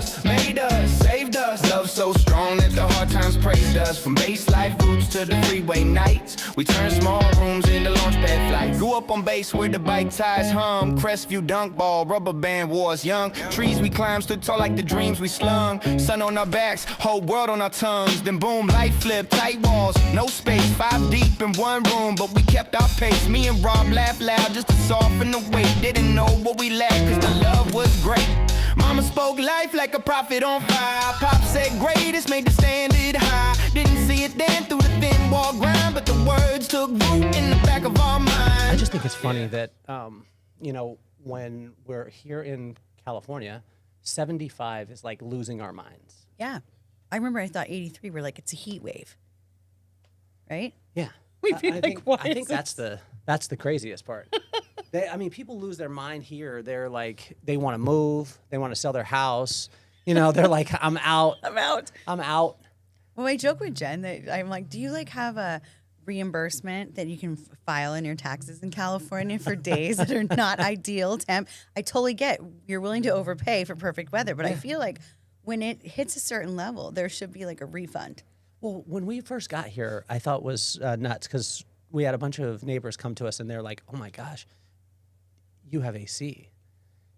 us, made us, saved us. Love so strong that the hard times praised us. From base life roots to the freeway nights, we turned small rooms into launchpad flights. Grew up on base where the bike ties hum. Crestview dunk ball, rubber band wars young. Trees we climbed stood tall like the dreams we slung. Sun on our backs, whole world on our tongues. Then boom, light flip, tight walls, no space. 5 deep in one room, but we kept our pace. Me and Rob laughed loud just to soften the weight. Didn't know what we lacked, cause the love was great. Mama spoke life like a prophet on fire. Pop said greatest, made the standard high. Didn't see it then through the thin wall grind, but the words took root in the back of our mind. I just think it's funny that, you know, when we're here in California, 75 is like losing our minds. Yeah. I remember I thought 83 were like, it's a heat wave. Right? Yeah. We'd be like, what I is think that's the craziest part. I mean, people lose their mind here. They're like, they want to move. They want to sell their house. You know, they're like, I'm out. I'm out. I'm out. Well, I joke with Jen that I'm like, do you like have a reimbursement that you can file in your taxes in California for days that are not ideal temp? I totally get you're willing to overpay for perfect weather, but I feel like when it hits a certain level, there should be like a refund. Well, when we first got here, I thought it was nuts because we had a bunch of neighbors come to us and they're like, oh my gosh, you have AC.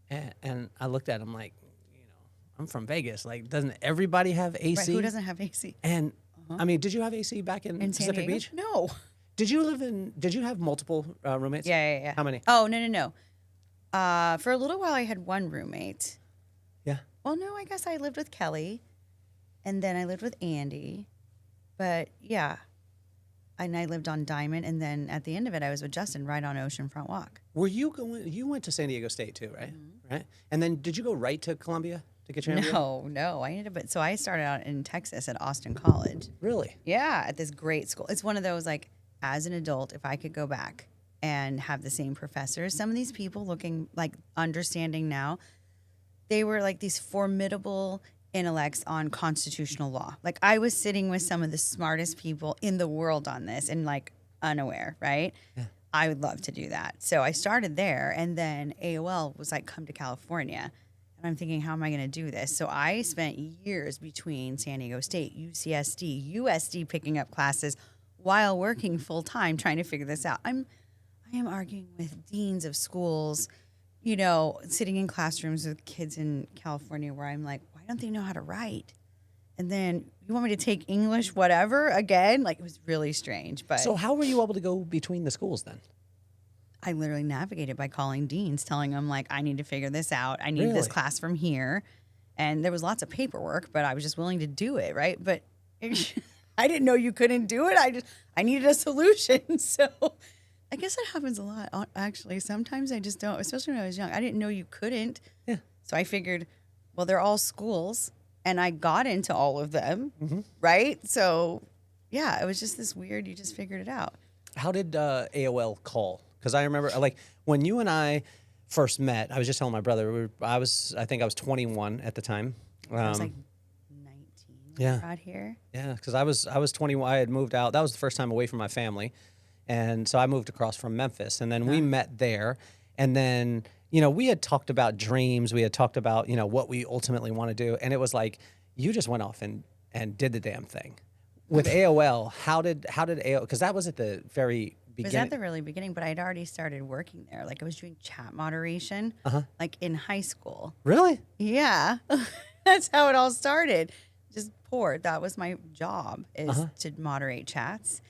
And I looked at them like, you know, I'm from Vegas. Like, doesn't everybody have AC? Right, who doesn't have AC? And I mean, did you have AC back in San Pacific Diego? Beach? No. Did you have multiple roommates? Yeah. How many? Oh, no. For a little while, I had one roommate. Yeah. Well, no, I guess I lived with Kelly, and then I lived with Andy. But, yeah, and I lived on Diamond, and then at the end of it, I was with Justin right on Oceanfront Walk. Were you going? You went to San Diego State too, right? Mm-hmm. Right. And then did you go right to Columbia to get your MBA? No. I ended up. So I started out in Texas at Austin College. Really? Yeah, at this great school. It's one of those like, as an adult, if I could go back and have the same professors, some of these people looking like understanding now, they were like these formidable intellects on constitutional law. Like I was sitting with some of the smartest people in the world on this and like unaware, right? Yeah. I would love to do that. So I started there and then AOL was like, come to California. And I'm thinking, how am I going to do this? So I spent years between San Diego State, UCSD, USD picking up classes while working full time trying to figure this out. I am arguing with deans of schools, you know, sitting in classrooms with kids in California where I'm like, why don't they know how to write? And then you want me to take English, whatever, again? Like, it was really strange. But So how were you able to go between the schools then? I literally navigated by calling deans, telling them, like, I need to figure this out. I need this class from here. And there was lots of paperwork, but I was just willing to do it, right? But I didn't know you couldn't do it. I needed a solution. So I guess that happens a lot, actually. Sometimes I just don't, especially when I was young. I didn't know you couldn't. Yeah. So I figured, well, they're all schools, and I got into all of them, right? So, yeah, it was just this weird, you just figured it out. How did AOL call? Because I remember, like, when you and I first met, I was just telling my brother, I think I was 21 at the time. I was like 19 when I got here. Yeah, because I was 21. I had moved out. That was the first time away from my family. And so I moved across from Memphis. And then we met there. And then, you know, we had talked about dreams. We had talked about, you know, what we ultimately want to do. And it was like, you just went off and did the damn thing. With AOL, how did AOL, because that was at the very beginning. It was at the really beginning, but I'd already started working there. Like I was doing chat moderation, like in high school. Really? Yeah. That's how it all started. Just poor. That was my job, is to moderate chats.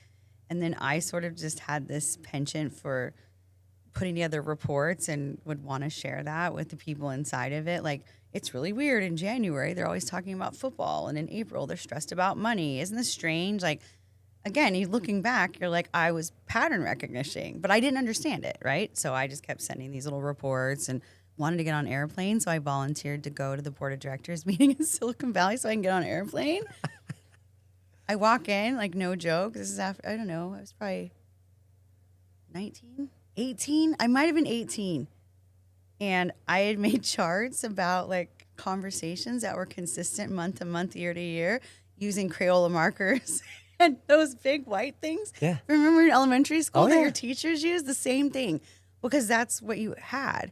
And then I sort of just had this penchant for putting together reports and would want to share that with the people inside of it. Like, it's really weird. In January, they're always talking about football. And in April, they're stressed about money. Isn't this strange? Like, again, you looking back, you're like, I was pattern recognition, but I didn't understand it, right? So I just kept sending these little reports and wanted to get on airplanes. So I volunteered to go to the board of directors meeting in Silicon Valley so I can get on an airplane. I walk in, like, no joke. This is after, I don't know, I was probably 19, 18. I might have been 18. And I had made charts about, like, conversations that were consistent month to month, year to year, using Crayola markers and those big white things. Yeah. Remember in elementary school that your teachers used? The same thing, because that's what you had.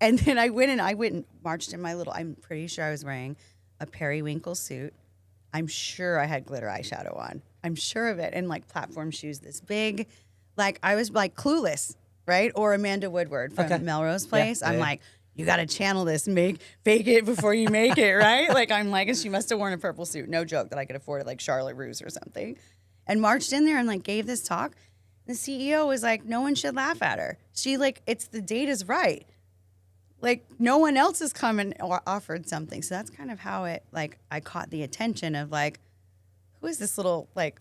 And then I went and marched in my little, I'm pretty sure I was wearing a periwinkle suit. I'm sure I had glitter eyeshadow on. I'm sure of it. And like platform shoes this big. Like I was like clueless, right? Or Amanda Woodward from Melrose Place. I'm like, you got to channel this, fake it before you make it, right? Like I'm like, she must have worn a purple suit. No joke that I could afford it, like Charlotte Russe or something. And marched in there and like gave this talk. The CEO was like, no one should laugh at her. She like, the data's right. Like no one else has come and offered something. So that's kind of how it, like, I caught the attention of like, who is this little like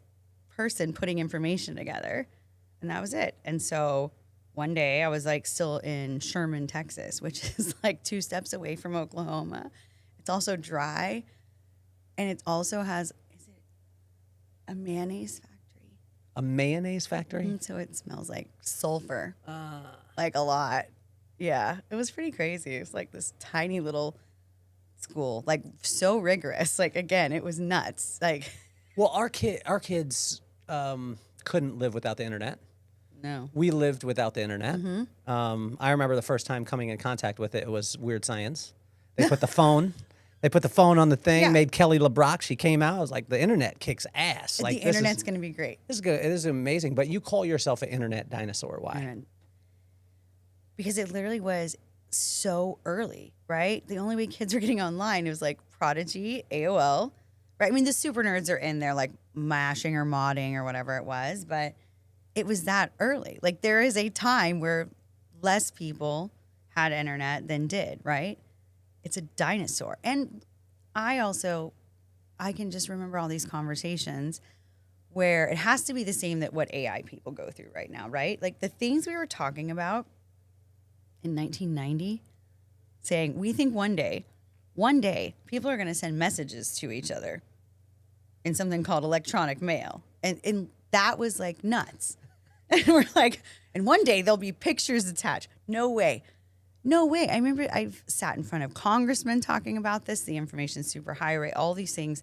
person putting information together? And that was it. And so one day I was like still in Sherman, Texas, which is like 2 steps away from Oklahoma. It's also dry. And it also has, is it a mayonnaise factory? A mayonnaise factory? And so it smells like sulfur, like a lot. Yeah, it was pretty crazy. It was like this tiny little school, like so rigorous. Like again, it was nuts. Like, well, our kids couldn't live without the internet. No, we lived without the internet. Mm-hmm. I remember the first time coming in contact with it. It was Weird Science. They put the phone. They put the phone on the thing. Made Kelly LeBrock. She came out. I was like, the internet kicks ass. Like the internet's going to be great. This is good. It is amazing. But you call yourself an internet dinosaur. Why? Because it literally was so early, right? The only way kids were getting online, it was like Prodigy, AOL, right? I mean, the super nerds are in there like mashing or modding or whatever it was, but it was that early. Like there is a time where less people had internet than did, right? It's a dinosaur. And I can just remember all these conversations where it has to be the same that what AI people go through right now, right? Like the things we were talking about in 1990, saying we think one day people are going to send messages to each other in something called electronic mail. And that was like nuts. And we're like, and one day there'll be pictures attached. No way. I remember I've sat in front of congressmen talking about this, the information super highway, all these things.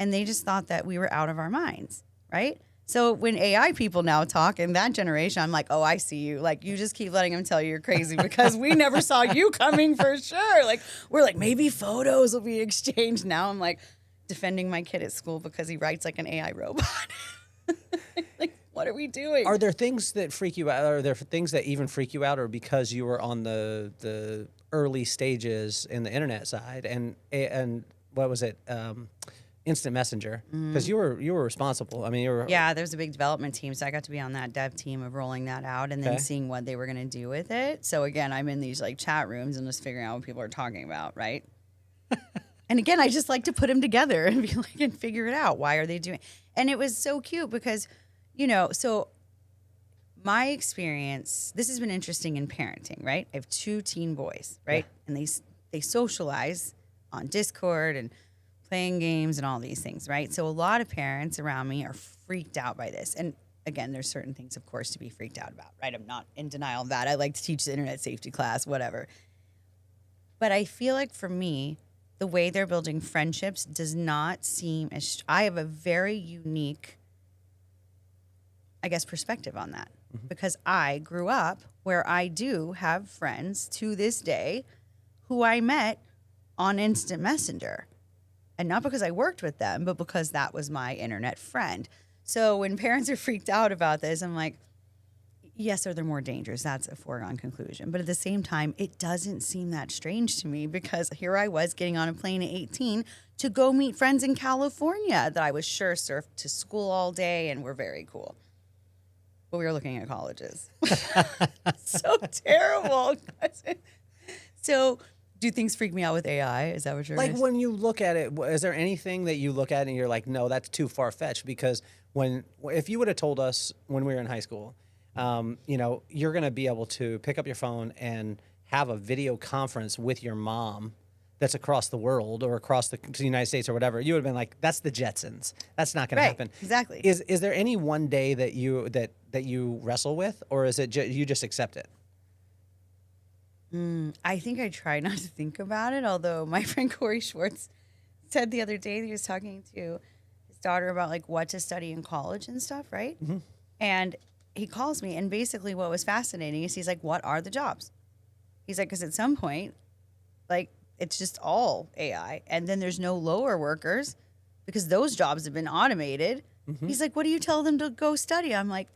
And they just thought that we were out of our minds, right? So when AI people now talk in that generation, I'm like, oh, I see you. Like, you just keep letting them tell you you're crazy because we never saw you coming for sure. Like, we're like, maybe photos will be exchanged. Now I'm like defending my kid at school because he writes like an AI robot. Like, what are we doing? Are there things that freak you out? Are there things that even freak you out, or because you were on the early stages in the internet side and what was it? Instant Messenger, because you were responsible. I mean, there's a big development team, so I got to be on that dev team of rolling that out and then seeing what they were going to do with it. So again, I'm in these like chat rooms and just figuring out what people are talking about, right? And again, I just like to put them together and be like and figure it out. Why are they doing? And it was so cute because, so my experience. This has been interesting in parenting, right? I have 2 teen boys, right, and they socialize on Discord and playing games and all these things, right? So a lot of parents around me are freaked out by this. And again, there's certain things, of course, to be freaked out about, right? I'm not in denial of that. I like to teach the internet safety class, whatever. But I feel like for me, the way they're building friendships does not seem as, I have a very unique, I guess, perspective on that. Because I grew up where I do have friends to this day who I met on Instant Messenger. And not because I worked with them, but because that was my internet friend. So when parents are freaked out about this, I'm like, yes, are they more dangerous? That's a foregone conclusion. But at the same time, it doesn't seem that strange to me because here I was getting on a plane at 18 to go meet friends in California that I was sure surfed to school all day and were very cool. But we were looking at colleges. So terrible. So do things freak me out with AI? Is that what you're like? When you look at it, is there anything that you look at and you're like, no, that's too far fetched? Because if you would have told us when we were in high school, you're going to be able to pick up your phone and have a video conference with your mom that's across the world or across the United States or whatever, you would have been like, that's the Jetsons. That's not going to happen. Exactly. Is there any one day that you wrestle with, or is it you just accept it? I think I try not to think about it, although my friend Corey Schwartz said the other day that he was talking to his daughter about like what to study in college and stuff, right? And he calls me, and basically what was fascinating is he's like, what are the jobs? He's like, because at some point, like, it's just all AI. And then there's no lower workers because those jobs have been automated. He's like, what do you tell them to go study? I'm like,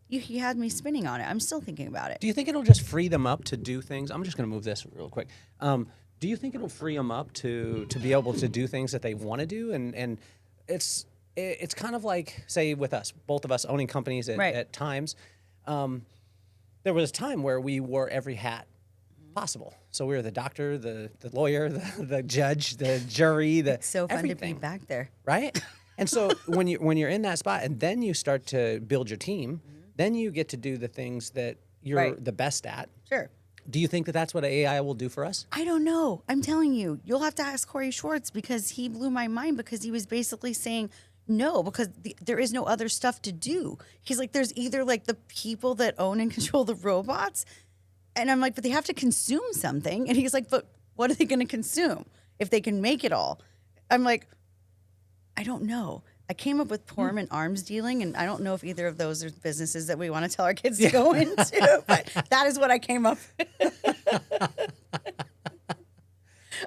he had me spinning on it. I'm still thinking about it. Do you think it'll just free them up to do things? I'm just going to move this real quick. Do you think it'll free them up to be able to do things that they want to do? And it's kind of like, say, with us, both of us owning companies at times. There was a time where we wore every hat possible. So we were the doctor, the lawyer, the judge, the jury, It's so fun everything. to be back there. Right? And so when you're in that spot and then you start to build your team, then you get to do the things that you're the best at. Sure. Do you think that that's what AI will do for us? I don't know. I'm telling you, you'll have to ask Corey Schwartz because he blew my mind because he was basically saying no, because there is no other stuff to do. He's like, there's either like the people that own and control the robots. And I'm like, but they have to consume something. And he's like, but what are they going to consume if they can make it all? I'm like, I don't know. I came up with Porm and arms dealing, and I don't know if either of those are businesses that we want to tell our kids to go into, but that is what I came up with.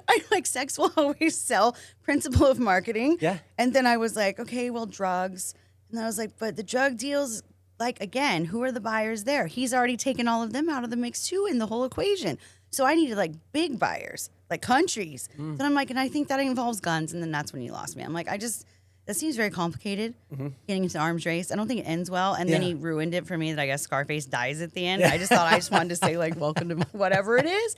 I like sex will always sell, principle of marketing. Yeah. And then I was like, okay, well, drugs. And then I was like, but the drug deals, like, again, who are the buyers there? He's already taken all of them out of the mix too in the whole equation. So I needed like big buyers, like countries. Then I'm like, and I think that involves guns. And then that's when you lost me. I'm like, that seems very complicated, getting into the arms race. I don't think it ends well. And then he ruined it for me that I guess Scarface dies at the end. I just thought I just wanted to say, like, welcome to whatever it is.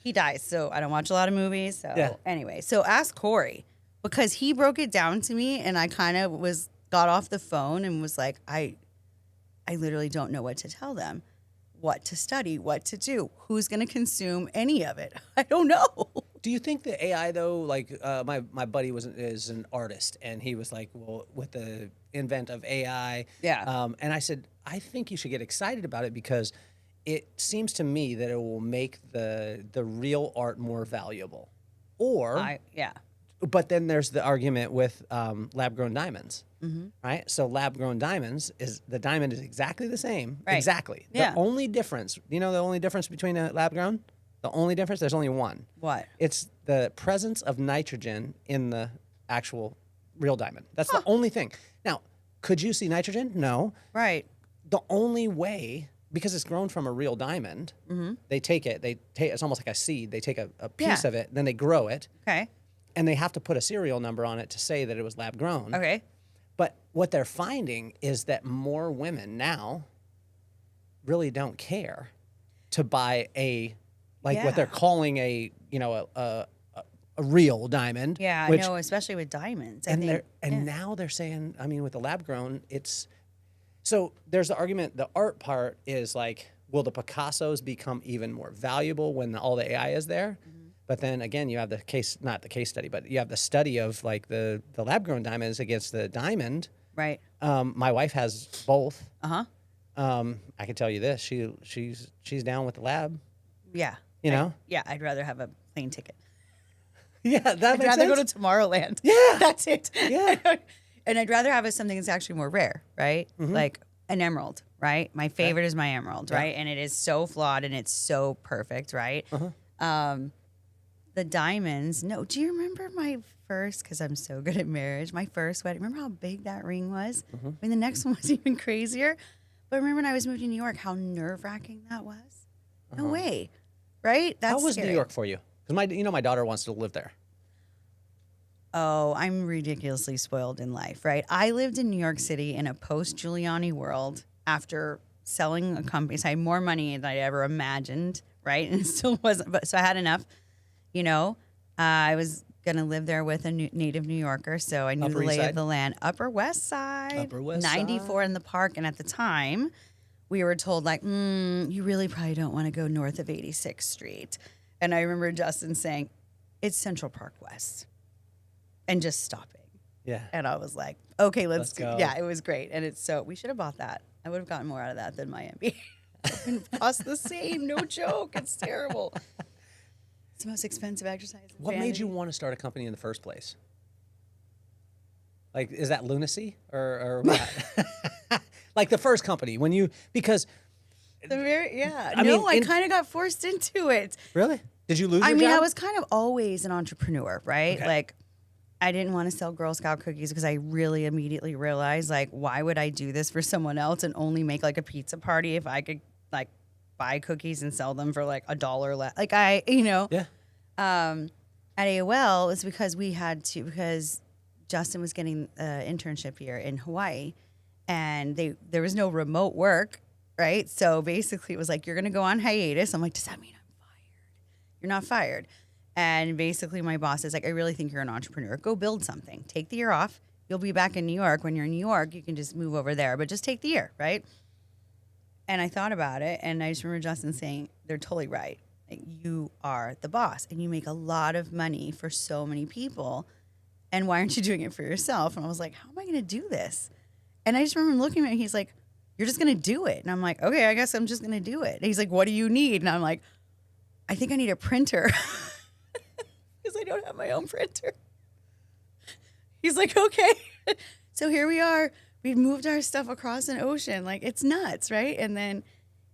He dies. So I don't watch a lot of movies. So anyway, so ask Corey because he broke it down to me and I kind of got off the phone and was like, I literally don't know what to tell them, what to study, what to do, who's going to consume any of it. I don't know. Do you think the AI though, like my buddy is an artist, and he was like, well, with the invent of AI, and I said, I think you should get excited about it because it seems to me that it will make the real art more valuable. But then there's the argument with lab-grown diamonds, right? So lab-grown diamonds the diamond is exactly the same, exactly. The only difference, the only difference between a lab-grown. The only difference, there's only one. What? It's the presence of nitrogen in the actual real diamond. That's the only thing. Now, could you see nitrogen? No. Right. The only way, because it's grown from a real diamond, they take it, it's almost like a seed. They take a piece of it, then they grow it. Okay. And they have to put a serial number on it to say that it was lab grown. Okay. But what they're finding is that more women now really don't care to buy what they're calling a real diamond. Yeah, I know, especially with diamonds. Now they're saying, I mean, with the lab grown, so there's the argument, the art part is like, will the Picassos become even more valuable when all the AI is there? But then again, you have not the case study, but you have the study of like the lab grown diamonds against the diamond. Right. My wife has both. Uh-huh. I can tell you this, she's down with the lab. Yeah. I'd rather have a plane ticket. Yeah, that makes sense. I'd rather go to Tomorrowland. Yeah. That's it. Yeah. And I'd rather have something that's actually more rare, right? Like an emerald, right? My favorite is my emerald, right? And it is so flawed and it's so perfect, right? The diamonds, no. Do you remember my first, because I'm so good at marriage, my first wedding? Remember how big that ring was? I mean, the next one was even crazier. But remember when I was moving to New York, how nerve-wracking that was? No way. Right? That's How was scary. New York for you? Because my daughter wants to live there. Oh, I'm ridiculously spoiled in life, right? I lived in New York City in a post-Giuliani world after selling a company. So I had more money than I ever imagined, right? And it still wasn't. But so I had enough, I was going to live there with a native New Yorker, so I knew Upper the East lay Side? of the land. Upper West Side. Upper West 94 Side. in the park. And at the time, we were told, like, you really probably don't want to go north of 86th Street. And I remember Justin saying, it's Central Park West. And just stopping. Yeah. And I was like, okay, let's go. Yeah, it was great. And we should have bought that. I would have gotten more out of that than Miami. It cost the same, no joke. It's terrible. It's the most expensive exercise. What made you want to start a company in the first place? Like, is that lunacy or what? Like the first company, because Yeah. I No, mean, I kind of got forced into it. Really? Did you lose your I mean, job? I was kind of always an entrepreneur, right? Okay. Like, I didn't want to sell Girl Scout cookies because I really immediately realized, like, why would I do this for someone else and only make like a pizza party if I could like buy cookies and sell them for like $1 less? Like, Yeah. at AOL, it's because because Justin was getting an internship here in Hawaii, and there was no remote work, right? So basically, it was like, you're going to go on hiatus. I'm like, does that mean I'm fired? You're not fired. And basically, my boss is like, I really think you're an entrepreneur. Go build something. Take the year off. You'll be back in New York. When you're in New York, you can just move over there, but just take the year, right? And I thought about it, and I just remember Justin saying, they're totally right. Like, you are the boss, and you make a lot of money for so many people. And why aren't you doing it for yourself? And I was like, how am I going to do this? And I just remember looking at him, he's like, you're just going to do it. And I'm like, okay, I guess I'm just going to do it. And he's like, what do you need? And I'm like, I think I need a printer because I don't have my own printer. He's like, okay. So here we are. We've moved our stuff across an ocean. Like, it's nuts, right? And then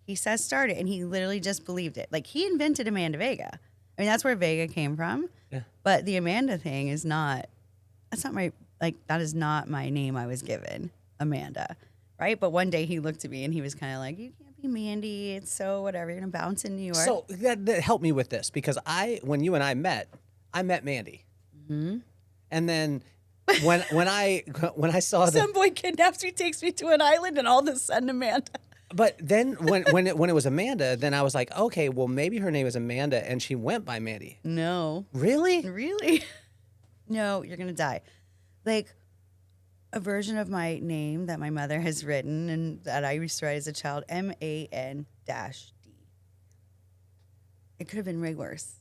he says start it, and he literally just believed it. Like, he invented Amanda Vega. I mean, that's where Vega came from. Yeah. But the Amanda thing is not, that is not my name I was given, Amanda, right? But one day he looked at me and he was kind of like, you can't be Mandy. It's so whatever. You're going to bounce in New York. So that helped me with this because when you and I met Mandy. Mm-hmm. And then when I saw some boy kidnaps me, takes me to an island, and all of a sudden Amanda. But then when it was Amanda, then I was like, okay, well maybe her name is Amanda and she went by Mandy. No. Really? Really? No, you're going to die. Like, a version of my name that my mother has written and that I used to write as a child, MAN-D. It could have been way worse.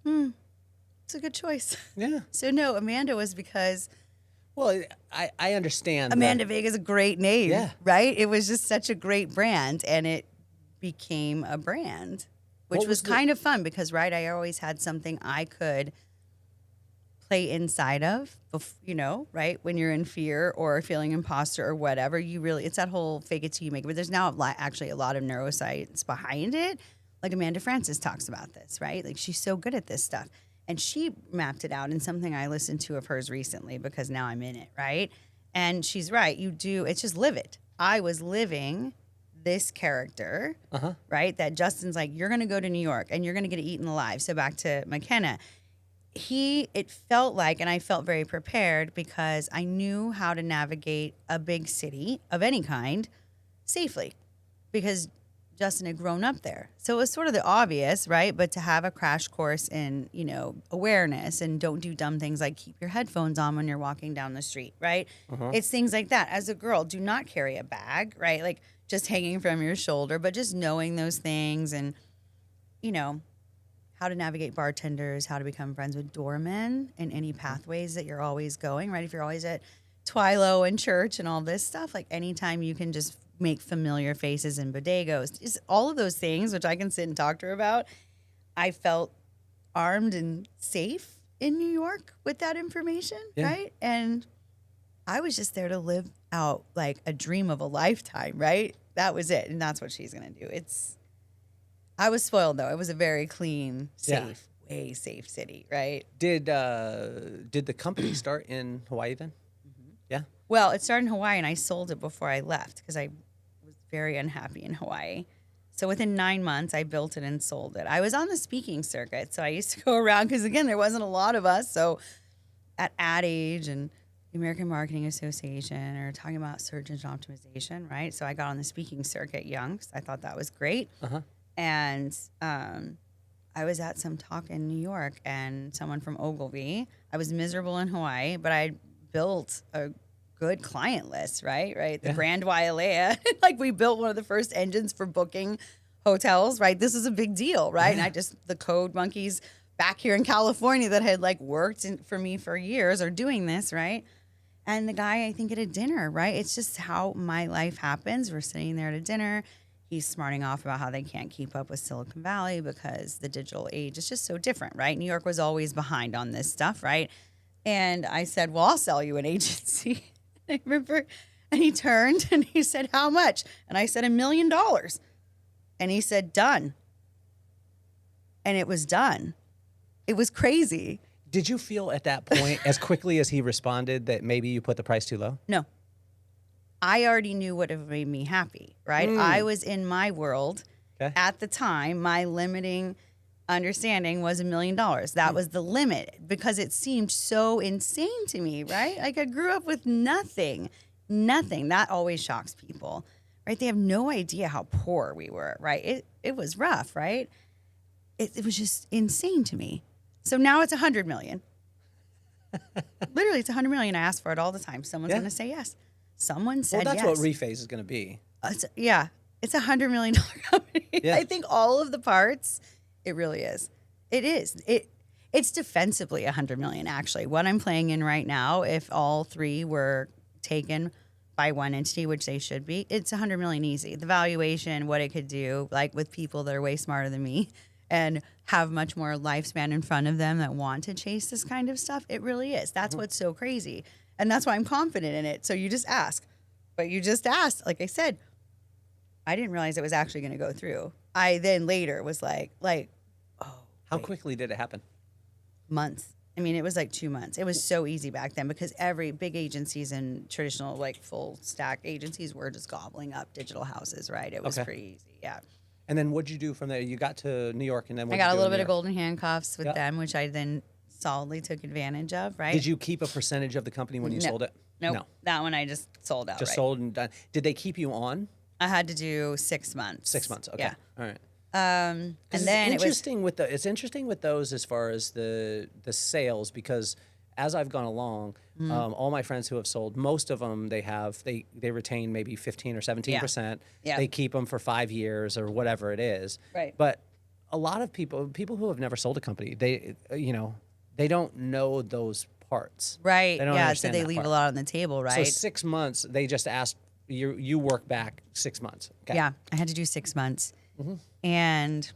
It's a good choice. Yeah. So no, Amanda was because Well, I understand. Amanda Vega is a great name, Yeah. right? It was just such a great brand, and it became a brand, which was kind of fun because, right, I always had something I could play inside of, right? When you're in fear or feeling imposter or whatever, it's that whole fake it till you make it. But there's now actually a lot of neuroscience behind it. Like Amanda Francis talks about this, right? Like, she's so good at this stuff. And she mapped it out in something I listened to of hers recently because now I'm in it, right? And she's right. It's just live it. I was living this character, right? That Justin's like, you're going to go to New York and you're going to get eaten alive. So back to McKenna. It felt like, and I felt very prepared because I knew how to navigate a big city of any kind safely because Justin had grown up there. So it was sort of the obvious, right? But to have a crash course in, awareness and don't do dumb things like keep your headphones on when you're walking down the street, right? It's things like that. As a girl, do not carry a bag, right? Like just hanging from your shoulder, but just knowing those things and, how to navigate bartenders, how to become friends with doormen and any pathways that you're always going, right? If you're always at Twilo and church and all this stuff, like anytime you can just make familiar faces in bodegos, just all of those things, which I can sit and talk to her about. I felt armed and safe in New York with that information, right? And I was just there to live out like a dream of a lifetime, right? That was it. And that's what she's going to do. I was spoiled though. It was a very clean, safe, way safe city, right? Did the company start in Hawaii then? Yeah. Well, it started in Hawaii and I sold it before I left because I was very unhappy in Hawaii. So within 9 months, I built it and sold it. I was on the speaking circuit. So I used to go around because, again, there wasn't a lot of us. So at Ad Age and the American Marketing Association or talking about search engine optimization, right? So I got on the speaking circuit young because I thought that was great. And I was at some talk in New York and someone from Ogilvy. I was miserable in Hawaii, but I built a good client list, right? The Grand Wailea. Like we built one of the first engines for booking hotels, right? This is a big deal, right? And the code monkeys back here in California that had like worked for me for years are doing this, right? And the guy, I think at a dinner, right? It's just how my life happens. We're sitting there at a dinner. He's smarting off about how they can't keep up with Silicon Valley because the digital age is just so different, right? New York was always behind on this stuff, right? And I said, well, I'll sell you an agency. I remember And he turned and he said, how much? And I said, $1 million. And he said, done. And it was done. It was crazy. Did you feel at that point, as quickly as he responded, that maybe you put the price too low? No. I already knew what have made me happy, right? I was in my world. Okay. At the time, my limiting understanding was $1 million. That was the limit because it seemed so insane to me, right? Like I grew up with nothing. That always shocks people, right? They have no idea how poor we were, right? It was rough, right? It was just insane to me. So now it's $100 million. Literally, it's $100 million. I ask for it all the time. Someone's going to say yes. Someone said yes. Well, that's what Rephase is going to be. Yeah. It's a $100 million company. Yeah. I think all of the parts, it really is. It is. It's defensively $100 million, actually. What I'm playing in right now, if all three were taken by one entity, which they should be, it's $100 million easy. The valuation, what it could do, like with people that are way smarter than me and have much more lifespan in front of them that want to chase this kind of stuff, it really is. That's what's so crazy. And that's why I'm confident in it. So you just ask. But you just asked. Like I said, I didn't realize it was actually going to go through. I then later was like, oh. How quickly did it happen? Months. I mean, it was like 2 months. It was so easy back then because every big agencies and traditional like full stack agencies were just gobbling up digital houses, right? It was pretty easy. Yeah. And then what'd you do from there? You got to New York and then I got a little bit of golden handcuffs with them, which I then solidly took advantage of, right? Did you keep a percentage of the company when you sold it? Nope. No. That one I just sold out. Just sold and done. Did they keep you on? I had to do 6 months. 6 months. Okay. Yeah. All right. And then it's interesting with those as far as the sales, because as I've gone along, all my friends who have sold, most of them they retain maybe 15 or 17%. Yeah. They keep them for 5 years or whatever it is. Right. But a lot of people who have never sold a company, they don't know those parts. Right. They don't Yeah. So understand they that leave part. a lot on the table, right? So 6 months, they just asked you work back 6 months. Okay. Yeah. I had to do 6 months. And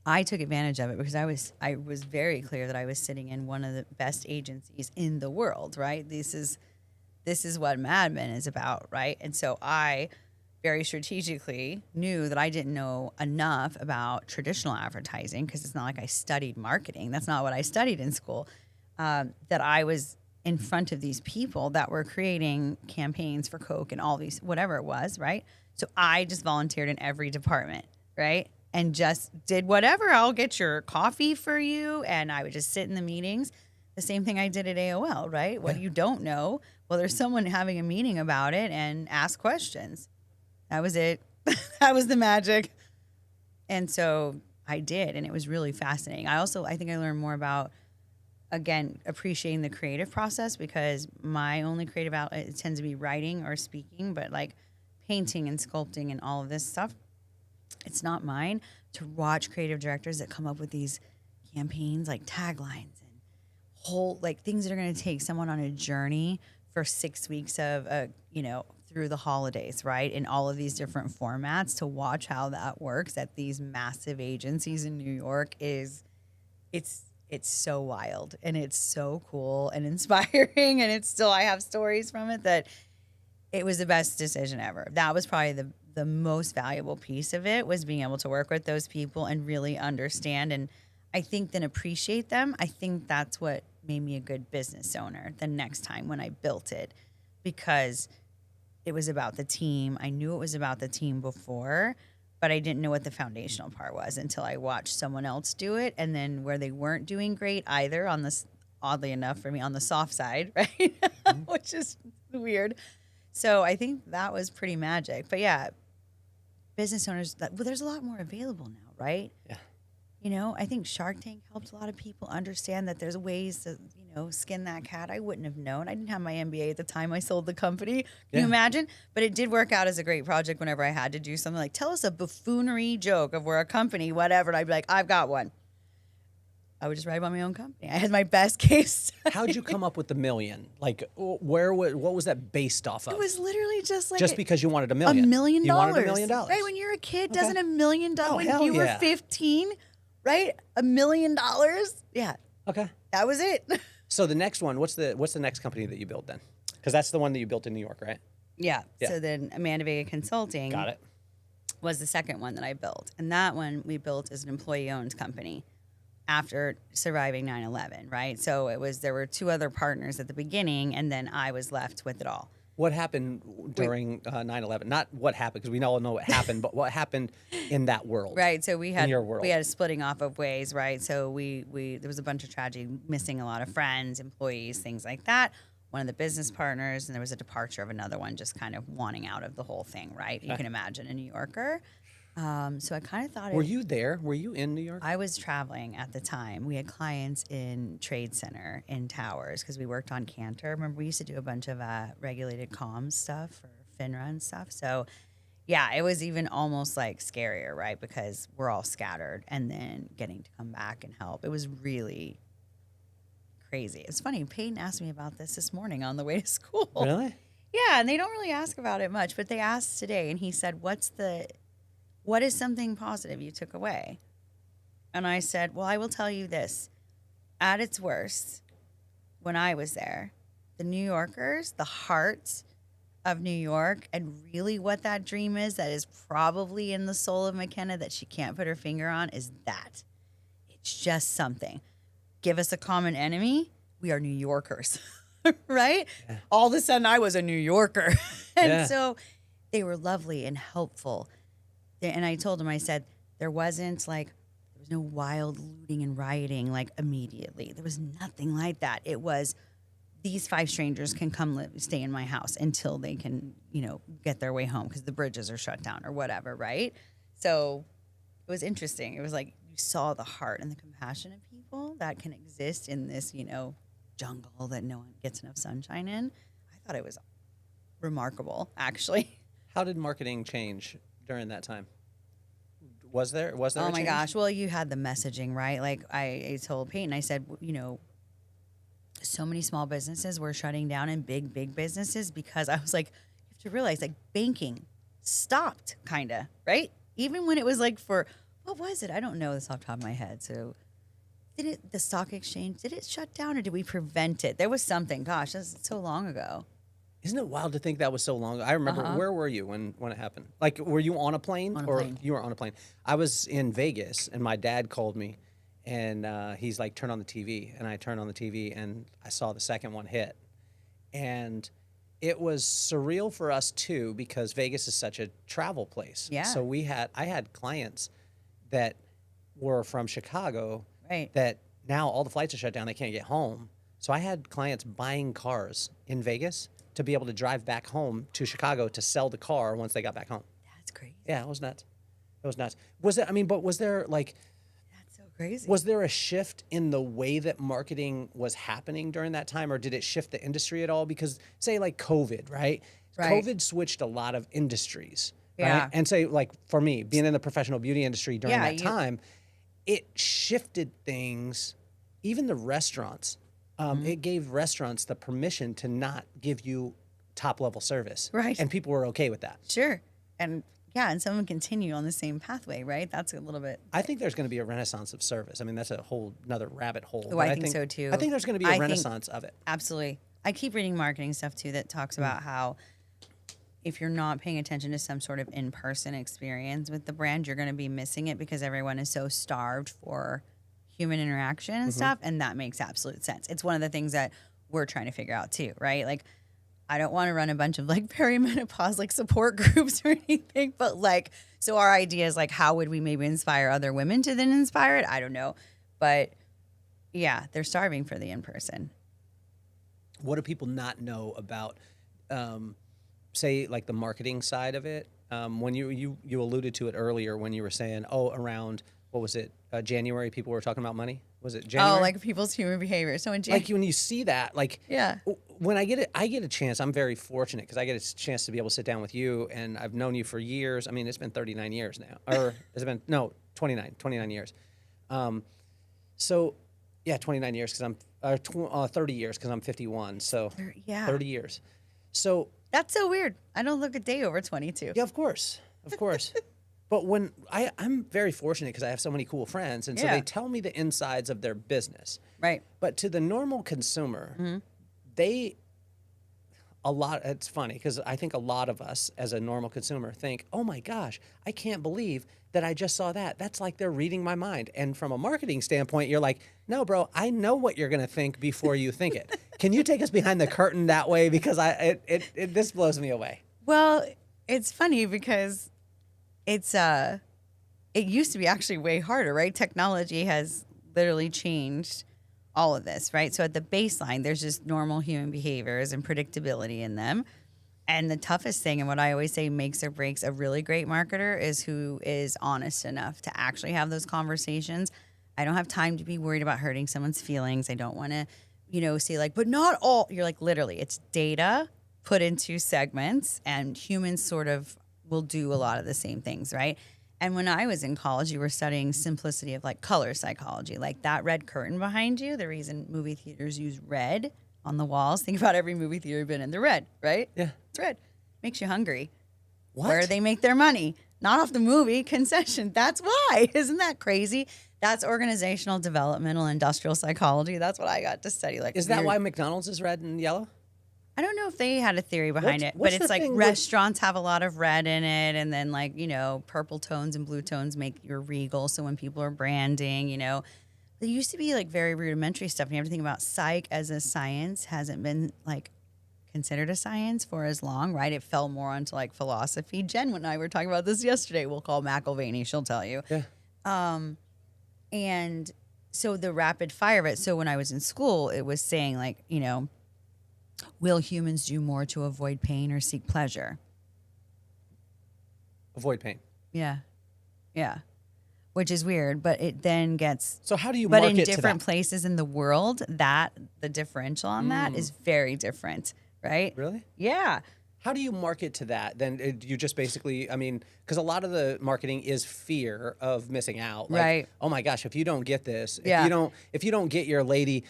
I took advantage of it because I was very clear that I was sitting in one of the best agencies in the world, right? This is what Mad Men is about, right? And so I very strategically knew that I didn't know enough about traditional advertising because it's not like I studied marketing. That's not what I studied in school. That I was in front of these people that were creating campaigns for Coke and all these, whatever it was, right? So I just volunteered in every department, right? And just did whatever. I'll get your coffee for you. And I would just sit in the meetings. The same thing I did at AOL, right? What you don't know, well, there's someone having a meeting about it and ask questions. That was it. That was the magic. And so I did, and it was really fascinating. I think I learned more about, again, appreciating the creative process because my only creative outlet it tends to be writing or speaking, but like painting and sculpting and all of this stuff, it's not mine. To watch creative directors that come up with these campaigns like taglines and whole like things that are going to take someone on a journey for 6 weeks of through the holidays, right? In all of these different formats, to watch how that works at these massive agencies in New York it's so wild and it's so cool and inspiring, and I have stories from it that it was the best decision ever. That was probably the most valuable piece of it, was being able to work with those people and really understand, and I think then appreciate them. I think that's what made me a good business owner the next time when I built it, because it was about the team. I knew it was about the team before, but I didn't know what the foundational part was until I watched someone else do it. And then where they weren't doing great either, on this, oddly enough for me, on the soft side, right? Which is weird. So I think that was pretty magic. But yeah, business owners, there's a lot more available now, right? Yeah. I think Shark Tank helped a lot of people understand that there's ways to, skin that cat. I wouldn't have known. I didn't have my MBA at the time I sold the company. Can you imagine? But it did work out as a great project whenever I had to do something like, tell us a buffoonery joke of where a company, whatever. And I'd be like, I've got one. I would just write about my own company. I had my best case. How'd you come up with the million? Like, what was that based off of? It was literally just like just because you wanted $1 million. $1 million. You wanted $1 million. Right? When you're a kid, doesn't $1 million, when hell you were yeah. 15, right? $1 million? Yeah. Okay. That was it. So the next one, what's the next company that you built then? Because that's the one that you built in New York, right? Yeah. Yeah. So then Amanda Vega Consulting Got it. was the second one that I built. And that one we built as an employee-owned company after surviving 9/11, right? So there were two other partners at the beginning, and then I was left with it all. What happened during 9/11? Not what happened, because we all know what happened, but what happened in that world? Right. So we had your world. we had a splitting off of ways, right? So we there was a bunch of tragedy, missing a lot of friends, employees, things like that. One of the business partners, and there was a departure of another one, just kind of wanting out of the whole thing, right? You can imagine a New Yorker. So I kind of thought Were you there? Were you in New York? I was traveling at the time. We had clients in Trade Center, in towers, because we worked on Cantor. Remember, we used to do a bunch of regulated comms stuff for FINRA and stuff. So, yeah, it was even almost like scarier, right? Because we're all scattered and then getting to come back and help. It was really crazy. It's funny. Peyton asked me about this morning on the way to school. Really? Yeah, and they don't really ask about it much, but they asked today, and he said, what is something positive you took away? And I said, well, I will tell you this. At its worst, when I was there, the New Yorkers, the heart of New York, and really what that dream is that is probably in the soul of McKenna that she can't put her finger on, is that. It's just something. Give us a common enemy. We are New Yorkers, right? Yeah. All of a sudden, I was a New Yorker. And so they were lovely and helpful. And I told him, I said, there was no wild looting and rioting like immediately. There was nothing like that. It was, these 5 strangers can come stay in my house until they can, get their way home because the bridges are shut down or whatever, right? So it was interesting. It was like you saw the heart and the compassion of people that can exist in this, jungle that no one gets enough sunshine in. I thought it was remarkable, actually. How did marketing change during that time? Was there oh a my change? gosh. Well, you had the messaging, right? Like I told Peyton, I said, so many small businesses were shutting down and big businesses, because I was like, you have to realize, like, banking stopped kind of, right? Even when it was like what was it? I don't know this off the top of my head. So the stock exchange, did it shut down or did we prevent it? There was something. Gosh, that's so long ago. Isn't it wild to think that was so long ago? I remember, where were you when it happened? Like, were you on a plane? You were on a plane? I was in Vegas, and my dad called me, and he's like, turn on the TV. And I turned on the TV, and I saw the second one hit. And it was surreal for us, too, because Vegas is such a travel place. Yeah. So I had clients that were from Chicago, right, that now all the flights are shut down. They can't get home. So I had clients buying cars in Vegas to be able to drive back home to Chicago to sell the car once they got back home. That's crazy. Yeah, it was nuts. It was nuts. Was there like... That's so crazy. Was there a shift in the way that marketing was happening during that time, or did it shift the industry at all? Because say like COVID, right? COVID switched a lot of industries. Yeah. Right? And say like for me, being in the professional beauty industry during that time, it shifted things, even the restaurants. It gave restaurants the permission to not give you top-level service. Right. And people were okay with that. Sure. And and someone continue on the same pathway, right? That's a little bit... I think there's going to be a renaissance of service. I mean, that's a whole another rabbit hole. Oh, I think so too. I think there's going to be a renaissance of it. Absolutely. I keep reading marketing stuff too that talks about how if you're not paying attention to some sort of in-person experience with the brand, you're going to be missing it because everyone is so starved for human interaction and stuff, and that makes absolute sense. It's one of the things that we're trying to figure out too, right? Like, I don't want to run a bunch of like perimenopause like support groups or anything, but like, so our idea is like, how would we maybe inspire other women to then inspire it? I don't know, but yeah, they're starving for the in-person. What do people not know about, say, like the marketing side of it? When you alluded to it earlier when you were saying, around, what was it, January, people were talking about money? Was it January? Oh, like people's human behavior. So in January. Like when you see that, like, yeah. When I get a chance, I'm very fortunate because I get a chance to be able to sit down with you, and I've known you for years. I mean, it's been 39 years now. Or has it been, no, 29 years. So, yeah, 29 years because I'm, 30 years because I'm 51. So, 30 years. So. That's so weird. I don't look a day over 22. Yeah, of course. But when I'm very fortunate because I have so many cool friends, and so they tell me the insides of their business. Right. But to the normal consumer, it's funny because I think a lot of us as a normal consumer think, oh my gosh, I can't believe that I just saw that. That's like they're reading my mind. And from a marketing standpoint, you're like, no, bro, I know what you're going to think before you think it. Can you take us behind the curtain that way? Because this blows me away. Well, it's funny because it used to be actually way harder, right? Technology has literally changed all of this, right? So at the baseline, there's just normal human behaviors and predictability in them. And the toughest thing, and what I always say makes or breaks a really great marketer, is who is honest enough to actually have those conversations. I don't have time to be worried about hurting someone's feelings. I don't want to, say like, but not all. You're like, literally, it's data put into segments, and humans sort of will do a lot of the same things, right? And when I was in college, you were studying simplicity of like color psychology, like that red curtain behind you. The reason movie theaters use red on the walls. Think about every movie theater you've been in. They're red, right? Yeah. It's red. Makes you hungry. What? Where they make their money? Not off the movie concession. That's why. Isn't that crazy? That's organizational, developmental, industrial psychology. That's what I got to study. Like, Is that why McDonald's is red and yellow? I don't know if they had a theory behind it, but what's it's the like thing restaurants have a lot of red in it, and then like, purple tones and blue tones make your regal. So when people are branding, there used to be like very rudimentary stuff. And you have to think about psych as a science hasn't been like considered a science for as long, right? It fell more onto like philosophy. Jen and I were talking about this yesterday. We'll call McElvaney. She'll tell you. Yeah. And so the rapid fire of it. So when I was in school, it was saying like, will humans do more to avoid pain or seek pleasure? Avoid pain. Yeah. Yeah. Which is weird, but it then gets. So how do you But market in to different that? places in the world, the differential on that is very different, right? Really? Yeah. How do you market to that? Then you just basically, because a lot of the marketing is fear of missing out. Like, Right. oh my gosh, if you don't get this, Yeah. if you don't get your lady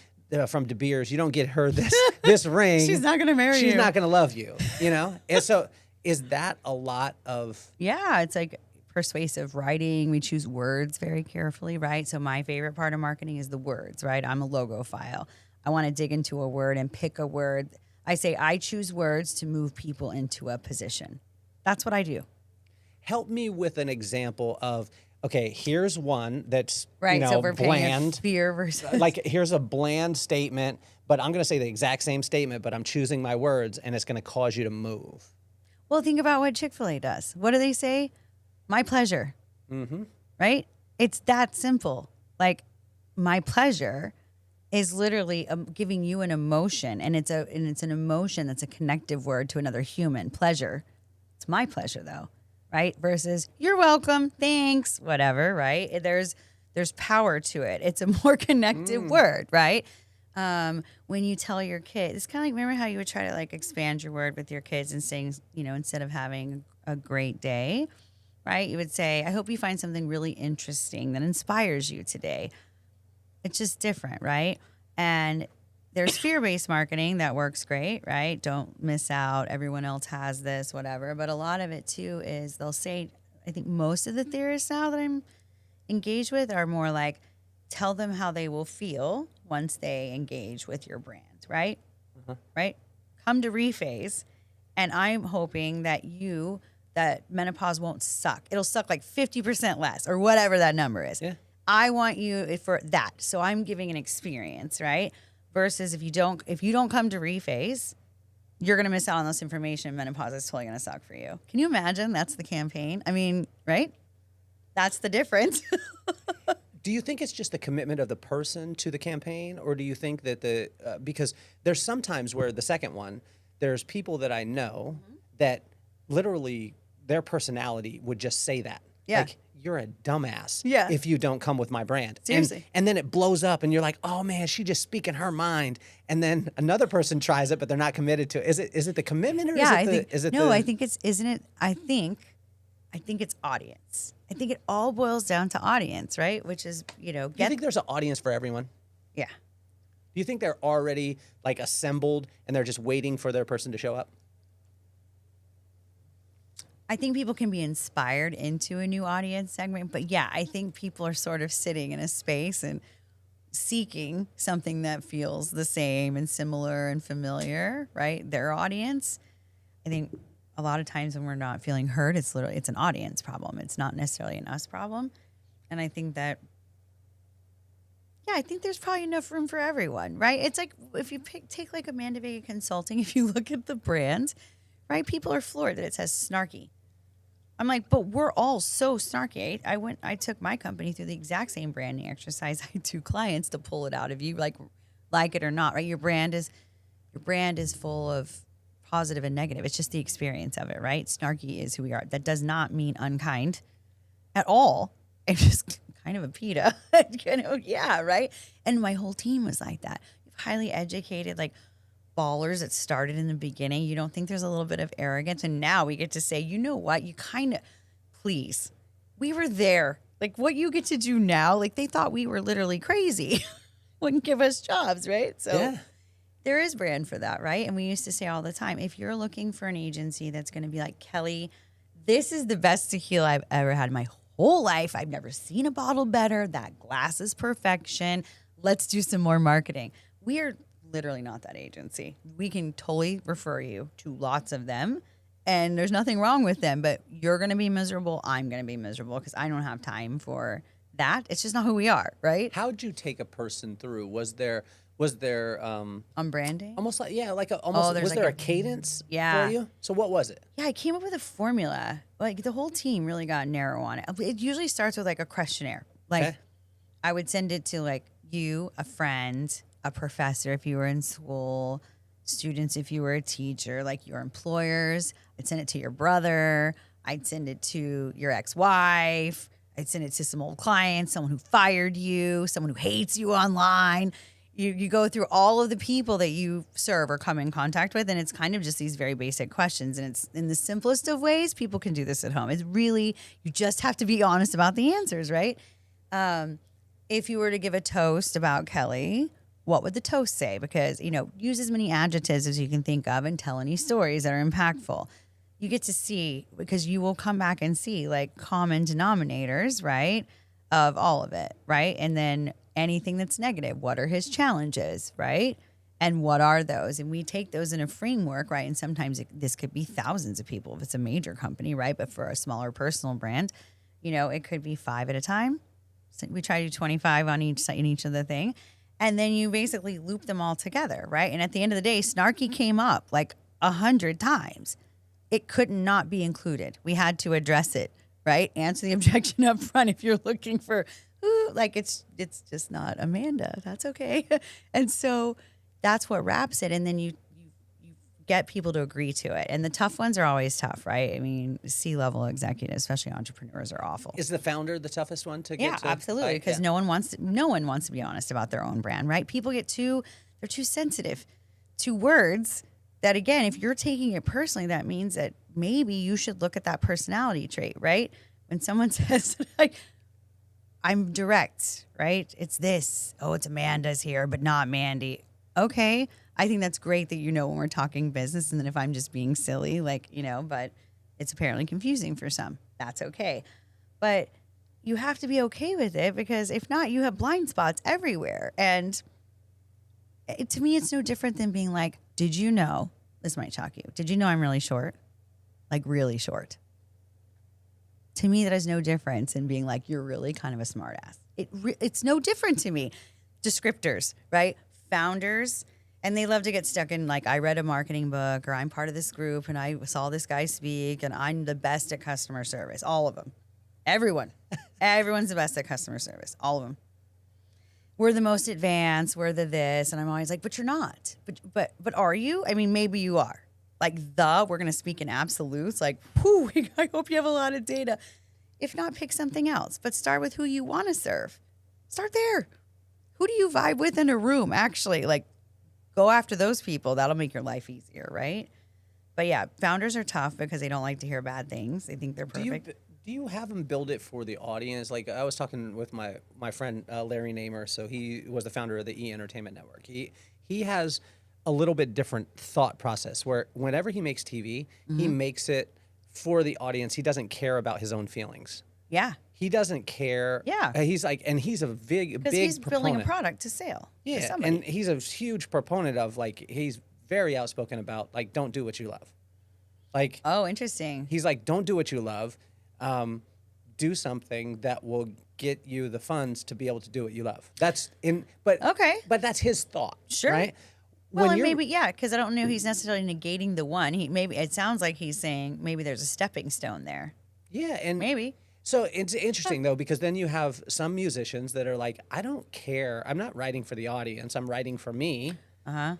from De Beers, you don't get her this ring. She's not going to marry you. She's not going to love you. And so is that a lot of? Yeah, it's like persuasive writing. We choose words very carefully, right? So my favorite part of marketing is the words, right? I'm a logophile. I want to dig into a word and pick a word. I say I choose words to move people into a position. That's what I do. Help me with an example of, okay, here's one that's Right. So we're paying bland. fear versus Like here's a bland statement, but I'm going to say the exact same statement, but I'm choosing my words, and it's going to cause you to move. Well, think about what Chick-fil-A does. What do they say? My pleasure. Mm-hmm. Right? It's that simple. Like, my pleasure is literally giving you an emotion, and it's an emotion that's a connective word to another human. Pleasure. It's my pleasure, though, right? Versus you're welcome, thanks, whatever, right? There's power to it. It's a more connective word, right? When you tell your kids, it's kind of like, remember how you would try to like expand your word with your kids and saying, instead of having a great day, right? You would say, I hope you find something really interesting that inspires you today. It's just different, right? And there's fear-based marketing that works great, right? Don't miss out. Everyone else has this, whatever. But a lot of it too is they'll say, I think most of the theorists now that I'm engaged with are more like, tell them how they will feel once they engage with your brand, right? Right? Come to rephase, and I'm hoping that that menopause won't suck. It'll suck like 50% less or whatever that number is. Yeah. I want you for that. So I'm giving an experience, right? Versus if you don't come to rephase, you're going to miss out on this information, and menopause is totally going to suck for you. Can you imagine? That's the campaign. I mean, right? That's the difference. Do you think it's just the commitment of the person to the campaign, or do you think that because there's sometimes where the second one, there's people that I know that literally their personality would just say that. Yeah. Like, you're a dumbass Yeah. if you don't come with my brand. Seriously. And then it blows up and you're like, oh man, she just speaking her mind. And then another person tries it, but they're not committed to it. Is it the commitment or Yeah, is it I think it's, isn't it? I think it's audience. I think it all boils down to audience, right? Which is, Do you think there's an audience for everyone? yeah. Do you think they're already like assembled and they're just waiting for their person to show up? I think people can be inspired into a new audience segment, but yeah, I think people are sort of sitting in a space and seeking something that feels the same and similar and familiar, right? Their audience. I think a lot of times when we're not feeling heard, it's an audience problem. It's not necessarily an us problem. And I think that, yeah, I think there's probably enough room for everyone, right? It's like if you take like Amanda Vega Consulting, if you look at the brand, right? People are floored that it says snarky. I'm like, but we're all so snarky. I took my company through the exact same branding exercise. I had 2 clients to pull it out of you, like it or not, right? Your brand is full of positive and negative. It's just the experience of it, right? Snarky is who we are. That does not mean unkind at all. It's just kind of a PETA, yeah, right? And my whole team was like that. Highly educated, like ballers that started in the beginning. You don't think there's a little bit of arrogance? And now we get to say, you know what? You kind of, please, we were there. Like what you get to do now, like they thought we were literally crazy. Wouldn't give us jobs, right? So yeah. There is brand for that, right? And we used to say all the time, if you're looking for an agency that's going to be like, Kelly, this is the best tequila I've ever had in my whole life. I've never seen a bottle better. That glass is perfection. Let's do some more marketing. We are literally not that agency. We can totally refer you to lots of them, and there's nothing wrong with them, but you're going to be miserable. I'm going to be miserable because I don't have time for that. It's just not who we are, right? How'd you take a person through? Was there on branding? Almost like, yeah, like was like there a cadence for you? So what was it? Yeah, I came up with a formula. Like the whole team really got narrow on it. It usually starts with like a questionnaire. Like I would send it to like you, a friend, a professor if you were in school, students if you were a teacher, like your employers. I'd send it to your brother. I'd send it to your ex-wife. I'd send it to some old clients, someone who fired you, someone who hates you online. You go through all of the people that you serve or come in contact with, and it's kind of just these very basic questions. And it's in the simplest of ways, people can do this at home. It's really, you just have to be honest about the answers, right? If you were to give a toast about Kelly, what would the toast say? Because, use as many adjectives as you can think of and tell any stories that are impactful. You get to see, because you will come back and see like common denominators, right, of all of it, right? And then anything that's negative, what are his challenges, right? And what are those? And we take those in a framework, right? And sometimes this could be thousands of people if it's a major company, right? But for a smaller personal brand, it could be 5 at a time. So we try to do 25 on each site in each of the thing. And then you basically loop them all together, right? And at the end of the day, snarky came up like 100 times. It could not be included. We had to address it, right? Answer the objection up front if you're looking for, like it's just not Amanda. That's okay. And so that's what wraps it. And then you get people to agree to it. And the tough ones are always tough, right? I mean, C-level executives, especially entrepreneurs, are awful. Is the founder the toughest one to get to? Yeah, absolutely. Because no one wants to be honest about their own brand, right? People they're too sensitive to words that, again, if you're taking it personally, that means that maybe you should look at that personality trait, right? When someone says, like, I'm direct, right? It's this. Oh, it's Amanda's here, but not Mandy. Okay. I think that's great that when we're talking business, and then if I'm just being silly, but it's apparently confusing for some. That's okay. But you have to be okay with it, because if not, you have blind spots everywhere. And to me, it's no different than being like, did you know, this might shock you, did you know I'm really short? Like really short. To me, that is no difference in being like, you're really kind of a smart ass. It's no different to me. Descriptors, right? Founders, and they love to get stuck in like, I read a marketing book, or I'm part of this group and I saw this guy speak and I'm the best at customer service. All of them. Everyone's the best at customer service. All of them. We're the most advanced. We're the this. And I'm always like, but you're not. But are you? I mean, maybe you are. Like we're going to speak in absolutes. Like, whew, I hope you have a lot of data. If not, pick something else. But start with who you want to serve. Start there. Who do you vibe with in a room? Actually, like, go after those people. That'll make your life easier, right? But yeah, founders are tough because they don't like to hear bad things. They think they're perfect. Do you have them build it for the audience? Like I was talking with my friend Larry Namer, so he was the founder of the E! Entertainment Network. He has a little bit different thought process where whenever he makes TV, he makes it for the audience. He doesn't care about his own feelings. Yeah. he doesn't care. Yeah. He's like, and he's a big Because he's proponent. building a product to sale. Yeah, To somebody. and he's a huge proponent of like, he's very outspoken about like, don't do what you love. Like, Oh, interesting. he's like, don't do what you love. Do something that will get you the funds to be able to do what you love. That's in, but Okay. but that's his thought. Sure. Right? Well, and you're- maybe, yeah, because I don't know he's necessarily negating the one. Maybe it sounds like he's saying maybe there's a stepping stone there. yeah, and Maybe. So it's interesting though, because then you have some musicians that are like, I don't care. I'm not writing for the audience. I'm writing for me. Uh-huh.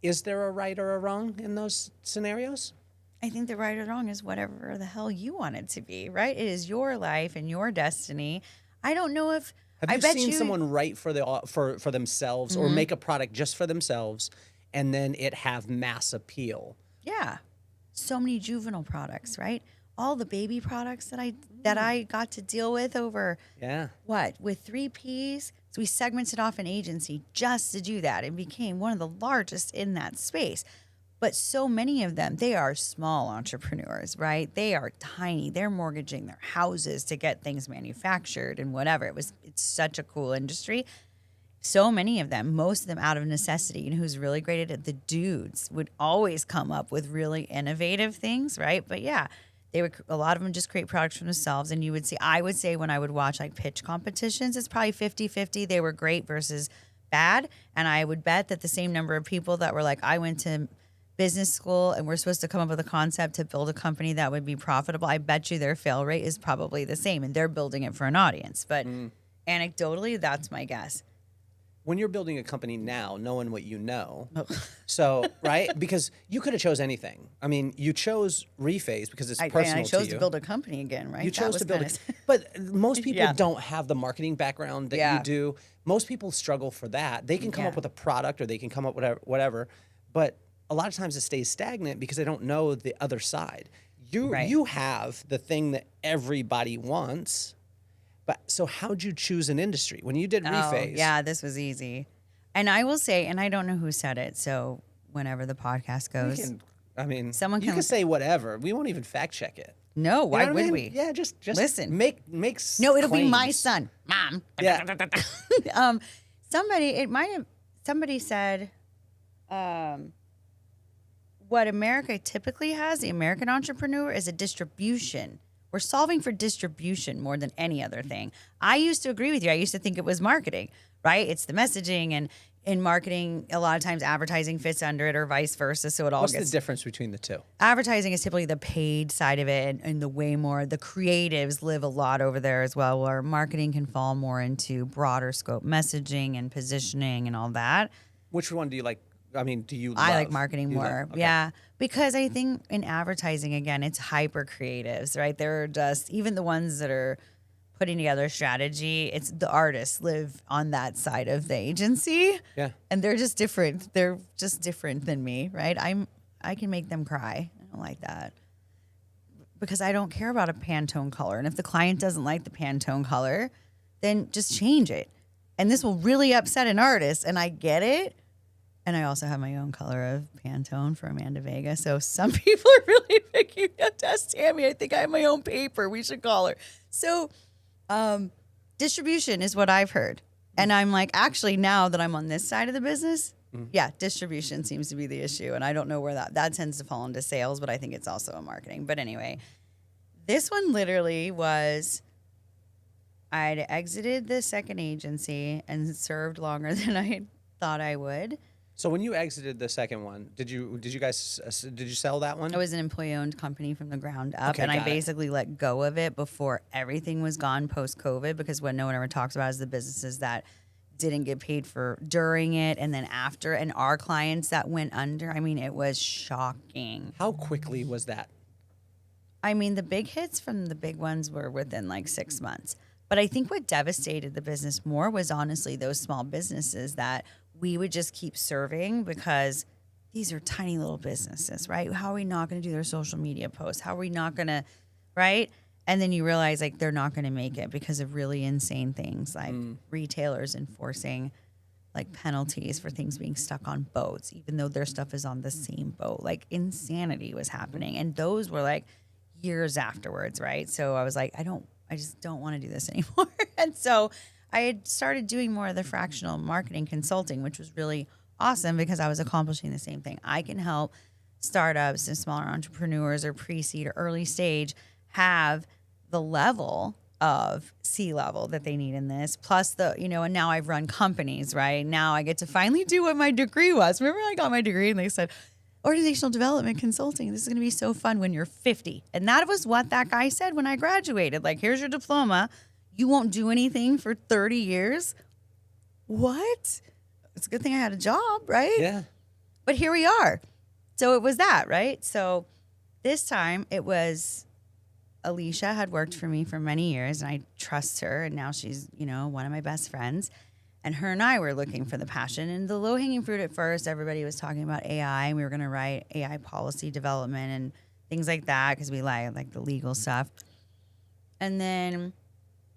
Is there a right or a wrong in those scenarios? I think the right or wrong is whatever the hell you want it to be, right? It is your life and your destiny. I don't know if Have I you bet seen you someone write for for themselves or make a product just for themselves and then it have mass appeal? Yeah. So many juvenile products, right? All the baby products that I got to deal with over Yeah. with 3 Ps. So we segmented off an agency just to do that and became one of the largest in that space. But so many of them, they are small entrepreneurs, right? They are tiny. They're mortgaging their houses to get things manufactured and whatever. It's such a cool industry. So many of them, most of them out of necessity. You know who's really great at it? The dudes would always come up with really innovative things, right? But yeah, a lot of them just create products for themselves. And I would say when I would watch like pitch competitions, it's probably 50-50. They were great versus bad. And I would bet that the same number of people that were like, I went to business school and we're supposed to come up with a concept to build a company that would be profitable, I bet you their fail rate is probably the same and they're building it for an audience. But anecdotally, that's my guess. When you're building a company now, knowing what you know, so, right? Because you could have chose anything. I mean, you chose Rephase because it's personal I chose to you. to build a company again, right? You chose to build it. But most people Yeah. don't have the marketing background that Yeah. you do. Most people struggle for that. They can come up Yeah. with a product or they can come up with whatever. But a lot of times it stays stagnant because they don't know the other side. Right. You have the thing that everybody wants. But so how'd you choose an industry? When you did Rephase. Yeah, this was easy. And I will say, and I don't know who said it, so whenever the podcast goes. Someone you can- can say whatever. We won't even fact check it. No, why You know what I would mean? we? Yeah, just Listen. Make No, it'll be my claims. son. Mom. Yeah. Somebody said, what America typically has, the American entrepreneur, is a distribution. We're solving for distribution more than any other thing. I used to agree with you. I used to think it was marketing, right? It's the messaging, and in marketing, a lot of times advertising fits under it or vice versa. So it all What's gets the difference between the two? advertising is typically the paid side of it, and the way more the creatives live a lot over there as well, where marketing can fall more into broader scope messaging and positioning and all that. Which one do you like? I mean, do you? I love? like marketing Do you more. love- okay. Yeah. Because I think in advertising, again, it's hyper creatives, right? They're just, even the ones that are putting together strategy, it's the artists live on that side of the agency. Yeah. And they're just different. They're just different than me, right? I can make them cry. I don't like that. Because I don't care about a Pantone color. And if the client doesn't like the Pantone color, then just change it. And this will really upset an artist. And I get it. And I also have my own color of Pantone for Amanda Vega. So some people are really picking up Test Tammy. I think I have my own paper. We should call her. So distribution is what I've heard. And I'm like, actually, now that I'm on this side of the business, yeah, distribution seems to be the issue. And I don't know where that tends to fall into sales, but I think it's also a marketing. But anyway, this one literally was, I'd exited the second agency and served longer than I thought I would. So when you exited the second one, did you sell that one? It was an employee-owned company from the ground up, Okay, and I got it. basically let go of it before everything was gone post-COVID, because what no one ever talks about is the businesses that didn't get paid for during it and then after, and our clients that went under. I mean, it was shocking. How quickly was that? I mean, the big hits from the big ones were within like 6 months. But I think what devastated the business more was honestly those small businesses that we would just keep serving, because these are tiny little businesses, right? How are we not going to do their social media posts? How are we not going to, right? And then you realize like they're not going to make it because of really insane things like retailers enforcing like penalties for things being stuck on boats, even though their stuff is on the same boat. Like insanity was happening. And those were like years afterwards, right? So I was like, I just don't want to do this anymore. And so I had started doing more of the fractional marketing consulting, which was really awesome because I was accomplishing the same thing. I can help startups and smaller entrepreneurs or pre-seed or early stage have the level of C-level that they need in this, plus the, and now I've run companies, right? Now I get to finally do what my degree was. Remember I got my degree and they said, organizational development consulting, this is going to be so fun when you're 50. And that was what that guy said when I graduated. Like, here's your diploma. You won't do anything for 30 years. What? It's a good thing I had a job, right? Yeah. But here we are. So it was that, right? So this time it was Alicia had worked for me for many years and I trust her. And now she's, one of my best friends. And her and I were looking for the passion and the low hanging fruit at first. Everybody was talking about AI and we were going to write AI policy development and things like that because we like the legal stuff. And then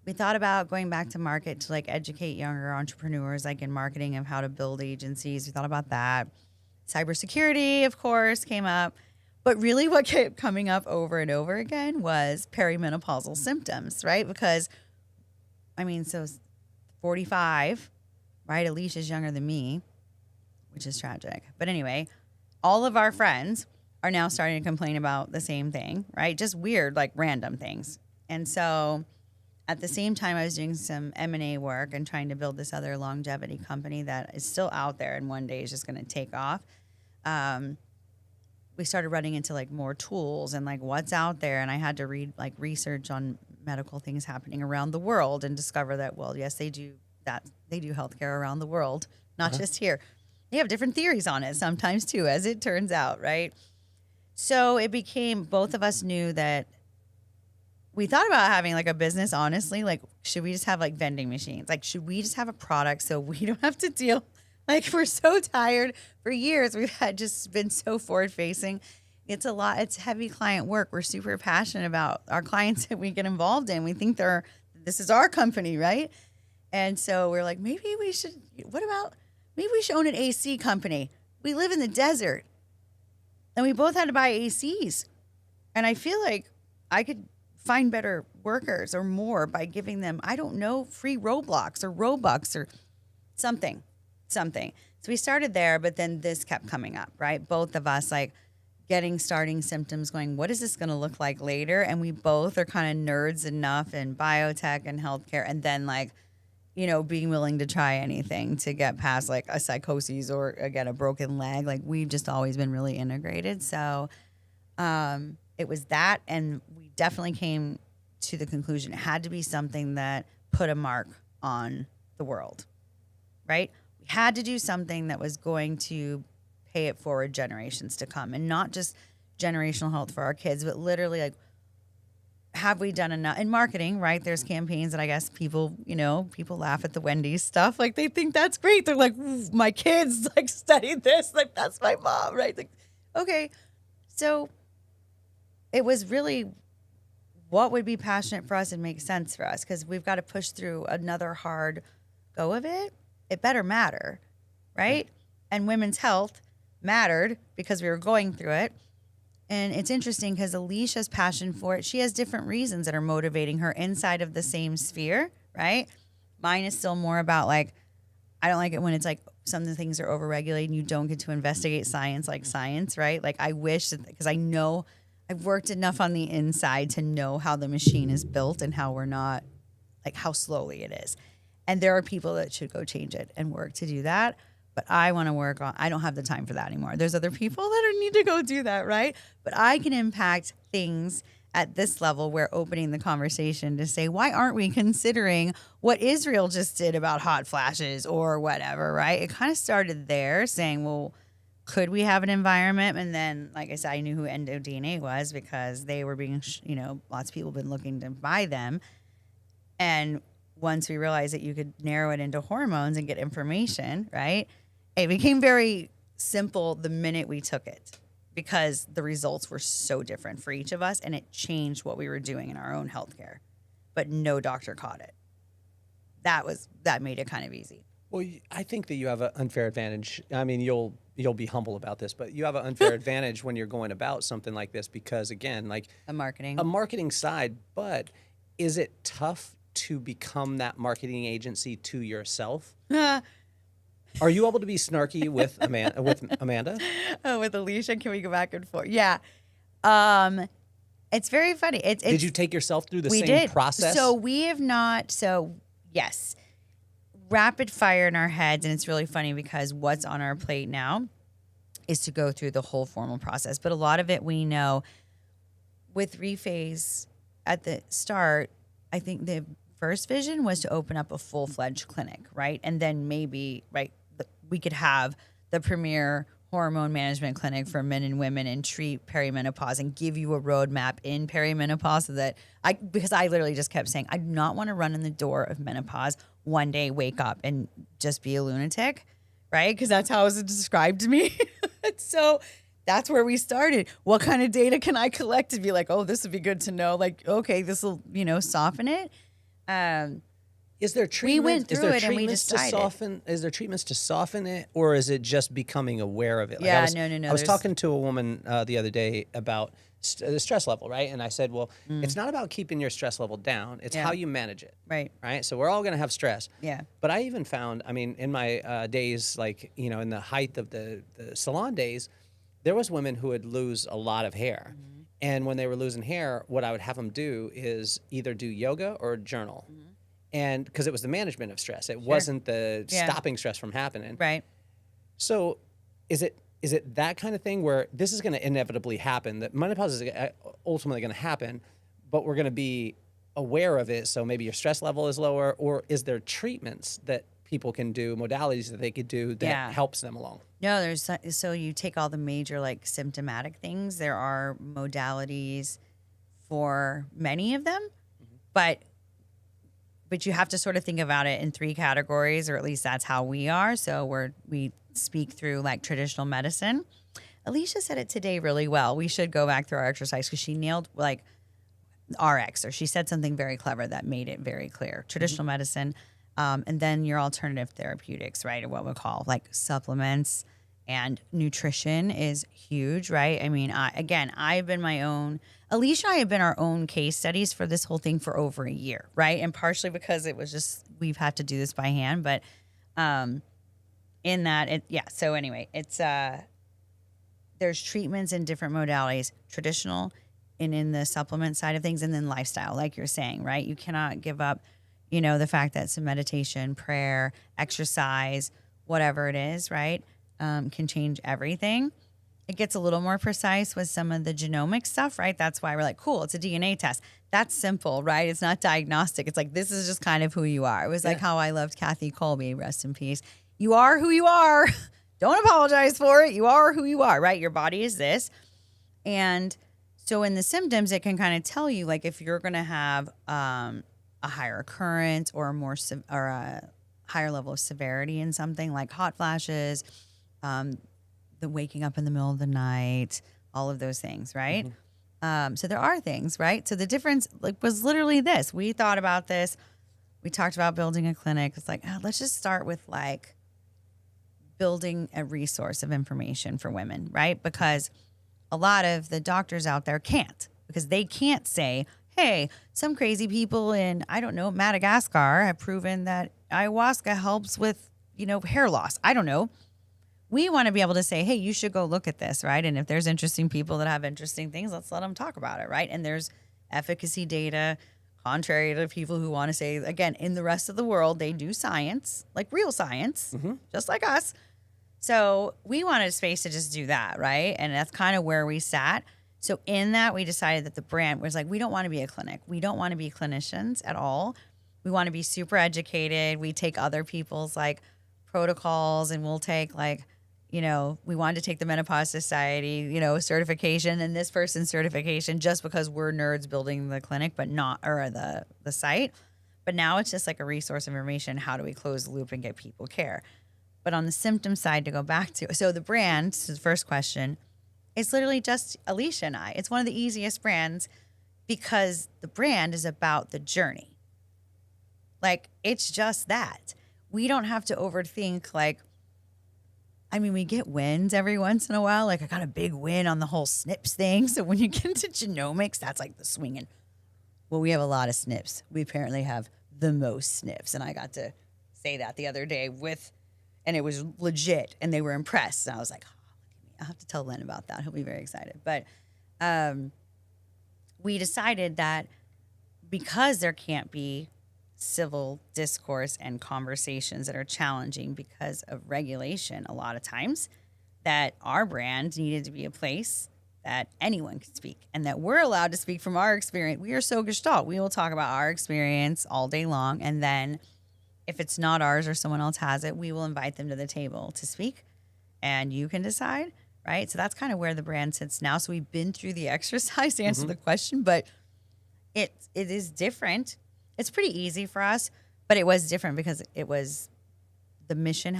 we thought about going back to market to like educate younger entrepreneurs, like in marketing of how to build agencies. We thought about that. Cybersecurity, of course, came up. But really what kept coming up over and over again was perimenopausal symptoms, right? Because, so 45, right? Alicia's younger than me, which is tragic. But anyway, all of our friends are now starting to complain about the same thing, right? Just weird, like random things. And so at the same time, I was doing some M&A work and trying to build this other longevity company that is still out there and one day is just going to take off. We started running into like more tools and like what's out there. And I had to read like research on medical things happening around the world and discover that, well, yes, they do that. They do healthcare around the world, not just here. They have different theories on it sometimes too, as it turns out, right? So it became, both of us knew that we thought about having like a business, honestly, like, should we just have like vending machines? Like, should we just have a product so we don't have to deal? Like, we're so tired. For years, we've had just been so forward facing. It's a lot. It's heavy client work. We're super passionate about our clients that we get involved in. We think this is our company, right? And so we're like, maybe we should own an AC company. We live in the desert and we both had to buy ACs. And I feel like I could find better workers or more by giving them, I don't know, free Roblox or Robux or something. So we started there, but then this kept coming up, right? Both of us like starting symptoms going, what is this going to look like later? And we both are kind of nerds enough in biotech and healthcare. And then like, being willing to try anything to get past like a psychosis or again, a broken leg. Like we've just always been really integrated. So it was that. And we definitely came to the conclusion it had to be something that put a mark on the world, right? We had to do something that was going to pay it forward generations to come and not just generational health for our kids, but literally like, have we done enough in marketing, right? There's campaigns that I guess people laugh at the Wendy's stuff. Like they think that's great. They're like, my kids like studied this. Like that's my mom, right? Like, okay. So it was really what would be passionate for us and make sense for us because we've got to push through another hard go of it. It better matter, right? And women's health mattered because we were going through it. And it's interesting because Alicia's passion for it, she has different reasons that are motivating her inside of the same sphere, right? Mine is still more about like, I don't like it when it's like some of the things are overregulated and you don't get to investigate science like science, right? Like I wish that, because I know I've worked enough on the inside to know how the machine is built and how we're not, like how slowly it is. And there are people that should go change it and work to do that. But I want to work on, I don't have the time for that anymore. There's other people that need to go do that, right? But I can impact things at this level where opening the conversation to say, why aren't we considering what Israel just did about hot flashes or whatever, right? It kind of started there saying, well, could we have an environment? And then, like I said, I knew who EndoDNA was because they were being, lots of people have been looking to buy them. And once we realized that you could narrow it into hormones and get information, right? It became very simple the minute we took it because the results were so different for each of us and it changed what we were doing in our own healthcare. But no doctor caught it. That made it kind of easy. Well, I think that you have an unfair advantage. I mean, you'll be humble about this, but you have an unfair advantage when you're going about something like this because, again, like A marketing. a marketing side. But is it tough to become that marketing agency to yourself? Are you able to be snarky with Amanda? Oh, with Alicia, can we go back and forth? Yeah. It's very funny. Did you take yourself through the we same did. process? So we have not. So yes, rapid fire in our heads, and it's really funny because what's on our plate now is to go through the whole formal process. But a lot of it we know with Rephase at the start. I think the first vision was to open up a full-fledged clinic, right? And then maybe, right, we could have the premier hormone management clinic for men and women and treat perimenopause and give you a roadmap in perimenopause so that because I literally just kept saying, I do not want to run in the door of menopause one day, wake up and just be a lunatic, right? Because that's how it was described to me. So that's where we started. What kind of data can I collect to be like, oh, this would be good to know? Like, okay, this will, soften it. Is there treatment? We went through it and we treatments decided. to soften? Is there treatments to soften it, or is it just becoming aware of it? Like Yeah, no. no. I was talking to a woman the other day about the stress level, right? And I said, well, it's not about keeping your stress level down. It's how you manage it, Right. right? So we're all going to have stress. Yeah. But I even found, I mean, in my days, like in the height of the salon days, there was women who would lose a lot of hair. And when they were losing hair, what I would have them do is either do yoga or journal. And because it was the management of stress, it wasn't the stopping stress from happening. Right. So is it that kind of thing where this is going to inevitably happen, that menopause is ultimately going to happen, but we're going to be aware of it, so maybe your stress level is lower, or is there treatments that people can do, modalities that they could do that helps them along? No, so you take all the major like symptomatic things. There are modalities for many of them, but you have to sort of think about it in three categories, or at least that's how we are. So we speak through like traditional medicine. Alicia said it today really well. We should go back through our exercise because she nailed like RX, or she said something very clever that made it very clear. Traditional medicine, and then your alternative therapeutics, right? Or what we call like supplements, and nutrition is huge, right? I mean, I've been my own, Alicia and I have been our own case studies for this whole thing for over a year, right? And partially because it was just, we've had to do this by hand, but in that, so anyway, it's, there's treatments in different modalities, traditional and in the supplement side of things, and then lifestyle, like you're saying, right? You cannot give up, the fact that some meditation, prayer, exercise, whatever it is, right? Can change everything. It gets a little more precise with some of the genomic stuff, right? That's why we're like, cool, it's a DNA test. That's simple, right? It's not diagnostic. It's like, this is just kind of who you are. It was like how I loved Kathy Colby, rest in peace. You are who you are. Don't apologize for it. You are who you are, right? Your body is this. And so in the symptoms, it can kind of tell you, like, if you're going to have a higher occurrence or a higher level of severity in something like hot flashes, the waking up in the middle of the night, all of those things, right? So there are things, right? So the difference was literally this. We thought about this. We talked about building a clinic. It's like, let's just start with like building a resource of information for women, right? Because a lot of the doctors out there can't, because they can't say, hey, some crazy people in, I don't know, Madagascar have proven that ayahuasca helps with, hair loss. I don't know. We want to be able to say, hey, you should go look at this, right? And if there's interesting people that have interesting things, let's let them talk about it, right? And there's efficacy data, contrary to people who want to say, again, in the rest of the world, they do science, like real science, just like us. So we wanted a space to just do that, right? And that's kind of where we sat. So in that, we decided that the brand was like, we don't want to be a clinic. We don't want to be clinicians at all. We want to be super educated. We take other people's like protocols, and we'll take like, we wanted to take the Menopause Society, certification, and this person's certification, just because we're nerds building the clinic, but not, or the site. But now it's just like a resource of information. How do we close the loop and get people care? But on the symptom side, to go back to, so the brand, to the first question, it's literally just Alicia and I. It's one of the easiest brands because the brand is about the journey. Like, it's just that. we don't have to overthink, like, I mean, we get wins every once in a while. Like, I got a big win on the whole SNPs thing. So when you get into genomics, that's like the swinging. Well, we have a lot of SNPs. We apparently have the most SNPs. And I got to say that the other day and it was legit, and they were impressed. And I was like, oh, look at me. I'll have to tell Len about that. He'll be very excited. But we decided that because there can't be civil discourse and conversations that are challenging because of regulation a lot of times, that our brand needed to be a place that anyone could speak and that we're allowed to speak from our experience. We are so gestalt. We will talk about our experience all day long. And then if it's not ours or someone else has it, we will invite them to the table to speak, and you can decide, right? So that's kind of where the brand sits now. So we've been through the exercise to answer the question, but it is different. It's pretty easy for us, but it was different because the mission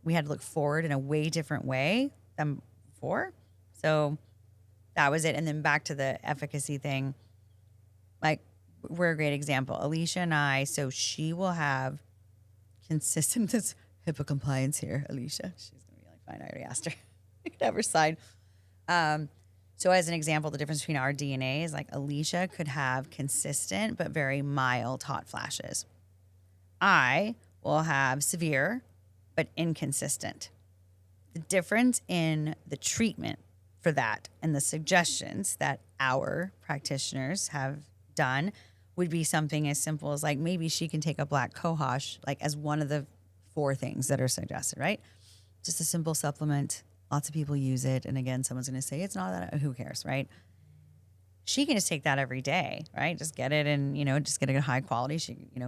we had to look forward in a way different way than before. So that was it. And then back to the efficacy thing, like, we're a great example. Alicia and I, so she will have consistent, this HIPAA compliance here, Alicia. She's going to be like, fine, I already asked her. I could have her sign. So as an example, the difference between our DNA is, like, Alicia could have consistent but very mild hot flashes. I will have severe but inconsistent. The difference in the treatment for that and the suggestions that our practitioners have done would be something as simple as, like, maybe she can take a black cohosh, like, as one of the 4 things that are suggested, right? Just a simple supplement. Lots of people use it. And again, someone's going to say, it's not that, who cares, right? She can just take that every day, right? Just get it and, just get it at high quality.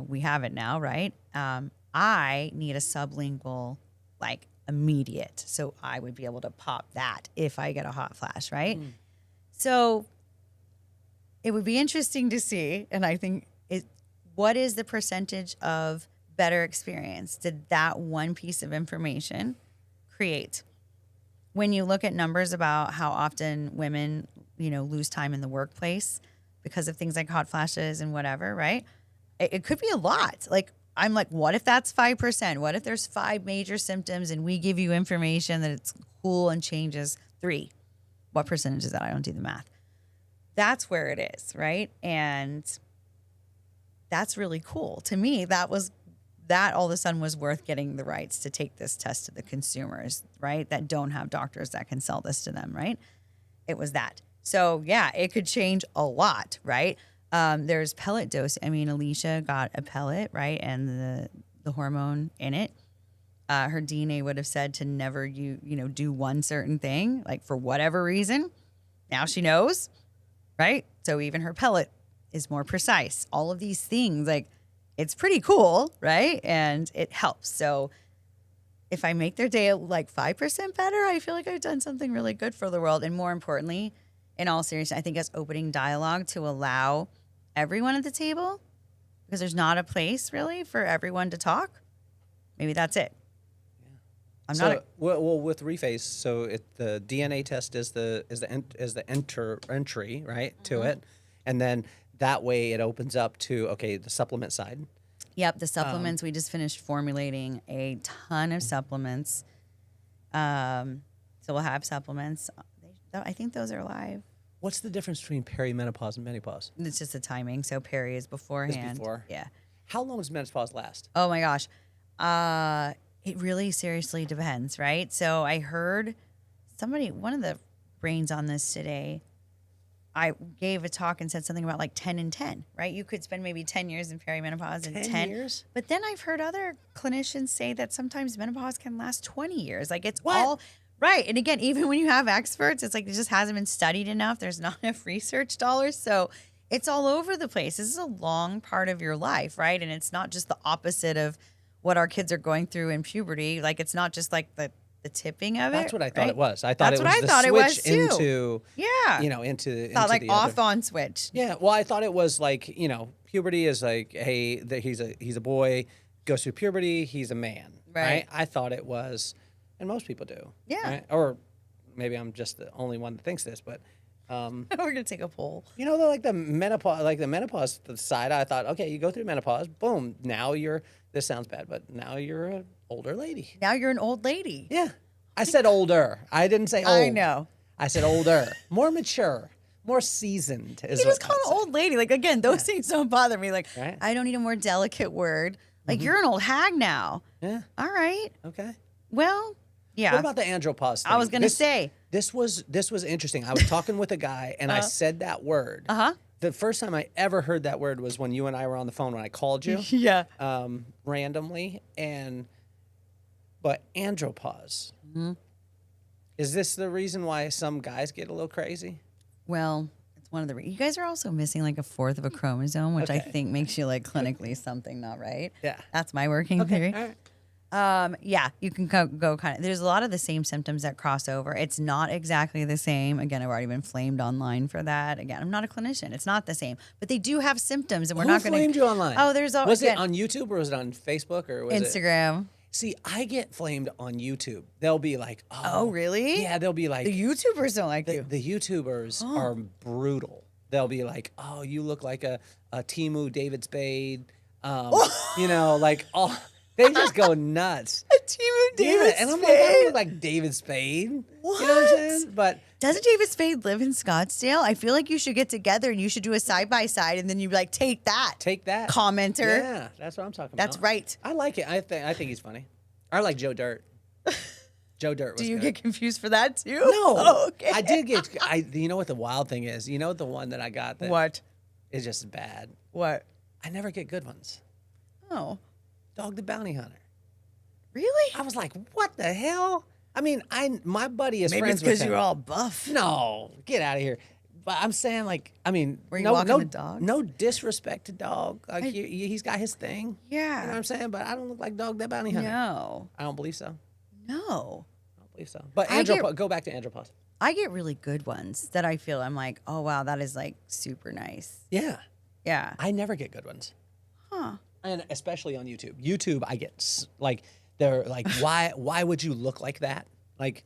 We have it now, right? I need a sublingual, like, immediate. So I would be able to pop that if I get a hot flash, right? So it would be interesting to see, and I think what is the percentage of better experience did that one piece of information create? When you look at numbers about how often women, lose time in the workplace because of things like hot flashes and whatever, right? It could be a lot. Like, I'm like, what if that's 5%? What if there's 5 major symptoms and we give you information that it's cool and changes 3? What percentage is that? I don't do the math. That's where it is, right? And that's really cool. To me, that all of a sudden was worth getting the rights to take this test to the consumers, right? That don't have doctors that can sell this to them, right? It was that. So yeah, it could change a lot, right? There's pellet dose. I mean, Alicia got a pellet, right? And the hormone in it. Her DNA would have said to never do one certain thing, like, for whatever reason. Now she knows. Right? So even her pellet is more precise. All of these things, like, it's pretty cool, right? And it helps. So if I make their day like 5% better, I feel like I've done something really good for the world. And more importantly, in all seriousness, I think it's opening dialogue to allow everyone at the table, because there's not a place really for everyone to talk. Maybe that's it. Well, with Reface, so the DNA test is the entry, right, to it, and then that way it opens up to the supplement side. Yep, the supplements. We just finished formulating a ton of supplements, so we'll have supplements. I think those are live. What's the difference between perimenopause and menopause? It's just the timing. So peri is beforehand. It's before. Yeah. How long does menopause last? Oh my gosh. It really seriously depends, right? So I heard one of the brains on this today, I gave a talk and said something about like 10 and 10, right? You could spend maybe 10 years in perimenopause and 10 years. But then I've heard other clinicians say that sometimes menopause can last 20 years. Like, it's what? all right. And again, even when you have experts, it's like it just hasn't been studied enough. There's not enough research dollars. So it's all over the place. This is a long part of your life, right? And it's not just the opposite of what our kids are going through in puberty. Like, it's not just like the tipping of it. That's what I thought right? it was. I thought That's it what was I the thought it was switch too. into into Thought like the off other. on switch. Yeah. Well, I thought it was like, puberty is like, hey, he's a boy, goes through puberty, he's a man. Right. I thought it was, and most people do. Yeah. Right? Or maybe I'm just the only one that thinks this, but Um, We're gonna take a poll. you know, the menopause side. I thought, okay, you go through menopause, boom. Now you're. This sounds bad, but now you're an older lady. Now you're an old lady. Yeah, I said older. I didn't say old. I know. I said older, more mature, more seasoned. Is You just what call I'd an say. old lady. Like, again, those things don't bother me. Like, Right. I don't need a more delicate word. Like, you're an old hag now. Yeah. All right. Okay. Well, yeah. What about the andropause thing? I was gonna say. This was interesting. I was talking with a guy and I said that word. Uh-huh. The first time I ever heard that word was when you and I were on the phone when I called you. Yeah. Randomly. But andropause. Is this the reason why some guys get a little crazy? Well, it's one of the. You guys are also missing like a fourth of a chromosome, which I Okay. think makes you like clinically something not right. Yeah. That's my working theory. All right. Yeah, you can go kind of. There's a lot of the same symptoms that cross over. It's not exactly the same. Again, I've already been flamed online for that. Again, I'm not a clinician. It's not the same, but they do have symptoms, and we're Who not going to. flamed you online? Oh, there's all. Was again, it on YouTube or was it on Facebook or was it? Instagram? See, I get flamed on YouTube. They'll be like, Oh, really? Yeah, they'll be like, The YouTubers don't like you. the YouTubers are brutal. They'll be like, oh, you look like a Temu David Spade. You know, like, oh, they just go nuts. Timu David And I'm like, I don't look like David Spade. What? You know what I'm saying? But Doesn't David Spade live in Scottsdale? I feel like you should get together and you should do a side by side, and then you like take that. take that. Commenter. Yeah, that's what I'm talking about. That's right. I like it. I think he's funny. I like Joe Dirt. Joe Dirt was Do you good. get confused for that too? No. Oh, okay. I did get, you know what the wild thing is? You know the one that I got that What? is just bad? What? I never get good ones. Oh, Dog the Bounty Hunter. really? I was like, what the hell? I mean, my buddy is Maybe friends it's because with him. you're all buff. No, get out of here. But I'm saying, like, I mean, Were you no, walking no, the dogs? no disrespect to Dog. Like, he's got his thing. Yeah. You know what I'm saying? But I don't look like Dog the Bounty Hunter. No. I don't believe so. No. I don't believe so. But I get- go back to andropause. I get really good ones that I feel I'm like, oh wow, that is like super nice. Yeah. Yeah. I never get good ones. Huh. And especially on YouTube. YouTube, I get like they're like, why would you look like that? Like,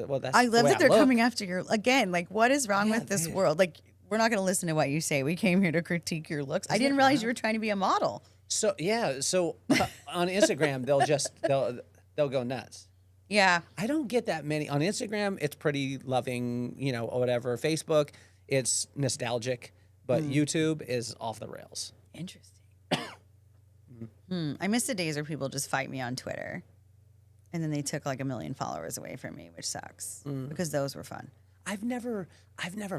well, that's I the love way that they're look. coming after your again. Like, what is wrong Yeah, with this dude. world? Like, we're not going to listen to what you say. We came here to critique your looks. I didn't realize you were trying to be a model. So yeah, so on Instagram they'll go nuts. Yeah. I don't get that many on Instagram. It's pretty loving, you know, or whatever. Facebook, it's nostalgic, but YouTube is off the rails. Interesting. I miss the days where people just fight me on Twitter, and then they took like 1 million followers away from me, which sucks because those were fun. I've never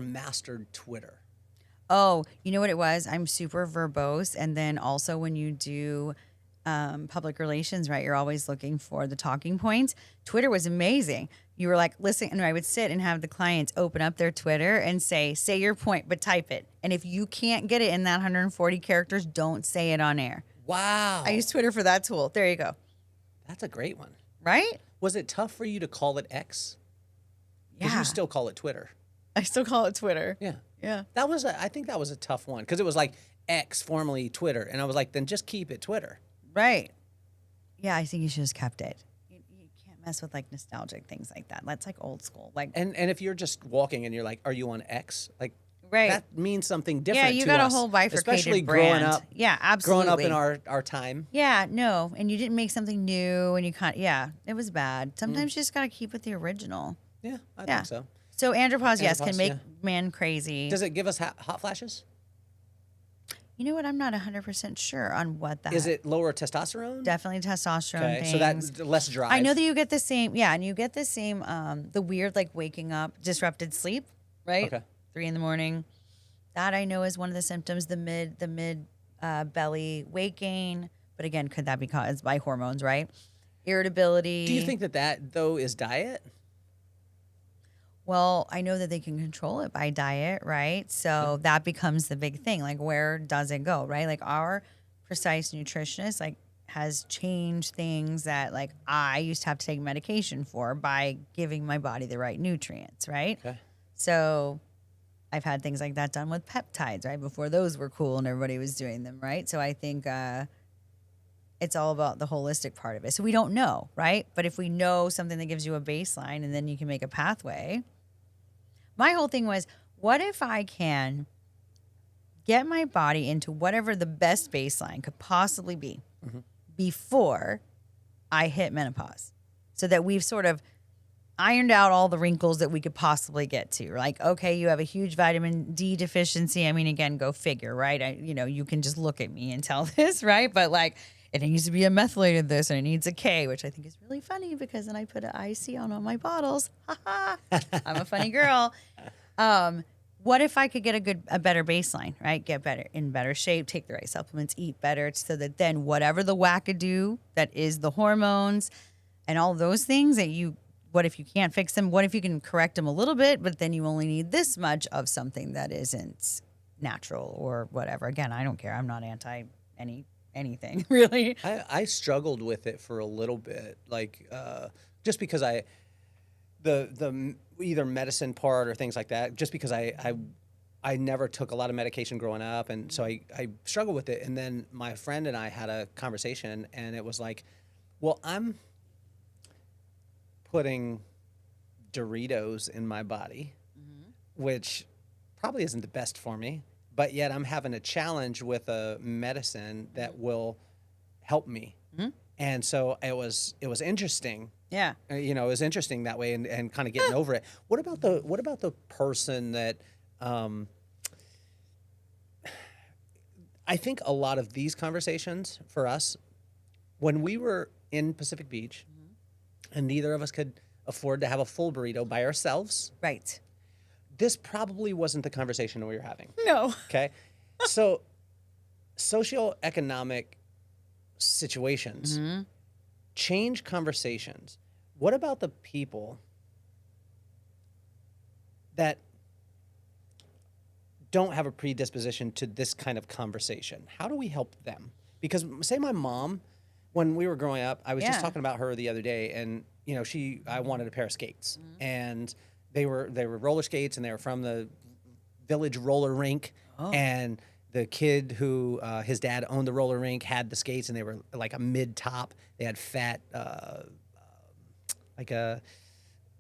mastered Twitter. Oh, you know what it was? I'm super verbose, and then also when you do public relations, right? You're always looking for the talking points. Twitter was amazing. You were like, listen, and I would sit and have the clients open up their Twitter and say your point, but type it. And if you can't get it in that 140 characters, don't say it on air. Wow. I use Twitter for that tool. There you go. That's a great one. Right? Was it tough for you to call it X? Because Yeah. you still call it Twitter. I still call it Twitter. Yeah. Yeah. I think that was a tough one because it was like X, formerly Twitter. And I was like, then just keep it Twitter. Right. Yeah, I think you should have kept it. You can't mess with like nostalgic things like that. That's like old school. Like, And if you're just walking and you're like, are you on X? Like, right. that means something different Yeah, you to got us, a whole bifurcated especially brand. growing up. Yeah, absolutely. Growing up in our time. Yeah, no, and you didn't make something new, and you it was bad. Sometimes you just got to keep with the original. Yeah, I Yeah. think so. So andropause, yes, can Andropause, make yeah. man crazy. Does it give us hot flashes? You know what? I'm not 100% sure on what that Is it lower testosterone? Definitely testosterone Okay, things. so that's less drive. I know that you get the same, and you get the same, the weird like waking up, disrupted sleep, right? Okay. 3 a.m. That I know is one of the symptoms. The mid belly weight gain, but again, could that be caused by hormones, right? Irritability. Do you think that though is diet? Well, I know that they can control it by diet, right? So that becomes the big thing. Like, where does it go, right? Like, our precise nutritionist, like, has changed things that, like, I used to have to take medication for by giving my body the right nutrients, right? Okay. So I've had things like that done with peptides, right? Before those were cool and everybody was doing them, right? So I think it's all about the holistic part of it. So we don't know, right? But if we know something that gives you a baseline and then you can make a pathway. my whole thing was, what if I can get my body into whatever the best baseline could possibly be before I hit menopause, so that we've sort of ironed out all the wrinkles that we could possibly get to. Like, okay, you have a huge vitamin D deficiency. I mean, again, go figure, right? You can just look at me and tell this, right? But like, it needs to be a methylated this, and it needs a K, which I think is really funny because then I put an IC on all my bottles. I'm a funny girl. What if I could get a better baseline, right? Get in better shape, take the right supplements, eat better, so that then whatever the wackadoo that is the hormones and all those things that what if you can't fix them? What if you can correct them a little bit, but then you only need this much of something that isn't natural or whatever? Again, I don't care. I'm not anti anything really. I struggled with it for a little bit, like just because the either medicine part or things like that, just because I never took a lot of medication growing up, and so I struggled with it. And then my friend and I had a conversation, and it was like, well, I'm putting Doritos in my body, which probably isn't the best for me, but yet I'm having a challenge with a medicine that will help me. And so it was interesting. Yeah. It was interesting that way, and kind of getting over it. What about the person that, I think a lot of these conversations for us, when we were in Pacific Beach, and neither of us could afford to have a full burrito by ourselves. Right. This probably wasn't the conversation we were having. No. Okay. So socioeconomic situations change conversations. What about the people that don't have a predisposition to this kind of conversation? How do we help them? Because say my mom, when we were growing up, I was just talking about her the other day, and I wanted a pair of skates, and they were roller skates, and they were from the village roller rink, and the kid who his dad owned the roller rink had the skates, and they were like a mid top. They had fat, like a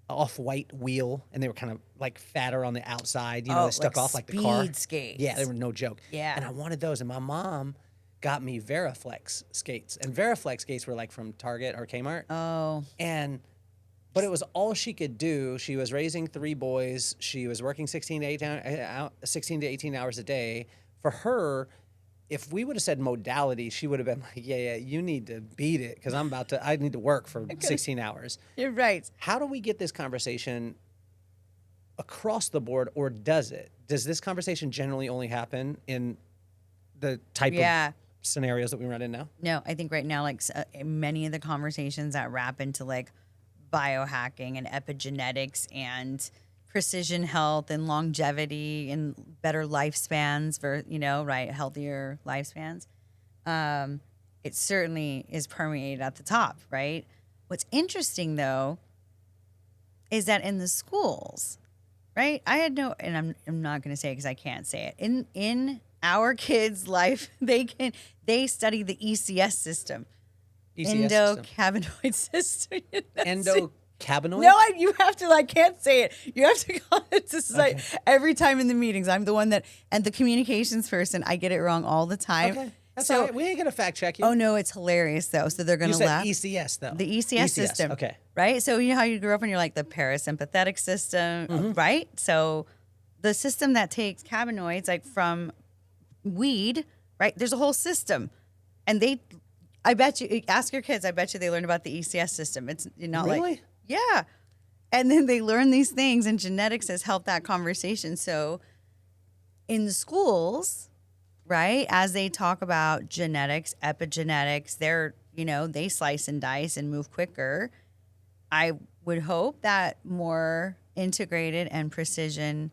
off-white wheel, and they were kind of like fatter on the outside. They stuck like off like the car. speed skates. Yeah, they were no joke. Yeah. And I wanted those, and my mom got me Veriflex skates. And Veriflex skates were like from Target or Kmart. Oh. But it was all she could do. She was raising 3 boys. She was working 16 to 18 hours a day. For her, if we would have said modality, she would have been like, yeah, you need to beat it, because I need to work for 16 hours. You're right. How do we get this conversation across the board, or does it? Does this conversation generally only happen in the type of scenarios that we run in now? No, I think right now, like many of the conversations that wrap into like biohacking and epigenetics and precision health and longevity and better lifespans for, healthier lifespans. It certainly is permeated at the top, right? What's interesting though, is that in the schools, right? And I'm not going to say it because I can't say it. In our kids' life, they study the ECS system. Endocannabinoid system. Endocannabinoid? No, you have to, I can't say it. You have to call it. This is like every time in the meetings, I'm the one and the communications person, I get it wrong all the time. Okay. That's all right. We ain't going to fact check you. Oh, no, it's hilarious, though. So they're going to laugh. ECS, though. The ECS system. Okay. Right? So you know how you grew up and you're like the parasympathetic system, right? So the system that takes cannabinoids, like from weed, right? There's a whole system. And I bet you, ask your kids, I bet you they learned about the ECS system. It's not really? Yeah. And then they learn these things, and genetics has helped that conversation. So in the schools, right, as they talk about genetics, epigenetics, they slice and dice and move quicker. I would hope that more integrated and precision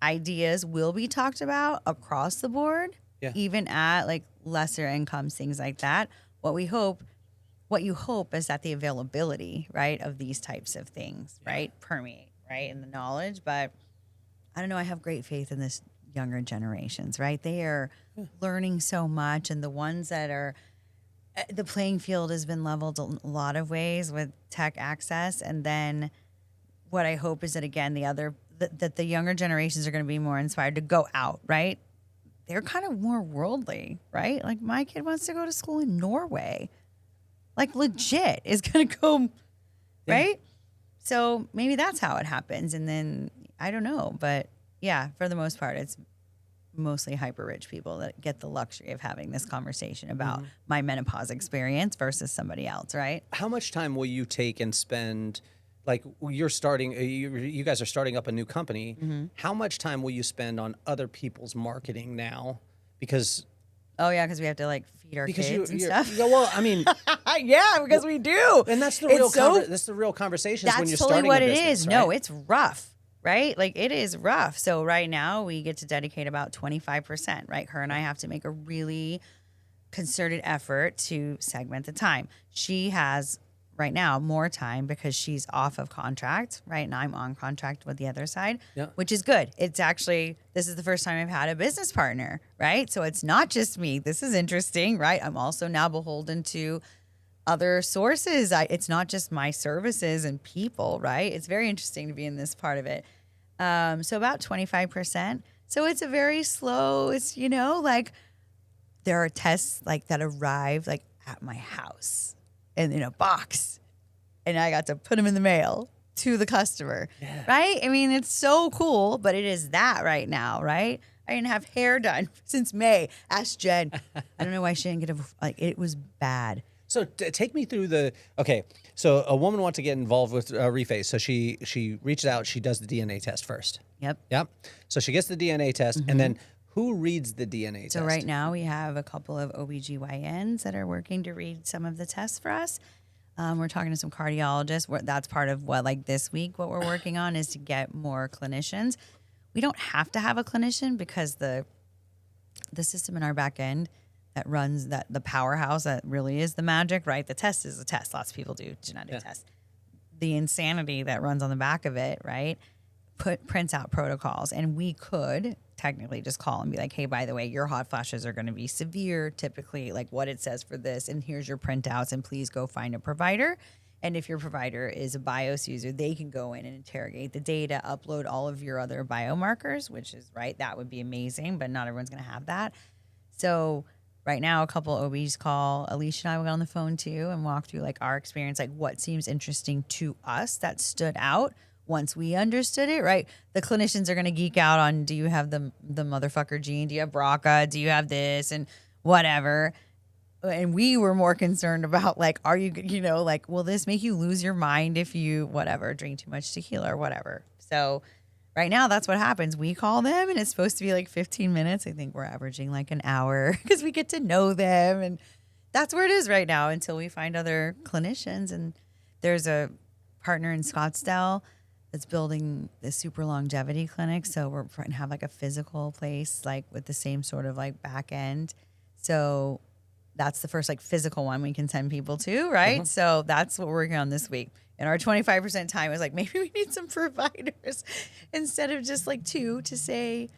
ideas will be talked about across the board, even at like lesser incomes, things like that. What you hope is that the availability, right, of these types of things, right, permeate, right, in the knowledge. But I don't know, I have great faith in this younger generations, right? They are learning so much, and the ones that are, the playing field has been leveled in a lot of ways with tech access. And then what I hope is that, again, the that the younger generations are going to be more inspired to go out, right? They're kind of more worldly, right? Like my kid wants to go to school in Norway, like legit is going to go, right? So maybe that's how it happens. And then I don't know, but yeah, for the most part, it's mostly hyper rich people that get the luxury of having this conversation about my menopause experience versus somebody else, right? How much time will you take and spend? Like you're starting, you guys are starting up a new company. How much time will you spend on other people's marketing now? Because Oh yeah, because we have to like feed our kids and stuff. Yeah, well, I mean, yeah, because we do, and that's the It's real. That's the real conversation. That's when you're totally starting what a it business, is. right? No, it's rough, right? Like it is rough. So right now we get to dedicate about 25%, right? Her and I have to make a really concerted effort to segment the time. She has right now more time because she's off of contract, right? And I'm on contract with the other side, which is good. It's actually, this is the first time I've had a business partner, right? So it's not just me. This is interesting, right? I'm also now beholden to other sources. It's not just my services and people, right? It's very interesting to be in this part of it. So about 25%. So it's a very slow, it's, you know, like there are tests like that arrive like at my house and in a box, and I got to put them in the mail to the customer, right? I mean, it's so cool, but it is that right now, right? I didn't have hair done since May. Ask Jen. I don't know why she didn't get it was bad. So take me through okay. So a woman wants to get involved with Reface. So she reaches out, she does the DNA test first. Yep. So she gets the DNA test, and then who reads the DNA test? So right now we have a couple of OBGYNs that are working to read some of the tests for us. We're talking to some cardiologists. That's part of what, like this week, what we're working on is to get more clinicians. We don't have to have a clinician because the system in our back end that runs the powerhouse that really is the magic, right? The test is a test. Lots of people do genetic tests. The insanity that runs on the back of it, right, prints out protocols. And we could technically just call and be like, hey, by the way, your hot flashes are going to be severe, typically, like what it says for this, and here's your printouts, and please go find a provider. And if your provider is a BIOS user, they can go in and interrogate the data, upload all of your other biomarkers, which is, right, that would be amazing, but not everyone's going to have that. So right now, a couple OBs call. Alicia and I will get on the phone too and walk through like our experience, like what seems interesting to us that stood out once we understood it, right? The clinicians are going to geek out on, do you have the motherfucker gene? Do you have BRCA? Do you have this? And whatever. And we were more concerned about like, are you, you know, like, will this make you lose your mind if you, whatever, drink too much tequila or whatever? So right now, that's what happens. We call them and it's supposed to be like 15 minutes. I think we're averaging like an hour because we get to know them. And that's where it is right now until we find other clinicians. And there's a partner in Scottsdale that's building this super longevity clinic. So we're trying to have like a physical place, like with the same sort of like back end. So that's the first like physical one we can send people to, right? So that's what we're working on this week. And our 25% time is like, maybe we need some providers instead of just like two to say,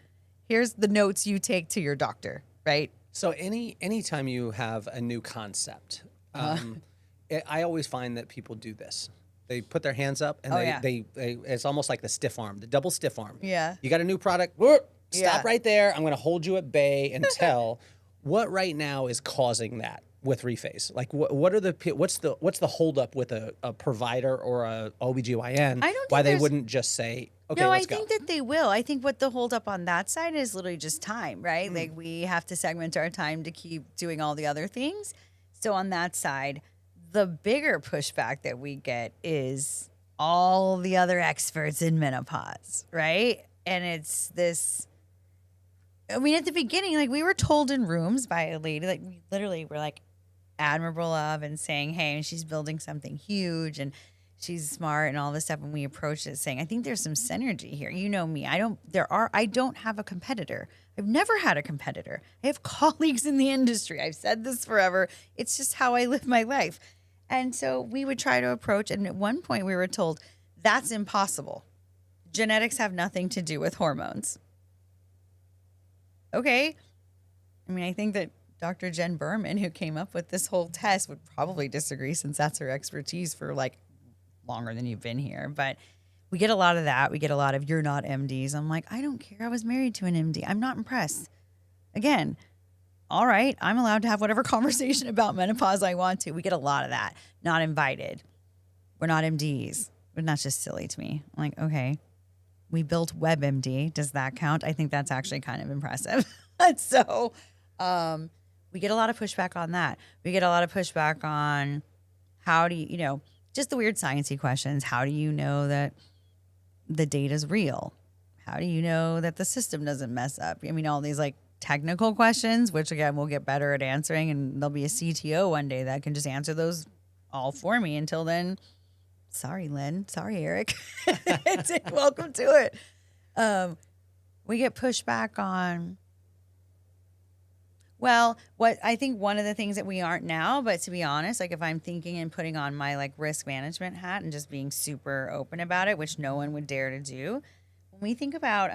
here's the notes you take to your doctor, right? So anytime you have a new concept, I always find that people do this. They put their hands up and they it's almost like the stiff arm, the double stiff arm. Yeah. You got a new product, stop right there. I'm going to hold you at bay until what right now is causing that with Reface? Like what's the holdup with a provider or a OBGYN? Why they wouldn't just say, okay, let's go. No, I think that they will. I think what the holdup on that side is literally just time, right? Like we have to segment our time to keep doing all the other things. So on that side, the bigger pushback that we get is all the other experts in menopause, right? And it's this, I mean, at the beginning, like we were told in rooms by a lady, like we literally were like admirable of and saying, hey, and she's building something huge and she's smart and all this stuff. And we approached it saying, I think there's some synergy here. You know me, I don't have a competitor. I've never had a competitor. I have colleagues in the industry. I've said this forever. It's just how I live my life. And so we would try to approach, and at one point we were told, that's impossible. Genetics have nothing to do with hormones. Okay. I mean, I think that Dr. Jen Berman, who came up with this whole test, would probably disagree since that's her expertise for like longer than you've been here. But We get a lot of that. We get a lot of, you're not MDs. I'm like, I don't care. I was married to an MD. I'm not impressed. Again, all right, I'm allowed to have whatever conversation about menopause I want to. We get a lot of that. Not invited. We're not MDs. But that's just silly to me. I'm like, okay, we built WebMD. Does that count? I think that's actually kind of impressive. So we get a lot of pushback on that. We get a lot of pushback on how do you, just the weird sciencey questions. How do you know that the data's real? How do you know that the system doesn't mess up? I mean, all these like technical questions, which again, we'll get better at answering, and there'll be a CTO one day that can just answer those all for me. Until then, sorry, Lynn. Sorry, Eric. Welcome to it. We get pushback on, well, what I think one of the things that we aren't now, but to be honest, like if I'm thinking and putting on my like risk management hat and just being super open about it, which no one would dare to do, when we think about,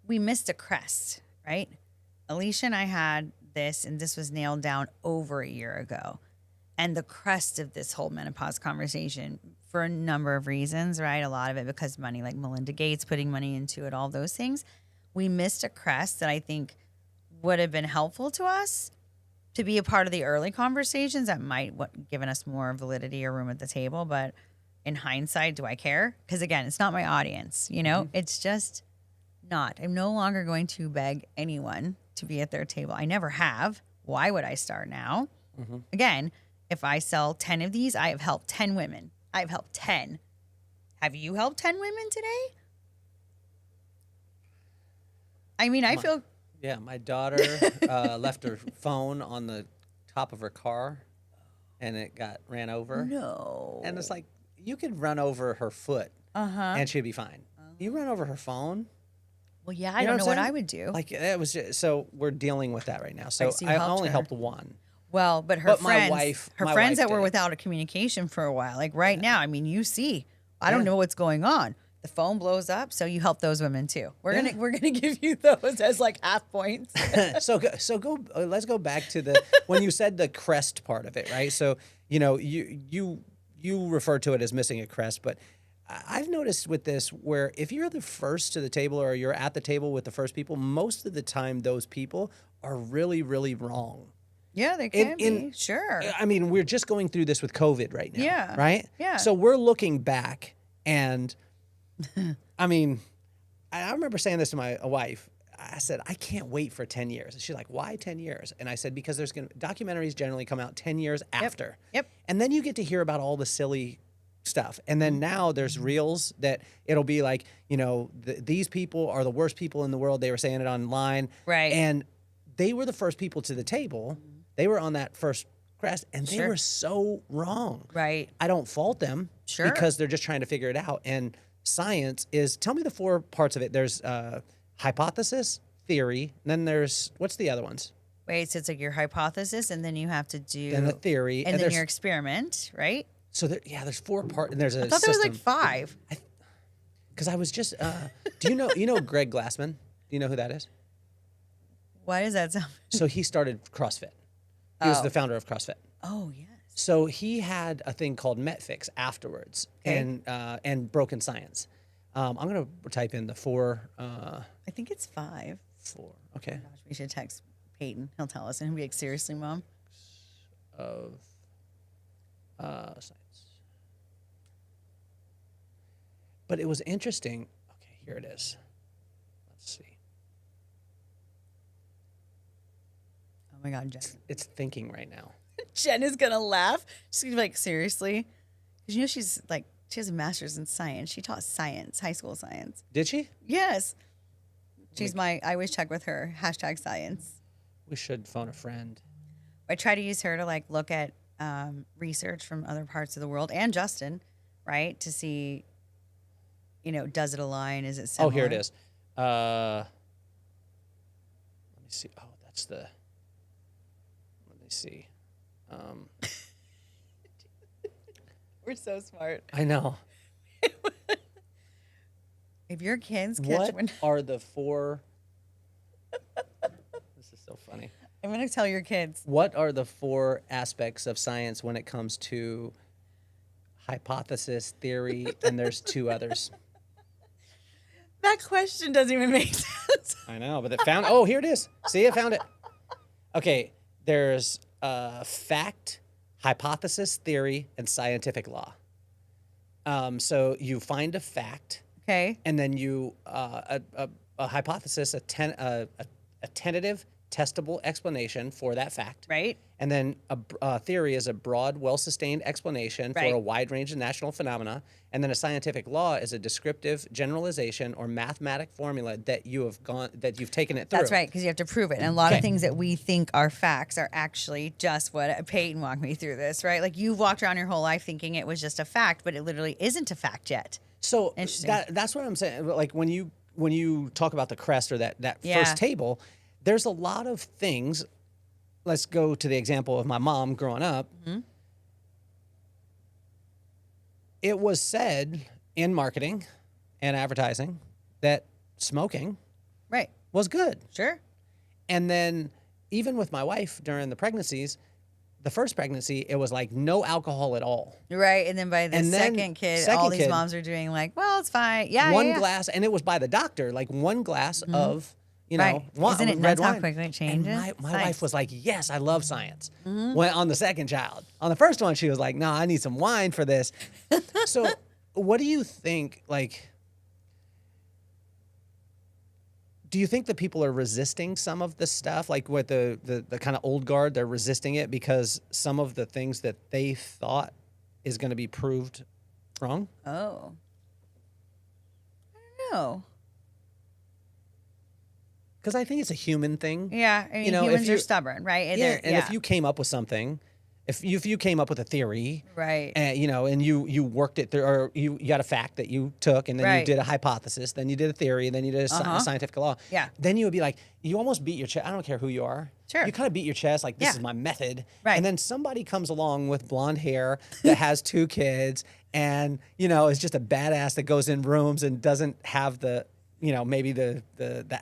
we missed a crest, right? Alicia and I had this, and this was nailed down over a year ago. And the crest of this whole menopause conversation, for a number of reasons, right? A lot of it because money, like Melinda Gates putting money into it, all those things. We missed a crest that I think would have been helpful to us to be a part of the early conversations that might given us more validity or room at the table. But in hindsight, do I care? Because again, it's not my audience, It's just not. I'm no longer going to beg anyone to be at their table. I never have. Why would I start now? Mm-hmm. Again, if I sell 10 of these, I have helped 10 women. I've helped 10. Have you helped 10 women today? I mean, I feel... Yeah, my daughter left her phone on the top of her car, and it ran over. No. And it's like, you could run over her foot, and she'd be fine. You run over her phone... Well, yeah, I don't know what I would do. Like, it was just, so we're dealing with that right now. So I only helped one. Well, but her friends, my friends wife that were did. Without a communication for a while, like right now, I mean, you see, I don't know what's going on. The phone blows up, so you help those women too. We're gonna give you those as like half points. Let's go back to when you said the crest part of it, right? So you refer to it as missing a crest, but I've noticed with this where if you're the first to the table or you're at the table with the first people, most of the time those people are really, really wrong. Yeah, they can be. Sure. I mean, we're just going through this with COVID right now. Yeah. Right? Yeah. So we're looking back, and I mean, I remember saying this to my wife. I said, I can't wait for 10 years. And she's like, why 10 years? And I said, because documentaries generally come out 10 years after. Yep. And then you get to hear about all the silly stuff. And then now there's reels that it'll be like, these people are the worst people in the world. They were saying it online. Right. And they were the first people to the table. They were on that first crest, and they were so wrong. Right. I don't fault them. Sure. Because they're just trying to figure it out. And science is, tell me the 4 parts of it. There's hypothesis, theory, and then there's, what's the other ones? Wait, so it's like your hypothesis, and then you have to do... Then the theory. And then your experiment, right? So there's 4 parts, and there's a I thought system. there was like 5. Because I was just, do you know Greg Glassman? Do you know who that is? Why does that sound? So he started CrossFit. He was the founder of CrossFit. Oh, yes. So he had a thing called MetFix afterwards, and Broken Science. I'm gonna type in the 4. I think it's 5. 4. Okay. Gosh, we should text Peyton. He'll tell us, and he'll be like, "Seriously, Mom." Of science. But it was interesting. Okay, here it is. Let's see. Oh my God, Jen. It's thinking right now. Jen is gonna laugh. She's gonna be like, "Seriously?" Because she's like, she has a master's in science. She taught science, high school science. Did she? Yes. She's I always check with her, #science. We should phone a friend. I try to use her to like look at research from other parts of the world, and Justin, right? To see, does it align? Is it similar? Oh, here it is. Let me see. Oh, that's the. Let me see. We're so smart. I know. If your kids catch What are the 4? This is so funny. I'm going to tell your kids. What are the 4 aspects of science when it comes to hypothesis, theory, and there's two others. That question doesn't even make sense. I know, but it found. Oh, here it is. See, I found it. Okay, there's fact, hypothesis, theory, and scientific law. So you find a fact. Okay. And then you a hypothesis, a tentative, testable explanation for that fact. Right. And then a theory is a broad, well-sustained explanation for a wide range of natural phenomena. And then a scientific law is a descriptive generalization or mathematic formula that you've taken it through. That's right, because you have to prove it. And a lot of things that we think are facts are actually just what Peyton walked me through this, right? Like you've walked around your whole life thinking it was just a fact, but it literally isn't a fact yet. So that's what I'm saying. Like when you talk about the crest or that first table, there's a lot of things. Let's go to the example of my mom growing up. Mm-hmm. It was said in marketing and advertising that smoking was good. Sure. And then even with my wife during the pregnancies, the first pregnancy, it was like no alcohol at all. Right. And then by the second kid, all these moms are doing like, well, it's fine. Yeah. One glass, and it was by the doctor, like one glass of, wine. Isn't it nuts how quickly it changes? And my wife was like, yes, I love science. When on the second child. On the first one, she was like, no, I need some wine for this. So what do you think, like, do you think that people are resisting some of the stuff? Like with the kind of old guard, they're resisting it because some of the things that they thought is going to be proved wrong? Oh. I don't know. Because I think it's a human thing. Yeah, I mean, humans are stubborn, right? And if you came up with something, if you came up with a theory, right, and and you worked it through, or you got a fact that you took, and then you did a hypothesis, then you did a theory, and then you did a scientific law. Yeah. Then you would be like, you almost beat your chest. I don't care who you are. Sure. You kind of beat your chest, like this is my method. Right. And then somebody comes along with blonde hair that has 2 kids, and is just a badass that goes in rooms and doesn't have the maybe the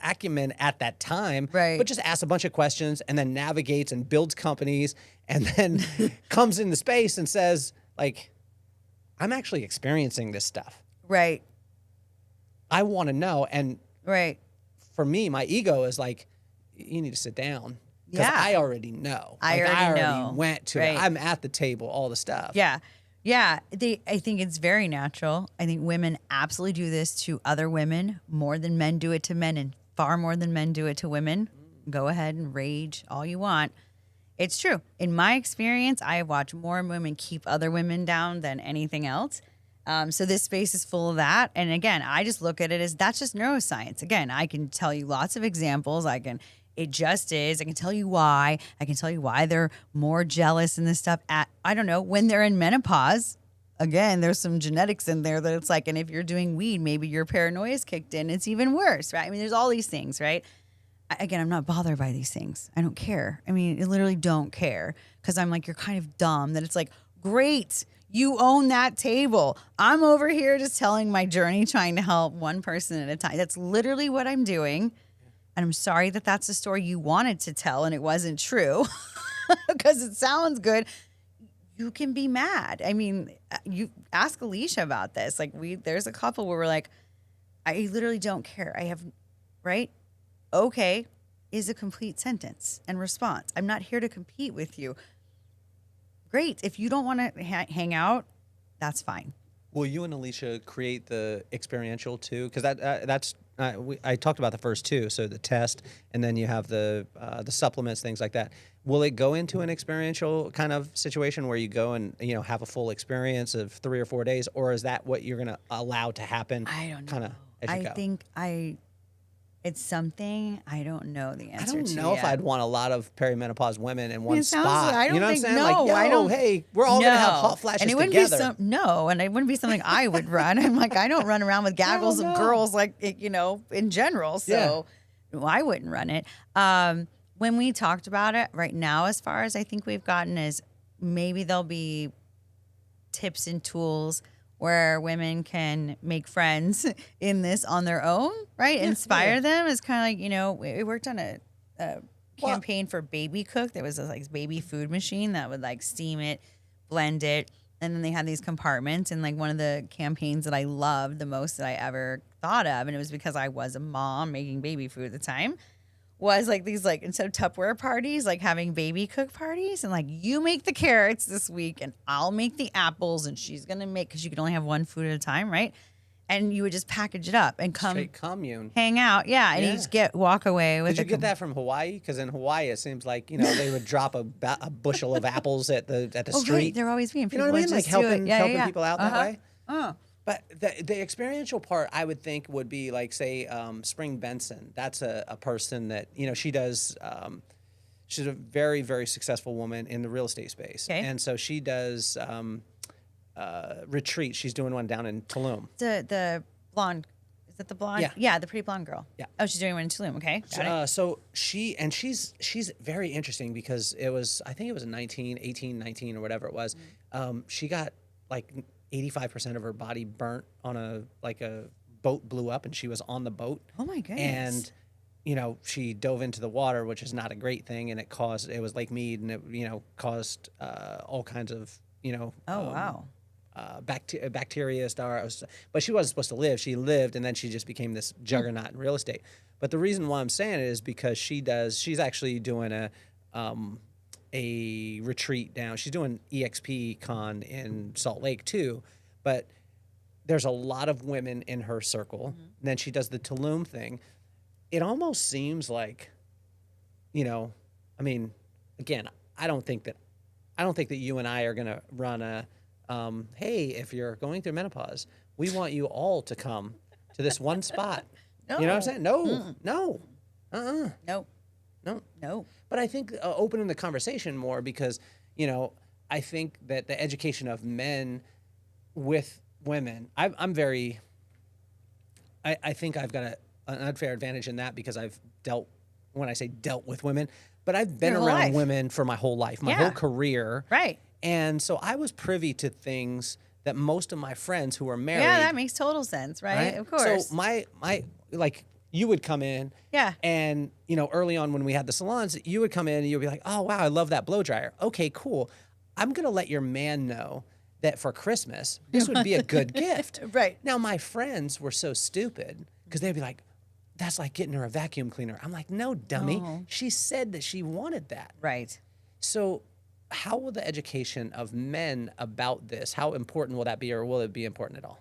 acumen at that time, right, but just asks a bunch of questions and then navigates and builds companies and then comes into space and says, like, I'm actually experiencing this stuff. Right. I want to know. And for me, my ego is like, you need to sit down. Because I already know. I already went to it. I'm at the table, all the stuff. Yeah. Yeah, I think it's very natural. I think women absolutely do this to other women more than men do it to men, and far more than men do it to women. Go ahead and rage all you want. It's true. In my experience, I have watched more women keep other women down than anything else. So this space is full of that. And again, I just look at it as that's just neuroscience. Again, I can tell you lots of examples. It just is. I can tell you why. I can tell you why they're more jealous and this stuff I don't know, when they're in menopause. Again, there's some genetics in there that it's like, and if you're doing weed, maybe your paranoia is kicked in. It's even worse, right? I mean, there's all these things, right? Again, I'm not bothered by these things. I don't care. I mean, I literally don't care because I'm like, you're kind of dumb that it's like, great, you own that table. I'm over here just telling my journey, trying to help one person at a time. That's literally what I'm doing. And I'm sorry that that's the story you wanted to tell and it wasn't true because it sounds good. You can be mad. I mean, you ask Alicia about this. Like there's a couple where we're like, I literally don't care. I have, right? Okay is a complete sentence and response. I'm not here to compete with you. Great. If you don't want to hang out, that's fine. Will you and Alicia create the experiential too? Because that's I talked about the first 2, so the test, and then you have the supplements, things like that. Will it go into an experiential kind of situation where you go and have a full experience of 3 or 4 days, or is that what you're going to allow to happen? I don't know. Kind of as you go? I think it's something I don't know the answer to. I don't know if I'd want a lot of perimenopause women in one spot. I don't you know think, what I'm saying? No, like, I don't. Hey, we're all going to have hot flashes and it wouldn't together. And it wouldn't be something I would run. I'm like, I don't run around with gaggles of girls like, in general. So I wouldn't run it. When we talked about it right now, as far as I think we've gotten is maybe there'll be tips and tools where women can make friends in this on their own, right? Inspire them. It's kind of like, we worked on a campaign for Baby Cook. There was a baby food machine that would steam it, blend it, And then they had these compartments, and like one of the campaigns that I loved the most that I ever thought of, and it was because I was a mom making baby food at the time, was like these, like, instead of Tupperware parties, like having baby cook parties, and like, you make the carrots this week and I'll make the apples, and she's gonna make, because you could only have one food at a time, right? And you would just package it up and come Straight commune. hang out, and you just walk away with. Did you get that from Hawaii? Because in Hawaii, it seems like they would drop a bushel of apples at the street. Right. They're always being, you know what I mean, like helping people out that way. Oh. But the experiential part, I would think, would be like, say, Spring Benson. That's a person that she does. She's a very, very successful woman in the real estate space, and so she does. Retreat. She's doing one down in Tulum. The blonde, is it the blonde? Yeah, the pretty blonde girl. Yeah. Oh, she's doing one in Tulum. Okay. Got it. So she's very interesting because I think it was 19 or whatever it was. She got like 85% of her body burnt on a boat blew up, and she was on the boat. Oh my goodness. And she dove into the water, which is not a great thing, and it was Lake Mead, and it caused all kinds of wow. Bacteria, but she wasn't supposed to live. She lived, and then she just became this juggernaut in real estate. But the reason why I'm saying it is because she's actually doing a retreat down. She's doing EXP Con in Salt Lake too, but there's a lot of women in her circle. And then she does the Tulum thing. It almost seems like, I mean, again, I don't think that you and I are going to run a, hey, if you're going through menopause, we want you all to come to this one spot. No. You know what I'm saying? No, Nope. no. But I think opening the conversation more because, I think that the education of men with women, I think I've got an unfair advantage in that because I've dealt with women, but I've been around women for my whole life, my whole career. Right. And so I was privy to things that most of my friends who are married. Yeah, that makes total sense, right? Of course. So my you would come in. Yeah. And, early on when we had the salons, you would come in and you'd be like, oh, wow, I love that blow dryer. Okay, cool. I'm going to let your man know that for Christmas, this would be a good gift. Right. Now, my friends were so stupid because they'd be like, that's like getting her a vacuum cleaner. I'm like, no, dummy. Oh. She said that she wanted that. Right. So how will the education of men about this, how important will that be, or will it be important at all?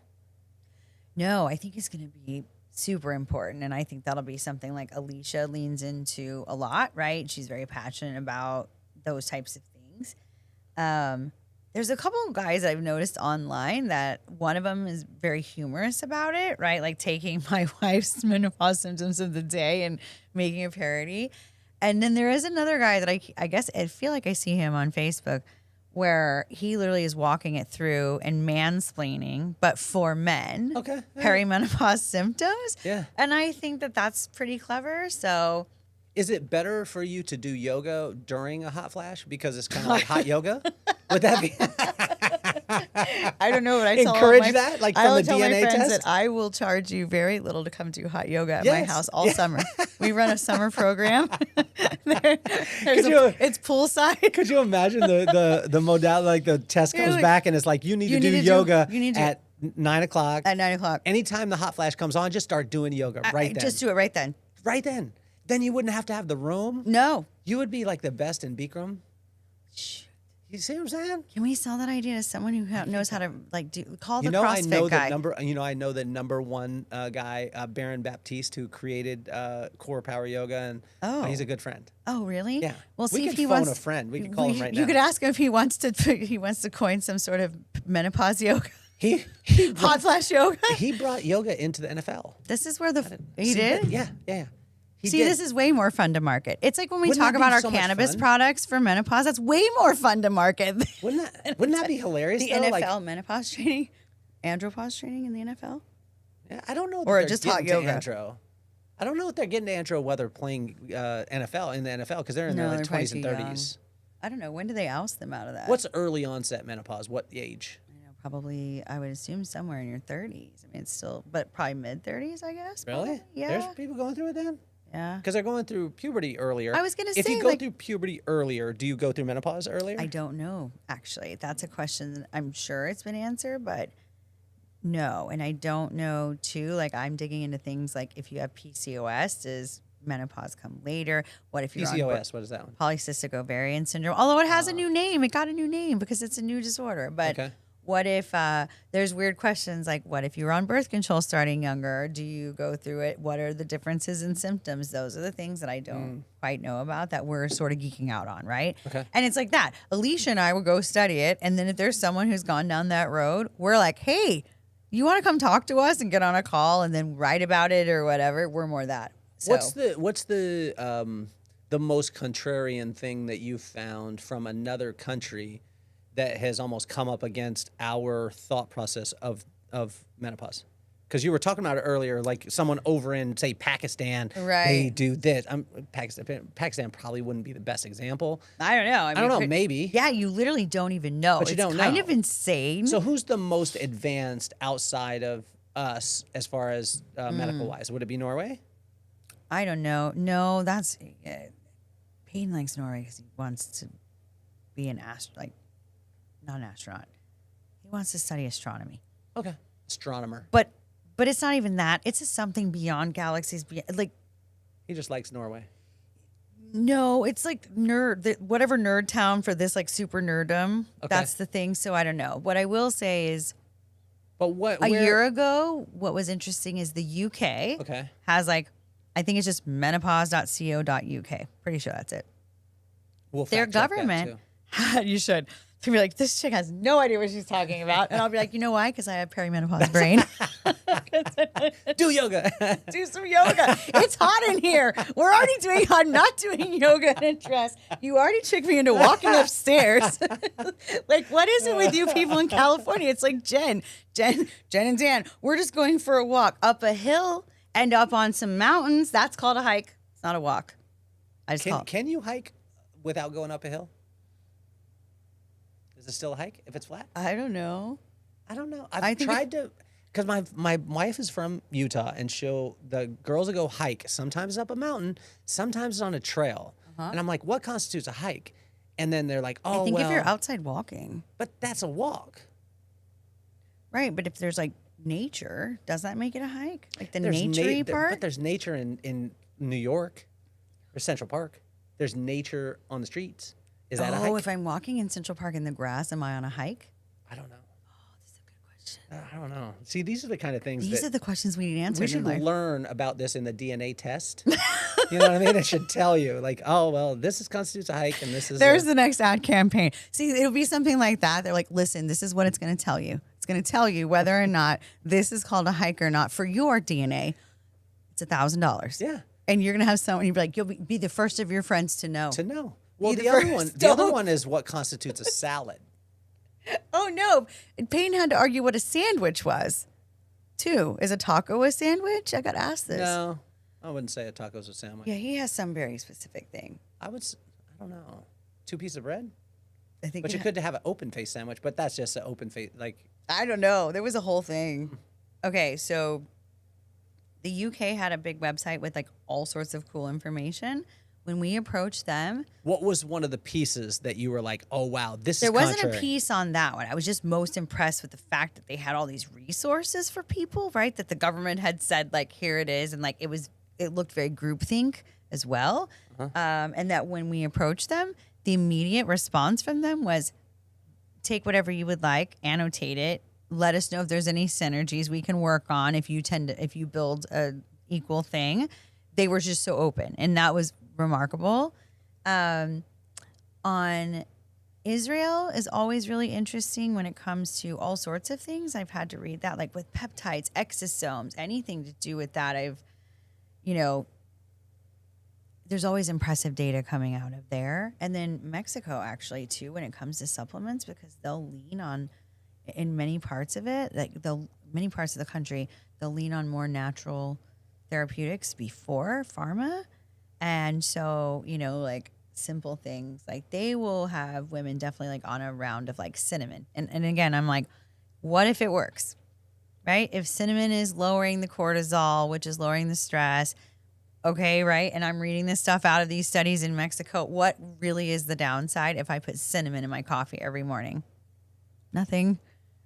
No, I think it's going to be super important. And I think that'll be something like Alicia leans into a lot, right? She's very passionate about those types of things. There's a couple of guys I've noticed online that one of them is very humorous about it, right? Like taking my wife's menopause symptoms of the day and making a parody. And then there is another guy that I guess I feel like I see him on Facebook where he literally is walking it through and mansplaining, but for men. Okay. Perimenopause symptoms. Yeah. And I think that that's pretty clever. So is it better for you to do yoga during a hot flash because it's kind of like hot yoga? Would that be? I don't know what I tell encourage that, like from I the tell my DNA friends test. that I will charge you very little to come do hot yoga at my house all summer. We run a summer program. It's poolside. Could you imagine the modality? Like the test comes back and it's like you need to do yoga at 9 o'clock. At 9 o'clock. Anytime the hot flash comes on, just start doing yoga right then. Just do it right then. Right then. Then you wouldn't have to have the room. No. You would be like the best in Bikram. You see what I'm saying? Can we sell that idea to someone who knows how to call the CrossFit guy? I know the number one guy, Baron Baptiste, who created Core Power Yoga, and he's a good friend. Oh, really? Yeah. Well, see we if could he phone wants a friend. We could call him right now. You could ask him if he wants to coin some sort of menopause yoga. He Hot flash yoga. He brought yoga into the NFL. This is where he did. Yeah. This is way more fun to market. It's like when we talk about our cannabis products for menopause. That's way more fun to market. Wouldn't that be hilarious? The NFL menopause training, andropause training in the NFL. Yeah, I don't know. Or just hot yoga. I don't know if they're getting to andro whether playing NFL in the NFL because they're in their 20s and 30s. I don't know. When do they oust them out of that? What's early onset menopause? What age? Probably, I would assume somewhere in your 30s. I mean, it's still, but probably mid 30s, I guess. Really? Probably. Yeah. There's people going through it then? Yeah. Because they're going through puberty earlier. I was gonna if say, you go like- through puberty earlier, do you go through menopause earlier? I don't know, actually. That's a question that I'm sure it's been answered, but no. And I don't know, too, like I'm digging into things like if you have PCOS, does menopause come later? What if you're on PCOS, what is that one? polycystic ovarian syndrome? Although it has a new name. It got a new name because it's a new disorder. But Okay. what if there's weird questions like what if you're on birth control starting younger? Do you go through it? What are the differences in symptoms? Those are the things that I don't quite know about that we're sort of geeking out on, right? Okay. And it's like that. Alicia and I will go study it. And then if there's someone who's gone down that road, we're like, hey, you want to come talk to us and get on a call and then write about it or whatever? We're more that. So, What's the most contrarian thing that you found from another country that has almost come up against our thought process of menopause? Because you were talking about it earlier, like someone over in, say, Pakistan, they Right. do this. Pakistan probably wouldn't be the best example. I don't know. I don't know, maybe. Yeah, you literally don't even know. But you it's don't kind know. of insane. So who's the most advanced outside of us as far as medical-wise? Would it be Norway? I don't know. No, that's Payne likes Norway because he wants to be an not an astronaut. He wants to study astronomy. Okay. Astronomer. But it's not even that. It's a something beyond galaxies. Like He just likes Norway. no, it's like whatever nerd town for this like super nerddom. Okay. That's the thing. So I don't know. What I will say is But what? a year ago, what was interesting is the UK Okay. has like I think it's just menopause.co.uk. Pretty sure that's it. We'll Their fact check that, government, too. you should. To be like, this chick has no idea what she's talking about. And I'll be like, you know why? Because I have perimenopause brain. Do yoga. Do some yoga. It's hot in here. We're already doing, I'm not doing yoga in a dress. You already tricked me into walking upstairs. Like, what is it with you people in California? It's like Jen and Dan. We're just going for a walk up a hill and up on some mountains. That's called a hike. It's not a walk. I just call it. Can you hike without going up a hill? Is it still a hike if it's flat? I don't know. I don't know. I I've think tried to, because my wife is from Utah, and the girls will go hike. Sometimes up a mountain, sometimes on a trail. And I'm like, what constitutes a hike? And then they're like, oh, I think well, if you're outside walking. but that's a walk. Right, but if there's like nature, does that make it a hike? Like the There's naturey part? But there's nature in New York or Central Park. There's nature on the streets. Is that a hike? Oh, if I'm walking in Central Park in the grass, am I on a hike? I don't know. That's a good question. I don't know. See, these are the kind of things These that are the questions we need answered. we should in life. learn about this in the DNA test. You know what I mean? It should tell you, like, oh, well, constitutes a hike, and this is. There's the next ad campaign. See, it'll be something like that. They're like, listen, this is what it's going to tell you. It's going to tell you whether or not this is called a hike or not for your DNA. It's $1,000. Yeah. And you're going to have someone, you'll be like, you'll be the first of your friends to know. To know. Well, Be the the other first. one, the other Don't. one is what constitutes a salad. Oh, no. Payne had to argue what a sandwich was, too. Is a taco a sandwich? I got asked this. No, I wouldn't say a taco's a sandwich. Yeah, he has some very specific thing. I don't know. 2 pieces of bread? I think But you it could have an open face sandwich, but that's just an open face. Like, I don't know. There was a whole thing. Okay, so the UK had a big website with like all sorts of cool information. When we approached them, what was one of the pieces that you were like, oh, wow, this there is wasn't contrary? a piece on that one. I was just most impressed with the fact that they had all these resources for people, right? That the government had said, like, here it is. And like it looked very groupthink as well. And that when we approached them, the immediate response from them was take whatever you would like, annotate it, let us know if there's any synergies we can work on if you build a equal thing. They were just so open, and that was remarkable. On Israel is always really interesting when it comes to all sorts of things. I've had to read that, like with peptides, exosomes, anything to do with that. There's always impressive data coming out of there. And then Mexico, actually, too, when it comes to supplements, because they'll lean on, in many parts of it, many parts of the country, they'll lean on more natural therapeutics before pharma. And so, like simple things, like they will have women definitely like on a round of like cinnamon. And again, I'm like, what if it works, right? If cinnamon is lowering the cortisol, which is lowering the stress, okay, right? And I'm reading this stuff out of these studies in Mexico. What really is the downside if I put cinnamon in my coffee every morning? Nothing,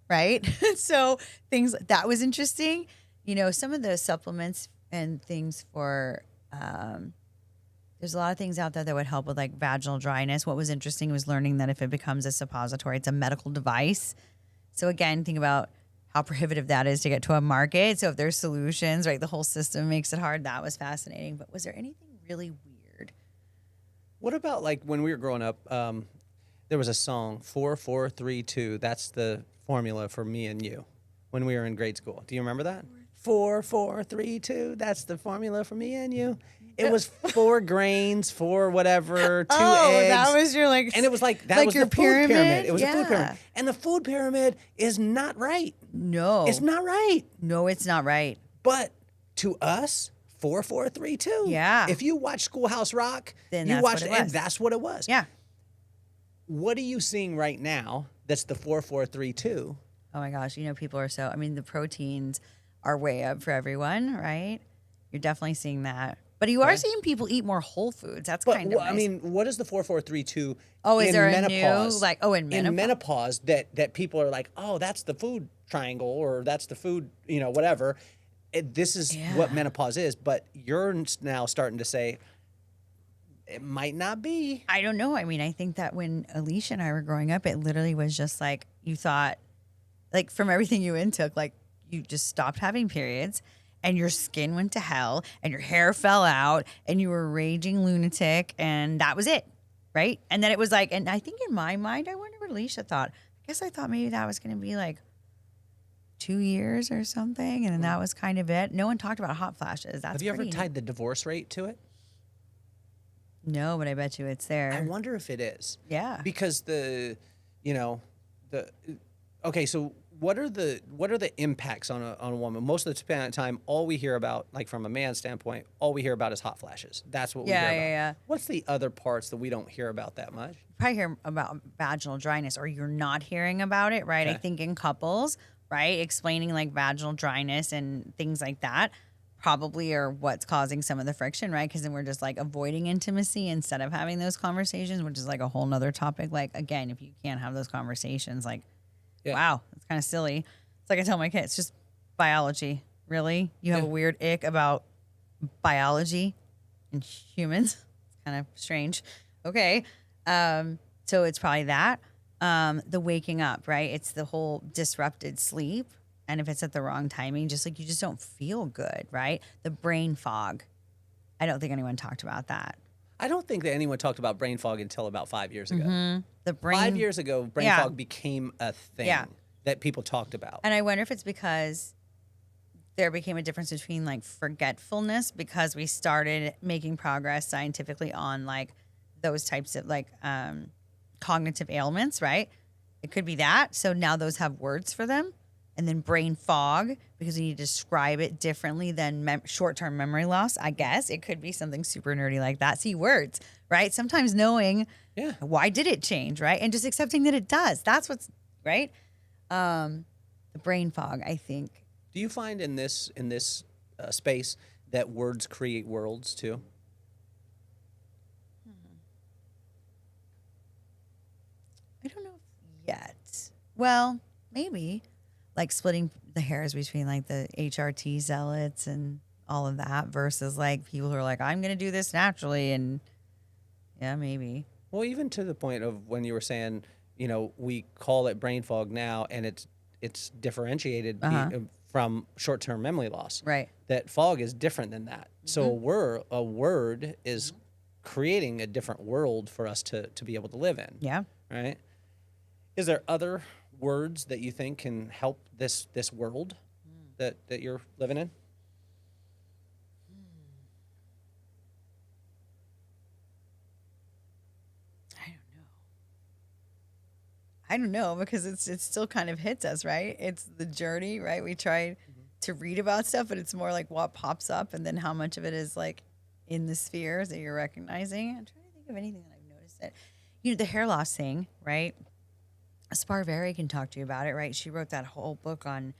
right? So things that was interesting. You know, some of the supplements and things for there's a lot of things out there that would help with like vaginal dryness. What was interesting was learning that if it becomes a suppository, it's a medical device. So again, think about how prohibitive that is to get to a market. So if there's solutions, right, the whole system makes it hard. That was fascinating. But was there anything really weird? What about like when we were growing up? There was a song 4432. That's the formula for me and you when we were in grade school. Do you remember that? 4432. That's the formula for me and you. It was 4 grains, 4 whatever, 2 eggs. Oh, that was your like, and it was like that like was your the food pyramid. It was Yeah. a food pyramid, and the food pyramid is not right. No, It's not right. No, it's not right. But to us, 4432. Yeah. If you watch Schoolhouse Rock, Then you that's watched what it and was. that's what it was. Yeah. What are you seeing right now? That's the 4432. Oh my gosh, you know, people are so. I mean, the proteins are way up for everyone, right? You're definitely seeing that. But you are seeing people eat more whole foods. That's But kind of nice. I mean, what is the 4432? Oh, is in there a menopause? new, like, in menopause that people are like, oh, that's the food triangle, or that's the food, whatever. This is what menopause is. But you're now starting to say it might not be. I don't know. I mean, I think that when Alicia and I were growing up, it literally was just like you thought, like from everything you intook, like you just stopped having periods. And your skin went to hell, and your hair fell out, and you were a raging lunatic, and that was it, right? And then it was like, and I think in my mind, I wonder what Alicia thought. I guess I thought maybe that was going to be like 2 years or something, and then that was kind of it. No one talked about hot flashes. That's Have you ever pretty tied the divorce rate to it? No, but I bet you it's there. I wonder if it is. Yeah. Because okay, so what are the impacts on a woman? Most of the time, all we hear about, like from a man's standpoint, all we hear about is hot flashes. That's what we hear about. Yeah. What's the other parts that we don't hear about that much? Probably hear about vaginal dryness, or you're not hearing about it, right? Okay. I think in couples, right, explaining like vaginal dryness and things like that probably are what's causing some of the friction, right? Because then we're just like avoiding intimacy instead of having those conversations, which is like a whole nother topic. Like, again, if you can't have those conversations, like, wow, it's kind of silly. It's like I tell my kids, it's just biology. Really? You have a weird ick about biology and humans? It's kind of strange. Okay. So it's probably that. The waking up, right? It's the whole disrupted sleep. And if it's at the wrong timing, just like you just don't feel good, right? The brain fog. I don't think anyone talked about that. I don't think that anyone talked about brain fog until about 5 years ago. The brain 5 years ago, brain fog became a thing that people talked about. And I wonder if it's because there became a difference between like forgetfulness, because we started making progress scientifically on like those types of like cognitive ailments, right? It could be that. So now those have words for them. And then brain fog, because you need to describe it differently than short-term memory loss, I guess. It could be something super nerdy like that. See, words, right? Sometimes knowing why did it change, right? And just accepting that it does. That's what's, right? The brain fog, I think. Do you find in this space that words create worlds too? I don't know yet. Well, maybe. Like splitting the hairs between like the HRT zealots and all of that versus like people who are like, I'm going to do this naturally. And yeah, maybe. Well, even to the point of when you were saying, we call it brain fog now, and it's differentiated from short-term memory loss. Right. That fog is different than that. So a word is creating a different world for us to be able to live in. Yeah. Right. Is there other words that you think can help this world that you're living in? I don't know because it still kind of hits us, right? It's the journey, right? We try to read about stuff, but it's more like what pops up and then how much of it is like in the spheres that you're recognizing. I'm trying to think of anything that I've noticed that, the hair loss thing, right? Sparveri can talk to you about it, right? She wrote that whole book on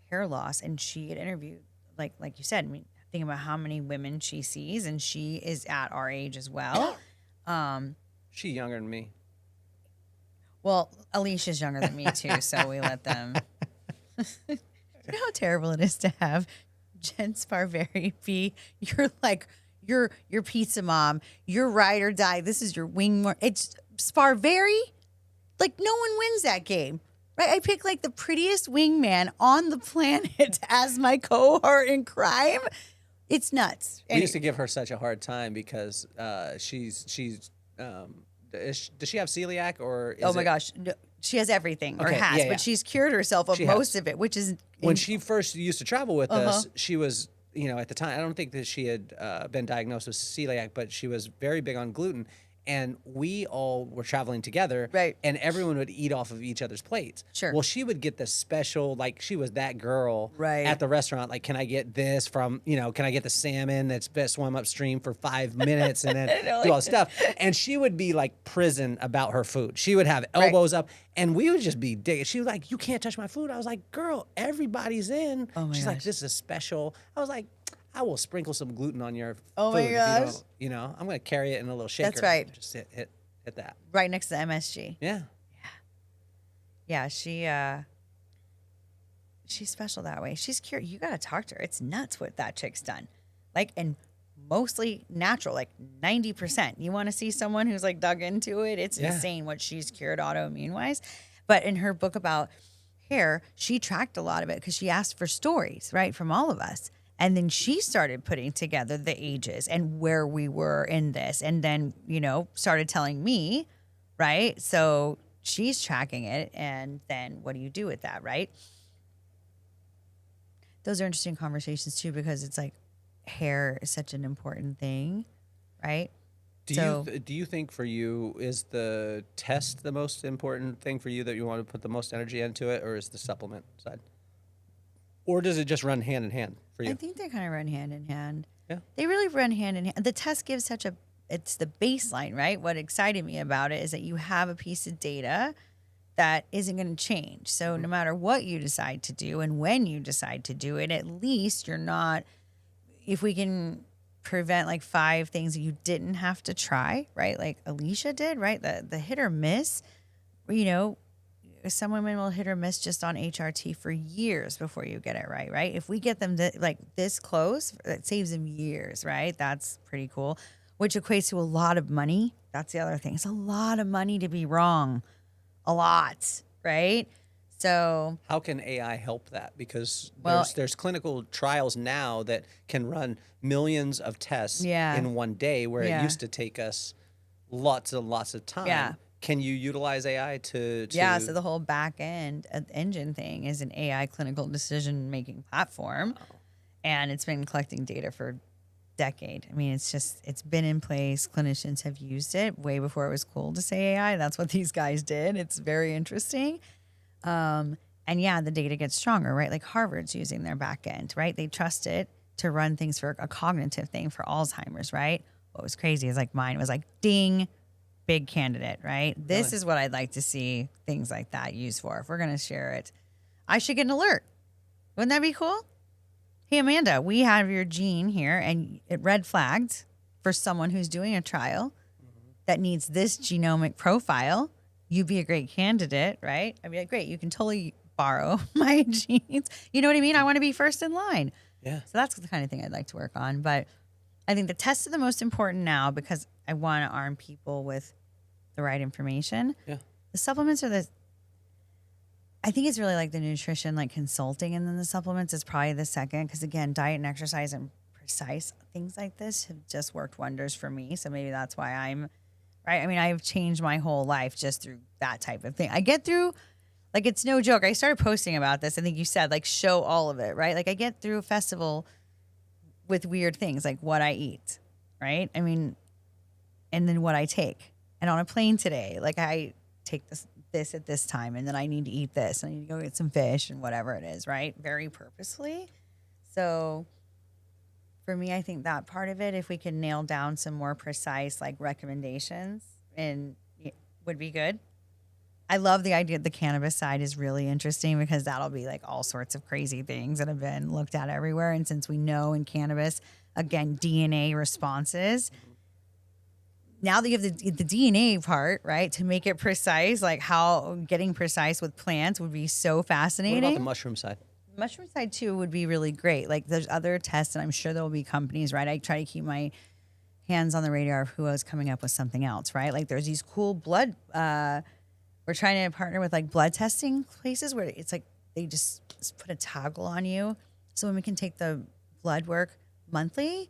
hair loss, and she had interviewed, like you said, I mean, think about how many women she sees, and she is at our age as well. She younger than me. Well, Alicia's younger than me too, so we let them. You know how terrible it is to have Jen Sparveri be your pizza mom, your ride or die. This is your wing. It's Sparveri. Like, no one wins that game, right? I pick like the prettiest wingman on the planet as my cohort in crime. It's nuts. We used to give her such a hard time because she's does she have celiac or is oh my gosh, no, she has everything or has, but she's cured herself of most of it, which is when she first used to travel with us. She was, at the time, I don't think that she had been diagnosed with celiac, but she was very big on gluten. And we all were traveling together, right? And everyone would eat off of each other's plates. Sure. Well, she would get the special, like she was that girl, right, at the restaurant. Like, can I get this from, can I get the salmon that's best swim upstream for 5 minutes and then do all this stuff? And she would be like prison about her food. She would have elbows up, and we would just be digging. She was like, "You can't touch my food." I was like, "Girl, everybody's in." Oh my She's gosh. like, "This is special." I was like, I will sprinkle some gluten on your oh food. My gosh. I'm going to carry it in a little shaker. That's right. Just hit that. Right next to MSG. Yeah. Yeah, she's special that way. She's curious. You got to talk to her. It's nuts what that chick's done. Like, and mostly natural, like 90%. You want to see someone who's like dug into it? It's insane what she's cured autoimmune wise. But in her book about hair, she tracked a lot of it because she asked for stories, right, from all of us. And then she started putting together the ages and where we were in this. And then, started telling me, right? So she's tracking it. And then what do you do with that, right? Those are interesting conversations too, because it's like hair is such an important thing, right? Do you think for you, is the test the most important thing for you, that you want to put the most energy into it, or is the supplement side? Or does it just run hand in hand for you? I think they kind of run hand in hand. Yeah. They really run hand in hand. The test gives it's the baseline, right? What excited me about it is that you have a piece of data that isn't going to change. So no matter what you decide to do and when you decide to do it, at least you're not, if we can prevent like 5 things that you didn't have to try, right? Like Alicia did, right? The hit or miss, some women will hit or miss just on HRT for years before you get it right? If we get them this close, that saves them years, right? That's pretty cool, which equates to a lot of money. That's the other thing. It's a lot of money to be wrong. A lot, right? So how can AI help that? Because Well- there's clinical trials now that can run millions of tests in one day, where it used to take us lots and lots of time. Yeah. Can you utilize AI to Yeah, so the whole back end engine thing is an AI clinical decision making platform. And it's been collecting data for a decade. I mean, it's been in place. Clinicians have used it way before it was cool to say AI. That's what these guys did. It's very interesting. And the data gets stronger, right? Like Harvard's using their back end, right? They trust it to run things for a cognitive thing for Alzheimer's, right? What was crazy is like mine was like, ding, big candidate, right? This is what I'd like to see things like that used for. If we're going to share it, I should get an alert. Wouldn't that be cool? Hey, Amanda, we have your gene here and it red flagged for someone who's doing a trial that needs this genomic profile. You'd be a great candidate, right? I'd be like, great, you can totally borrow my genes. You know what I mean? I want to be first in line. Yeah. So that's the kind of thing I'd like to work on. But I think the tests are the most important now because I want to arm people with the right information. Yeah. The supplements are I think it's really like the nutrition, like consulting, and then the supplements is probably the second. Because again, diet and exercise and precise things like this have just worked wonders for me. So maybe that's why I'm right. I mean, I've changed my whole life just through that type of thing. I get through, like, it's no joke. I started posting about this. I think you said, like, show all of it, right? Like, I get through a festival with weird things, like what I eat, right? I mean, and then what I take. And on a plane today, like, I take this at this time, and then I need to eat this. I need to go get some fish and whatever it is, right? Very purposefully. So for me, I think that part of it, if we can nail down some more precise like recommendations, and it would be good. I love the idea. The cannabis side is really interesting because that'll be like all sorts of crazy things that have been looked at everywhere. And since we know in cannabis, again, DNA responses, now that you have the DNA part, right, to make it precise, like how getting precise with plants would be so fascinating. What about the mushroom side? Mushroom side too would be really great. Like there's other tests, and I'm sure there will be companies, right? I try to keep my hands on the radar of who is coming up with something else, right? Like there's these cool blood. We're trying to partner with like blood testing places where it's like they just put a toggle on you, so when we can take the blood work monthly,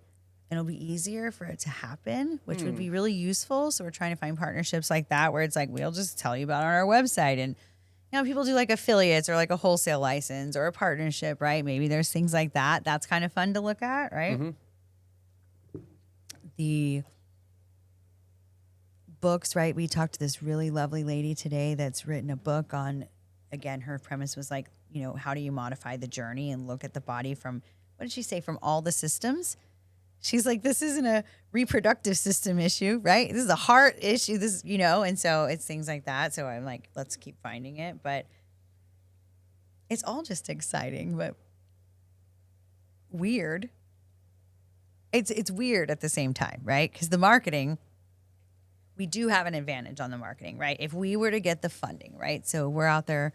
and it'll be easier for it to happen, which would be really useful. So we're trying to find partnerships like that where it's like we'll just tell you about it on our website, and you know, people do like affiliates or like a wholesale license or a partnership, right? Maybe there's things like that. That's kind of fun to look at, right? The books, right? We talked to this really lovely lady today that's written a book on, again, her premise was like, you know, how do you modify the journey and look at the body from, what did she say, from all the systems? She's like, this isn't a reproductive system issue, right? This is a heart issue. This, you know, and so it's things like that. So I'm like, let's keep finding it. But it's all just exciting, but weird. It's weird at the same time, right? Because the marketing, we do have an advantage on the marketing, right? If we were to get the funding, right? So we're out there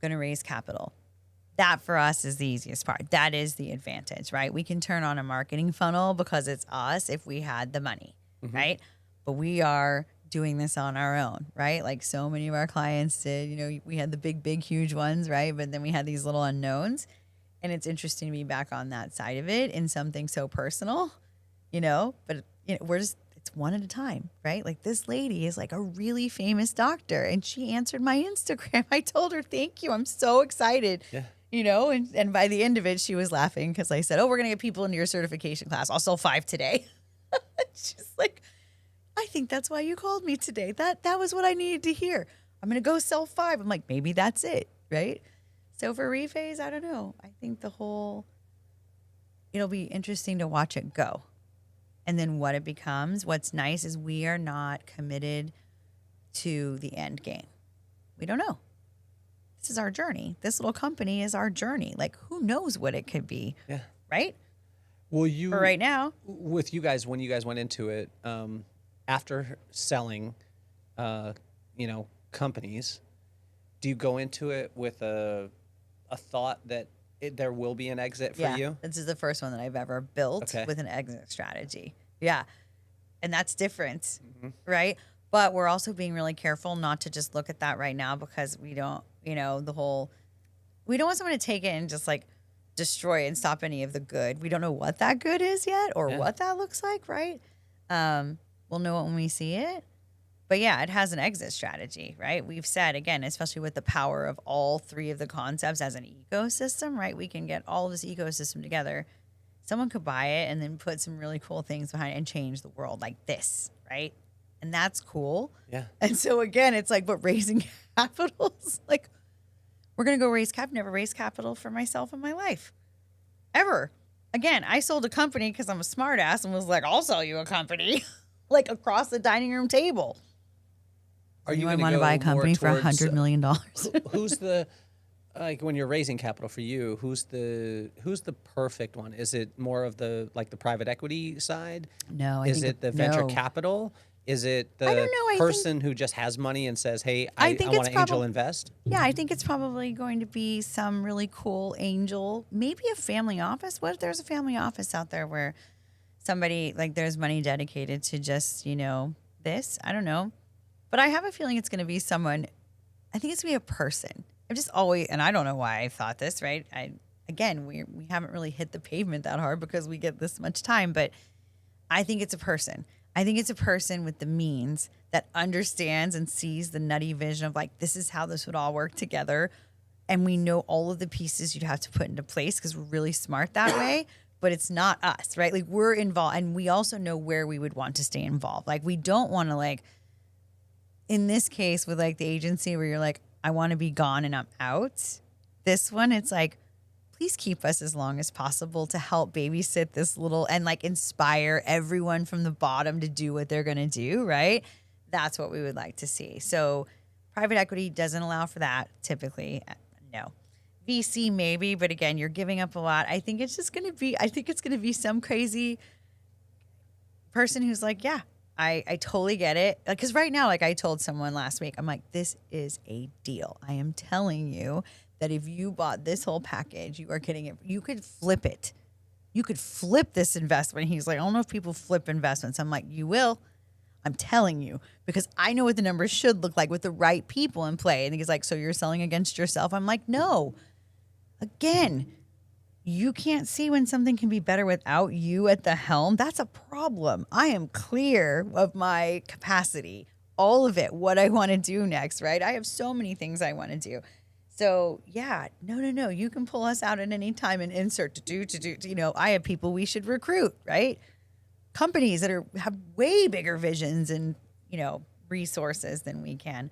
going to raise capital. That for us is the easiest part. That is the advantage, right? We can turn on a marketing funnel because it's us if we had the money, right? But we are doing this on our own, right? Like so many of our clients did, you know, we had the big, huge ones, right? But then we had these little unknowns. And it's interesting to be back on that side of it in something so personal, you know, but you know, it's one at a time, right? Like this lady is like a really famous doctor and she answered my Instagram. I told her, thank you. I'm so excited. Yeah. You know, and by the end of it, she was laughing because I said, oh, we're going to get people into your certification class. I'll sell 5 today. She's like, I think that's why you called me today. That was what I needed to hear. I'm going to go sell 5. I'm like, maybe that's it, right? So for Rephase, I don't know. I think it'll be interesting to watch it go. And then what it becomes. What's nice is we are not committed to the end game. We don't know. This is our journey. This little company is our journey. Like, who knows what it could be? Yeah. Right? Well, for right now, with you guys, when you guys went into it, after selling, companies, do you go into it with a thought that there will be an exit for you? This is the first one that I've ever built with an exit strategy. Yeah. And that's different, right? But we're also being really careful not to just look at that right now because we don't, we don't want someone to take it and just like destroy and stop any of the good. We don't know what that good is yet or what that looks like, right? We'll know it when we see it. But yeah, it has an exit strategy, right? We've said, again, especially with the power of all 3 of the concepts as an ecosystem, right? We can get all of this ecosystem together. Someone could buy it and then put some really cool things behind it and change the world like this, right? And that's cool. Yeah. And so again, it's like, but raising capital is like, we're going to go raise capital. Never raised capital for myself in my life. Ever. Again, I sold a company because I'm a smart ass and was like, I'll sell you a company like across the dining room table. Are you want to buy a company for $100 million? Who's the, like when you're raising capital for you, who's the perfect one? Is it more of the, like the private equity side? No. Is it the venture capital? Is it the person who just has money and says, hey, I want to angel invest? Yeah, I think it's probably going to be some really cool angel, maybe a family office. What if there's a family office out there where somebody, like there's money dedicated to just, this? I don't know. But I have a feeling it's going to be someone, I think it's going to be a person. I've just always, and I don't know why I thought this, right? We haven't really hit the pavement that hard because we get this much time, but I think it's a person. I think it's a person with the means that understands and sees the nutty vision of like, this is how this would all work together. And we know all of the pieces you'd have to put into place because we're really smart that way, but it's not us, right? Like we're involved and we also know where we would want to stay involved. Like we don't want to like, in this case with like the agency where you're like, I want to be gone and I'm out. This one, it's like, please keep us as long as possible to help babysit this little and like inspire everyone from the bottom to do what they're going to do, right? That's what we would like to see. So Private equity doesn't allow for that typically. No. VC maybe, but again, you're giving up a lot. I think it's going to be some crazy person who's like, yeah, I totally get it. Because right now, like I told someone last week, I'm like, this is a deal. I am telling you that if you bought this whole package, you are getting it. You could flip it. You could flip this investment. He's like, I don't know if people flip investments. I'm like, you will. I'm telling you, because I know what the numbers should look like with the right people in play. And he's like, so you're selling against yourself? I'm like, no. Again, you can't see when something can be better without you at the helm. That's a problem. I am clear of my capacity, all of it, what I want to do next, right? I have so many things I want to do. So yeah, no. You can pull us out at any time and insert to do. I have people we should recruit, right? Companies that have way bigger visions and, resources than we can.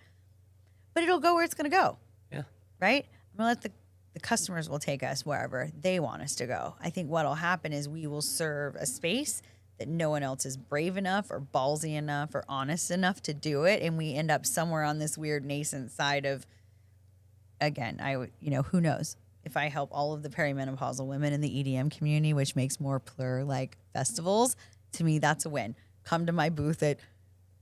But it'll go where it's going to go. Yeah. Right? I'm going to let the customers will take us wherever they want us to go. I think what will happen is we will serve a space that no one else is brave enough or ballsy enough or honest enough to do it. And we end up somewhere on this weird nascent side of, again, who knows? If I help all of the perimenopausal women in the EDM community, which makes more like festivals, to me, that's a win. Come to my booth at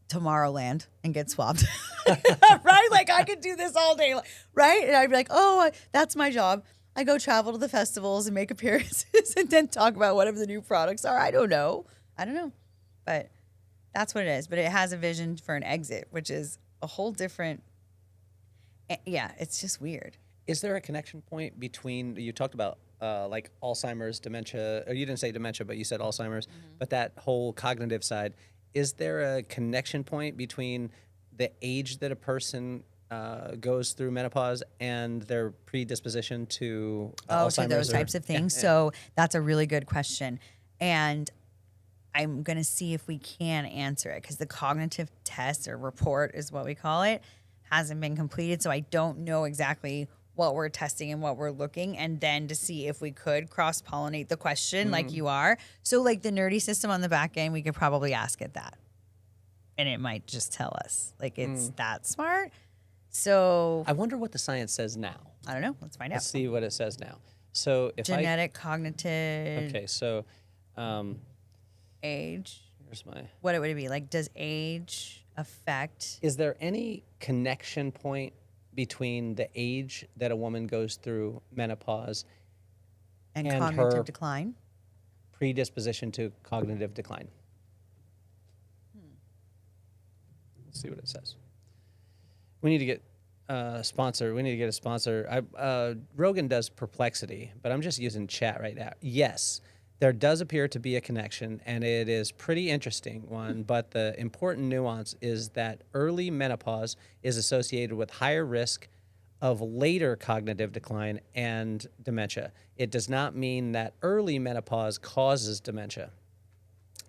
Tomorrowland and get swabbed. Right? Like I could do this all day, right? And I'd be like, oh, that's my job. I go travel to the festivals and make appearances and then talk about whatever the new products are. I don't know. But that's what it is. But it has a vision for an exit, which is a whole different, it's just weird. Is there a connection point between, you talked about like Alzheimer's, dementia, or you didn't say dementia, but you said Alzheimer's, but that whole cognitive side, is there a connection point between the age that a person goes through menopause and their predisposition to Alzheimer's? To those types of things. So that's a really good question. And I'm going to see if we can answer it because the cognitive test or report is what we call it, hasn't been completed. So I don't know exactly what we're testing and what we're looking, and then to see if we could cross-pollinate the question like you are. So like the nerdy system on the back end, we could probably ask it that. And it might just tell us. Like it's that smart. So I wonder what the science says now. I don't know. Let's find Let's out. see what it says now. So if Genetic, cognitive. Okay, so age. here's my... What would it be? Like, does age affect... Is there any connection point between the age that a woman goes through menopause and her cognitive decline? predisposition to cognitive decline? Let's see what it says. We need to get a sponsor. We need to get a sponsor. Rogan does Perplexity, but I'm just using chat right now. Yes, there does appear to be a connection, and it is pretty interesting one, but the important nuance is that early menopause is associated with higher risk of later cognitive decline and dementia. It does not mean that early menopause causes dementia.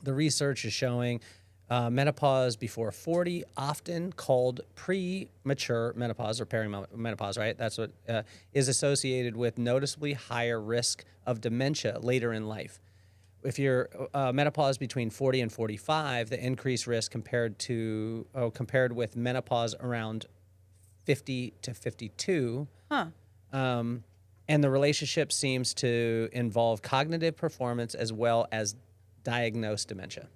The research is showing menopause before 40, often called premature menopause or perimenopause, right? That's what is associated with noticeably higher risk of dementia later in life. If you're menopause between 40 and 45, the increased risk compared with menopause around 50 to 52. And the relationship seems to involve cognitive performance as well as diagnosed dementia.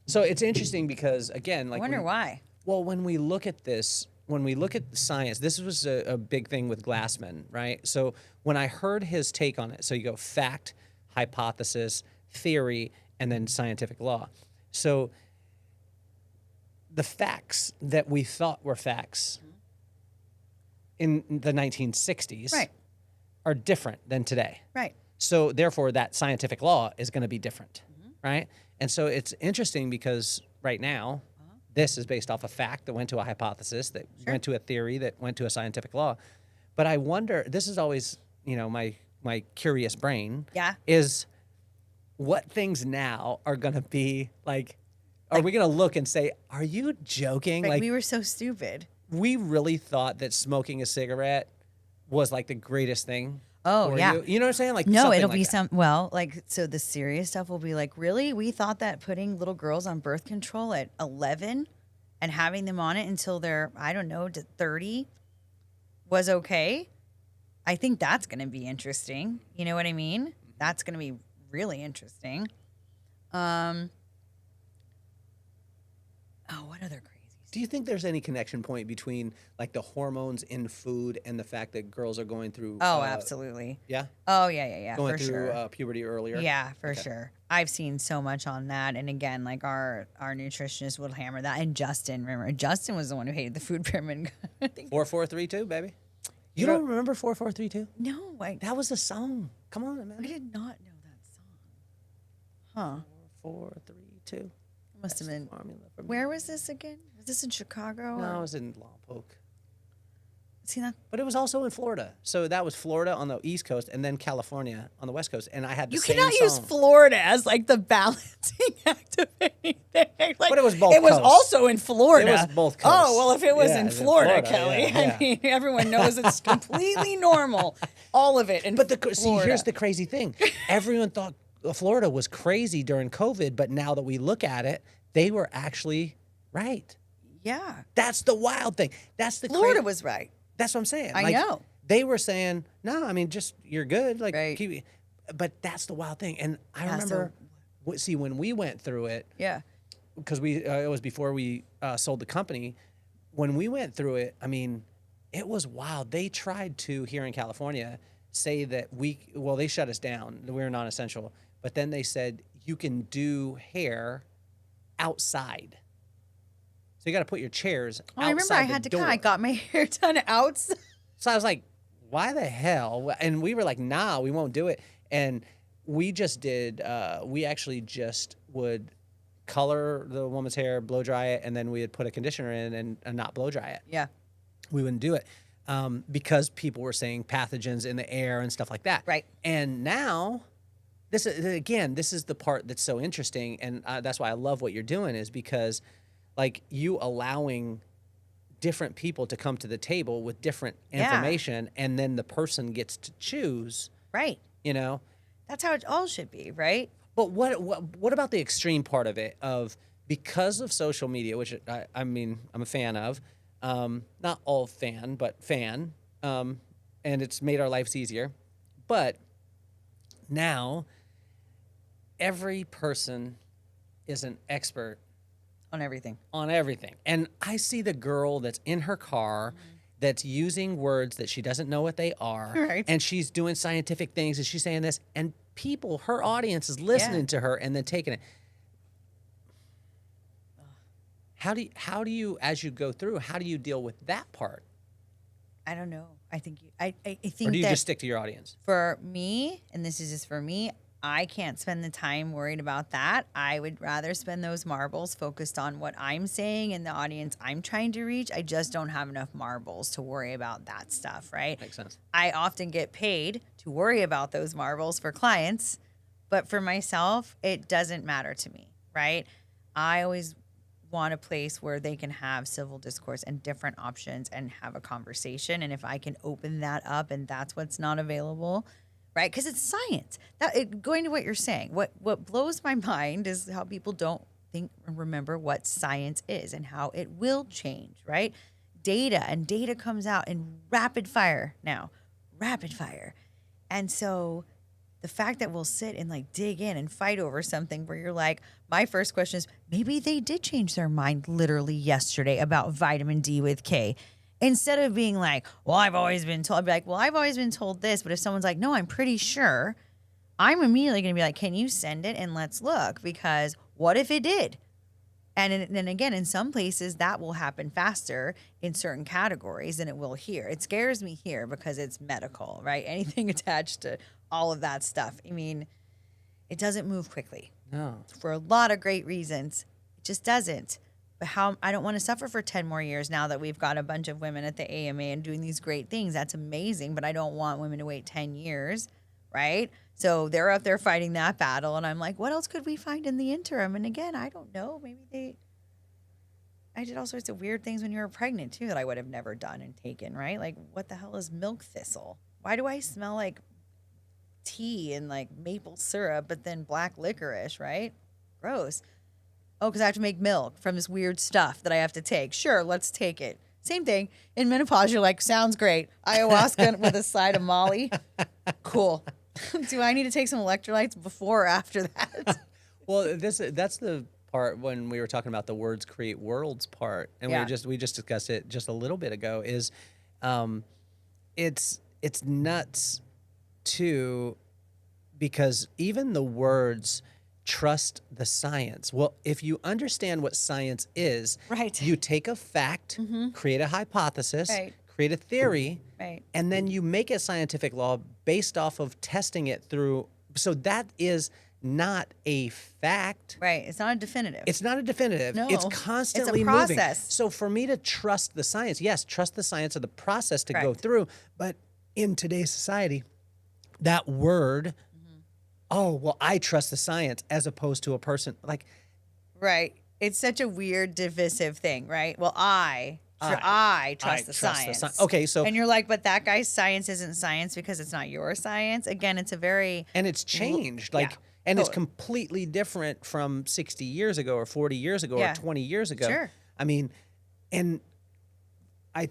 So it's interesting because, again, like... I wonder why. Well, when we look at this, when we look at the science, this was a big thing with Glassman, right? So when I heard his take on it, so you go fact, hypothesis, theory, and then scientific law. So the facts that we thought were facts in the 1960s are different than today. Right. So therefore, that scientific law is going to be different, right? And so it's interesting because right now, this is based off a fact that went to a hypothesis, that went to a theory, that went to a scientific law. But I wonder, this is always, my curious brain, is what things now are going to be like, are we going to look and say, are you joking? Like we were so stupid. We really thought that smoking a cigarette was like the greatest thing. Oh, yeah. You know what I'm saying? Like, no, it'll like be that. so the serious stuff will be like, really? We thought that putting little girls on birth control at 11 and having them on it until they're, I don't know, to 30 was okay. I think that's going to be interesting. You know what I mean? That's going to be really interesting. Oh, what other crazy? Do you think there's any connection point between like the hormones in food and the fact that girls are going through? Oh, absolutely. Yeah. Oh, yeah. Going for through sure. Puberty earlier. Yeah, for sure. I've seen so much on that, and again, like our nutritionist would hammer that. And Justin, remember, Justin was the one who hated the food pyramid. I think 4432, baby. You don't remember 4432? no, That was a song. Come on, man. I did not know that song. Huh? 4432. Must have been. Formula for me. Where was this again? Was this in Chicago? No, or- it was in Lompoc. See that? But it was also in Florida. So that was Florida on the East Coast and then California on the West Coast. And I had the You same cannot use song. Florida as like the balancing activating thing. Like, But it was both It was coasts. also in Florida. It was both coasts. Oh well, if it was Yeah, in it was in Florida, Florida, Kelly, yeah. I mean, everyone knows it's completely normal. All of it. But see, here's the crazy thing. Everyone thought Florida was crazy during COVID, but now that we look at it, they were actually right. Yeah, That's the wild thing. That's the Florida was right. That's what I'm saying. I Like, know. They were saying, no, I mean, just you're good. Like, Right. keep. But that's the wild thing. And I Yeah, remember, see, when we went through it, Yeah. because it was before we sold the company. When we went through it, I mean, it was wild. They tried to here in California say that they shut us down. We were non-essential. But then they said you can do hair outside. So you got to put your chairs outside I remember I the had to door. I got my hair done outside. So I was like, why the hell? And we were like, nah, we won't do it. And we just did, we actually just would color the woman's hair, blow dry it, and then we would put a conditioner in and not blow dry it. Yeah. We wouldn't do it because people were saying pathogens in the air and stuff like that. Right. And now, this is the part that's so interesting. And that's why I love what you're doing is because like you allowing different people to come to the table with different information and then the person gets to choose, Right. you know? That's how it all should be, right? But what about the extreme part of it of because of social media, which I mean, I'm a fan of, not all fan, but fan, and it's made our lives easier. But now every person is an expert On everything. on everything. And I see the girl that's in her car that's using words that she doesn't know what they are. Right. And she's doing scientific things and she's saying this. And people, her audience is listening to her and then taking it. How do you, as you go through, how do you deal with that part? I don't know. I think I think Or do you that just stick to your audience? for me, and this is just for me, I can't spend the time worried about that. I would rather spend those marbles focused on what I'm saying and the audience I'm trying to reach. I just don't have enough marbles to worry about that stuff, right? Makes sense. I often get paid to worry about those marbles for clients, but for myself, it doesn't matter to me, right? I always want a place where they can have civil discourse and different options and have a conversation. And if I can open that up and that's what's not available, right? Because it's science. Going to what you're saying, what blows my mind is how people don't think and remember what science is and how it will change, right? Data comes out in rapid fire now, rapid fire. And so the fact that we'll sit and like dig in and fight over something where you're like, my first question is maybe they did change their mind literally yesterday about vitamin D with K. Instead of being like, well, I've always been told, I'd be like, well, I've always been told this. But if someone's like, no, I'm pretty sure, I'm immediately going to be like, can you send it and let's look? Because what if it did? And then again, in some places that will happen faster in certain categories than it will here. It scares me here because it's medical, right? Anything attached to all of that stuff. I mean, it doesn't move quickly No. for a lot of great reasons. It just doesn't. But how I don't want to suffer for 10 more years now that we've got a bunch of women at the AMA and doing these great things. That's amazing, but I don't want women to wait 10 years, right? So they're up there fighting that battle, and I'm like, what else could we find in the interim? And again, I don't know. Maybe I did all sorts of weird things when you were pregnant, too, that I would have never done and taken, right? Like, what the hell is milk thistle? Why do I smell like tea and, like, maple syrup, but then black licorice, right? Gross. Oh, because I have to make milk from this weird stuff that I have to take. Sure, let's take it. Same thing. In menopause, you're like, sounds great. Ayahuasca with a side of Molly. Cool. Do I need to take some electrolytes before or after that? Well, that's the part when we were talking about the words create worlds part, and we just discussed it just a little bit ago. Is it's nuts too, because even the words trust the science. Well, if you understand what science is, Right. you take a fact, create a hypothesis, Right. create a theory, Right. and then you make a scientific law based off of testing it through. So that is not a fact. Right. It's not a definitive. It's not a definitive. No. It's It's a constantly moving. process. So for me to trust the science, yes, trust the science of the process to go Correct. through. But in today's society, that word, oh, well, I trust the science as opposed to a person. Like, Right. It's such a weird, divisive thing, right? Well, I trust the science. Okay, so And you're like, but that guy's science isn't science because it's not your science. Again, it's a very and it's changed. Like, yeah, and it's totally. completely different from 60 years ago or 40 years ago Yeah. or 20 years ago. Sure. I mean, and I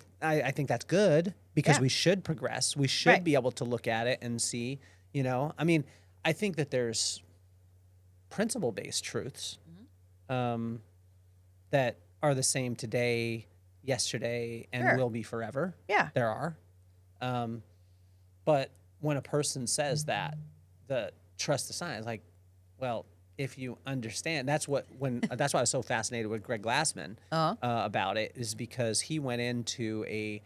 think that's good because Yeah. we should progress. We should Right. be able to look at it and see, I mean, I think that there's principle-based truths that are the same today, yesterday, and Sure. will be forever. Yeah. There are. But when a person says that, the trust the science, like, well, if you understand, that's why I was so fascinated with Greg Glassman about it, is because he went into a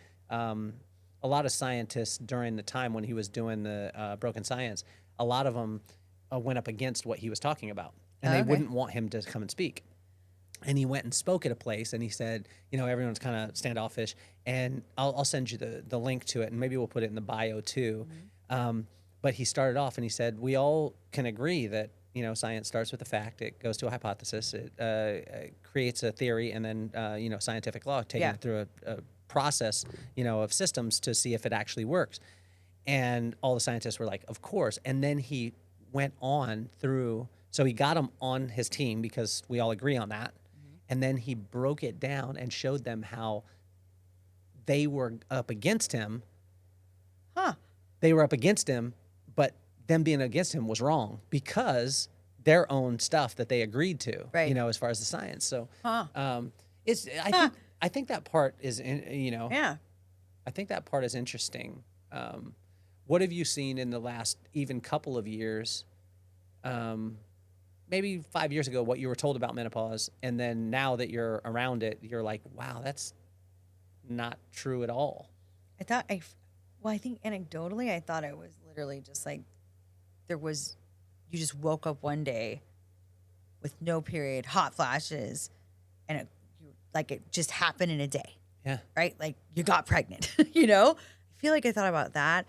lot of scientists during the time when he was doing the Broken Science, a lot of them went up against what he was talking about, and they Okay. wouldn't want him to come and speak. And he went and spoke at a place, and he said, everyone's kind of standoffish, and I'll send you the link to it, and maybe we'll put it in the bio too. But he started off, and he said, we all can agree that, science starts with a fact, it goes to a hypothesis, it creates a theory, and then, scientific law, taking Yeah. it through a process, of systems to see if it actually works. And all the scientists were like, of course. And then he went on through, so he got them on his team because we all agree on that. And then he broke it down and showed them how they were up against him. They were up against him, but them being against him was wrong because their own stuff that they agreed to, Right. as far as the science. So I think that part is, Yeah. I think that part is interesting. What have you seen in the last even couple of years, maybe 5 years ago, what you were told about menopause, and then now that you're around it, you're like, wow, that's not true at all. I think anecdotally, I thought it was literally just like you just woke up one day with no period, hot flashes, and it just happened in a day. Yeah. Right? Like you got pregnant, I feel like I thought about that.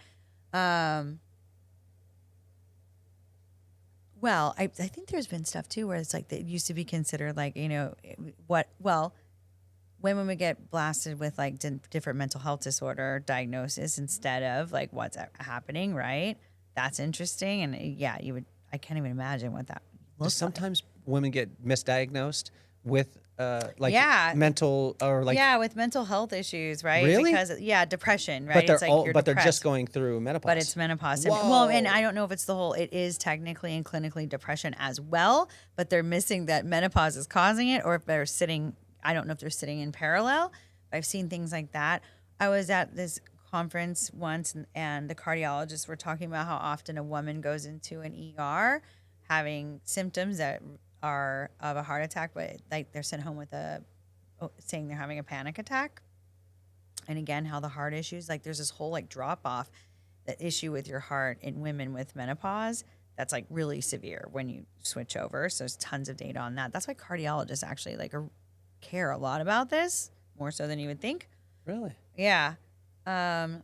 Well, I think there's been stuff too where it's like that used to be considered like, when women get blasted with like different mental health disorder diagnosis instead of like what's happening, right? That's interesting. And I can't even imagine what that looks like. Sometimes women get misdiagnosed with mental or with mental health issues, right? Really? Because depression, right? But they're just going through menopause. But it's menopause. And, Whoa. and I don't know if it's it is technically and clinically depression as well, but they're missing that menopause is causing it, or if they're I don't know if they're sitting in parallel. I've seen things like that. I was at this conference once and the cardiologists were talking about how often a woman goes into an ER having symptoms that are of a heart attack, but like they're sent home with saying they're having a panic attack. And again, how the heart issues, like there's this whole like drop off, the issue with your heart in women with menopause. That's like really severe when you switch over. So there's tons of data on that. That's why cardiologists actually care a lot about this, more so than you would think. Really? Yeah. What else?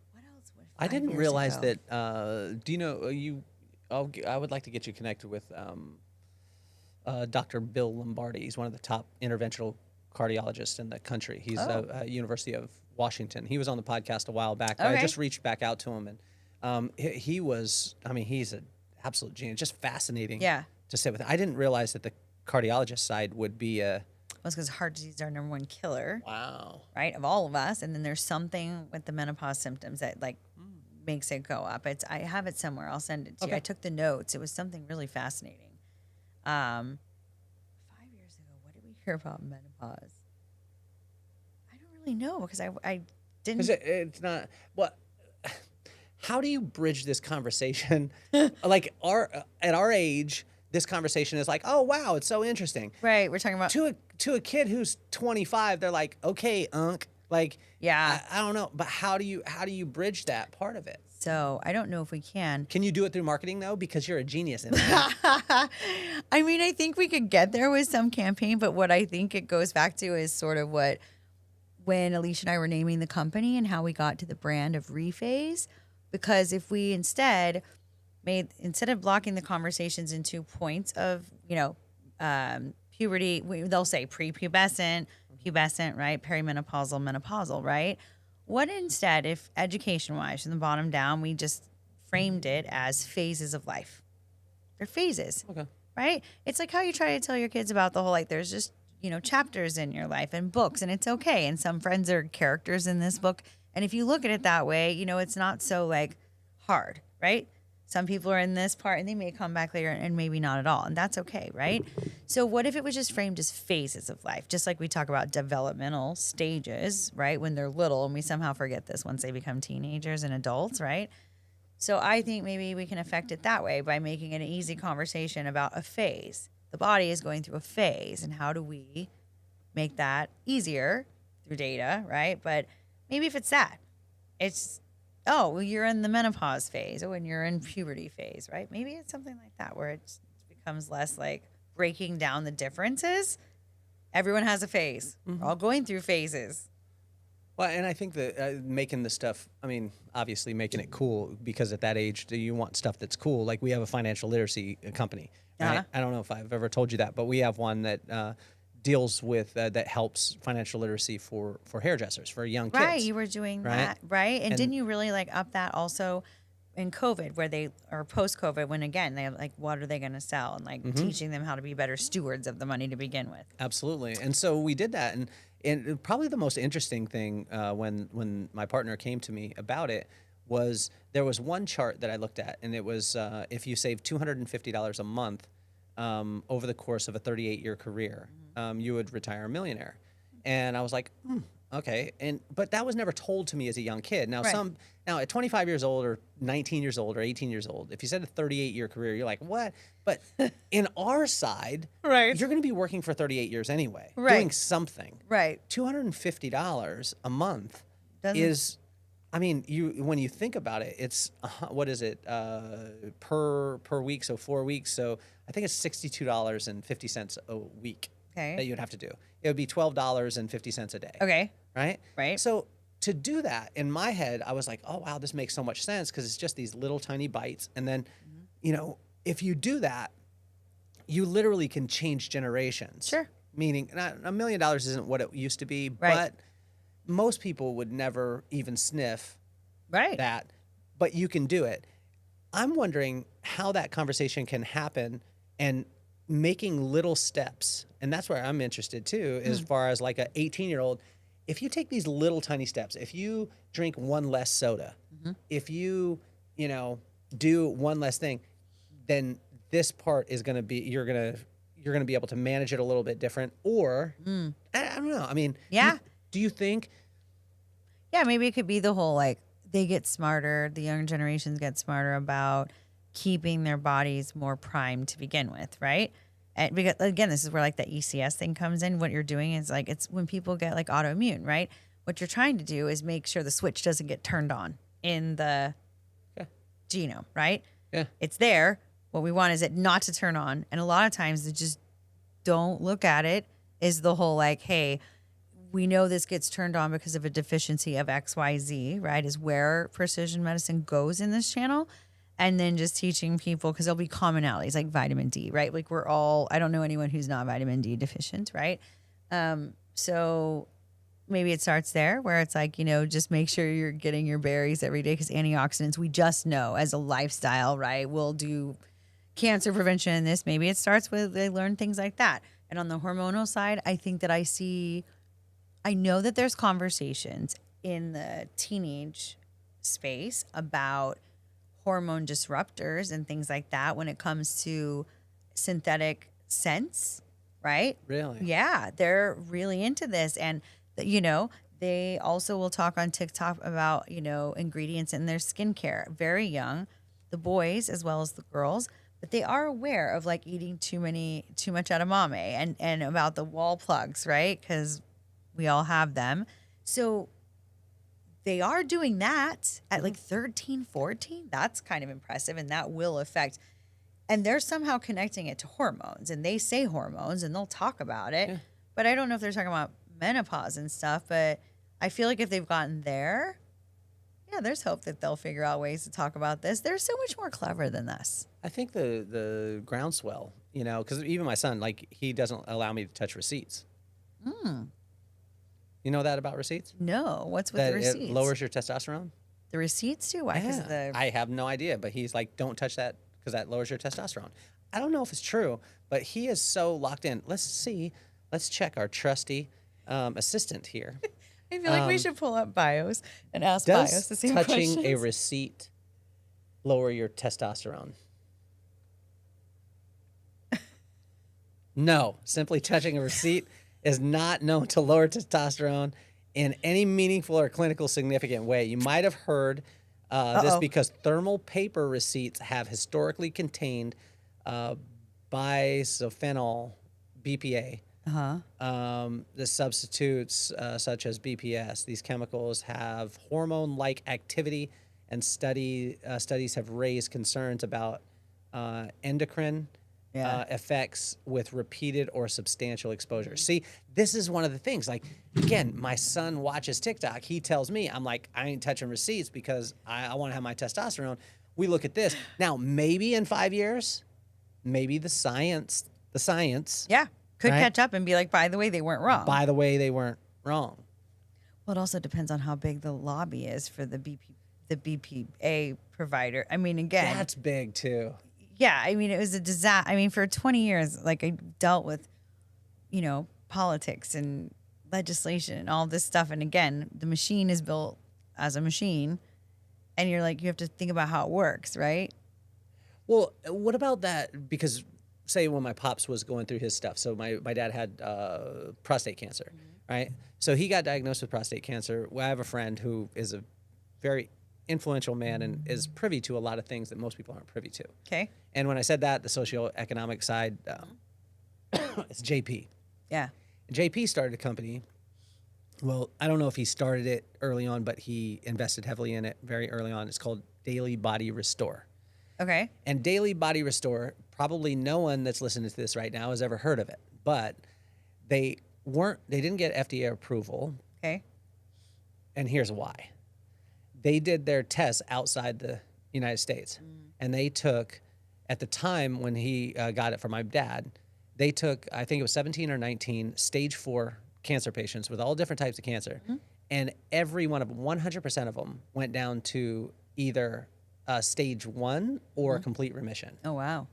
I didn't realize that. Do you know I would like to get you connected with Dr. Bill Lombardi. He's one of the top interventional cardiologists in the country. He's at University of Washington. He was on the podcast a while back. Okay. I just reached back out to him, and he's an absolute genius. Just fascinating. Yeah. To sit with. I didn't realize that the cardiologist side would be a Well, because heart disease is our number one killer, wow. right, of all of us. And then there's something with the menopause symptoms that like makes it go up. I have it somewhere. I'll send it to you. Okay. I took the notes. It was something really fascinating. 5 years ago, what did we hear about menopause? I don't really know because I didn't. Because it's not what. How do you bridge this conversation? Like at our age, this conversation is like, oh wow, it's so interesting. Right, we're talking about To a kid who's 25, they're like, okay, like yeah. I don't know, but how do you bridge that part of it? So I don't know if we can. Can you do it through marketing though? Because you're a genius in that. I mean, I think we could get there with some campaign, but what I think it goes back to is sort of what when Alicia and I were naming the company and how we got to the brand of Rephase. Because if we instead of blocking the conversations into points of, puberty, they'll say prepubescent, pubescent, right? Perimenopausal, menopausal, right? What instead, if education-wise, from the bottom down, we just framed it as phases of life? They're phases, Okay. right? It's like how you try to tell your kids about the whole, like, there's just, chapters in your life and books, and it's okay. And some friends are characters in this book. And if you look at it that way, it's not so, like, hard, right? Some people are in this part and they may come back later and maybe not at all. And that's okay, right? So what if it was just framed as phases of life? Just like we talk about developmental stages, right? When they're little, and we somehow forget this once they become teenagers and adults, right? So I think maybe we can affect it that way by making it an easy conversation about a phase. The body is going through a phase, and how do we make that easier through data, right? But maybe if it's that, it's, oh, well, you're in the menopause phase, or when you're in puberty phase, right? Maybe it's something like that where it becomes less like breaking down the differences. Everyone has a phase. We're all going through phases. Well, and I think that making the stuff, I mean, obviously making it cool, because at that age, do you want stuff that's cool? Like we have a financial literacy company. Right? Uh-huh. I don't know if I've ever told you that, but we have one that deals with, that helps financial literacy for hairdressers, for young kids. Right, you were doing that, right? And didn't you really like up that also in COVID, or post-COVID, when again, they like, what are they going to sell? And like teaching them how to be better stewards of the money to begin with. Absolutely. And so we did that. And probably the most interesting thing when my partner came to me about it was there was one chart that I looked at, and it was if you save $250 a month over the course of a 38-year career, you would retire a millionaire. And I was like, okay. But that was never told to me as a young kid. Now, Right. Now at 25 years old or 19 years old or 18 years old, if you said a 38-year career, you're like, what? But in our side, Right. you're going to be working for 38 years anyway, Right. doing something. Right. $250 a month Doesn't- is, I mean, when you think about it, it's what is it per week? So 4 weeks. So I think it's $62.50 a week Okay. that you'd have to do. It would be $12.50 a day. Okay. Right. Right. So to do that, in my head, I was like, oh wow, this makes so much sense because it's just these little tiny bites, and then, if you do that, you literally can change generations. Sure. Meaning, $1 million isn't what it used to be, Right. but most people would never even sniff Right. that, but you can do it. I'm wondering how that conversation can happen, and making little steps. And that's where I'm interested too, as far as like a 18-year-old. If you take these little tiny steps, if you drink one less soda, if you, do one less thing, then this part is going to be, you're going to be able to manage it a little bit different. Or I don't know. I mean, Yeah. Do you think? Yeah, maybe it could be the whole, like, they get smarter, the younger generations get smarter about keeping their bodies more primed to begin with, right? And because, again, this is where, like, the ECS thing comes in. What you're doing is, like, it's when people get, like, autoimmune, right? What you're trying to do is make sure the switch doesn't get turned on in the genome, right? Yeah. It's there. What we want is it not to turn on. And a lot of times they just don't look at it, is the whole, like, hey, we know this gets turned on because of a deficiency of XYZ, right? Is where precision medicine goes in this channel. And then just teaching people, because there'll be commonalities like vitamin D, right? Like I don't know anyone who's not vitamin D deficient, right? So maybe it starts there where it's like, just make sure you're getting your berries every day, because antioxidants, we just know as a lifestyle, right, will do cancer prevention in this. Maybe it starts with they learn things like that. And on the hormonal side, I think that I know that there's conversations in the teenage space about hormone disruptors and things like that when it comes to synthetic scents, right? Really? Yeah, they're really into this. And, they also will talk on TikTok about, ingredients in their skincare. Very young, the boys as well as the girls, but they are aware of like eating too much edamame and about the wall plugs, right? Because we all have them. So they are doing that at like 13, 14. That's kind of impressive. And that will affect, and they're somehow connecting it to hormones, and they say hormones and they'll talk about it. Yeah. But I don't know if they're talking about menopause and stuff, but I feel like if they've gotten there, yeah, there's hope that they'll figure out ways to talk about this. They're so much more clever than us. I think the groundswell, because even my son, like, he doesn't allow me to touch receipts. You know that about receipts? No. What's with the receipts? It lowers your testosterone. The receipts do? Why? Yeah. I have no idea, but he's like, don't touch that because that lowers your testosterone. I don't know if it's true, but he is so locked in. Let's see. Let's check our trusty assistant here. I feel like we should pull up bios and ask bios the same questions. Does touching a receipt lower your testosterone? No. Simply touching a receipt is not known to lower testosterone in any meaningful or clinical significant way. You might have heard this because thermal paper receipts have historically contained bisophenol, BPA. The substitutes such as BPS. These chemicals have hormone-like activity, and studies have raised concerns about endocrine effects with repeated or substantial exposure. See, this is one of the things. Like, again, my son watches TikTok. He tells me, I'm like, I ain't touching receipts because I want to have my testosterone. We look at this. Now, maybe in 5 years, maybe the science. Yeah. Could catch up and be like, by the way, they weren't wrong. By the way, they weren't wrong. Well, it also depends on how big the lobby is for the BPA provider. I mean, again. That's big, too. Yeah. I mean, it was a disaster. I mean, for 20 years, like, I dealt with, politics and legislation and all this stuff. And again, the machine is built as a machine. And you're like, you have to think about how it works, right? Well, what about that? Because say when my pops was going through his stuff. So my dad had prostate cancer, right? So he got diagnosed with prostate cancer. Well, I have a friend who is a very influential man and is privy to a lot of things that most people aren't privy to. Okay. And when I said that, the socioeconomic side, it's JP. Yeah. JP started a company. Well, I don't know if he started it early on, but he invested heavily in it very early on. It's called Daily Body Restore. Okay. And Daily Body Restore, probably no one that's listening to this right now has ever heard of it, but they didn't get FDA approval. Okay. And here's why. They did their tests outside the United States. And they took, at the time when he got it from my dad, they took, I think it was 17 or 19 stage 4 cancer patients with all different types of cancer. And every one of them, 100% of them, went down to either stage 1 or complete remission. Oh, wow.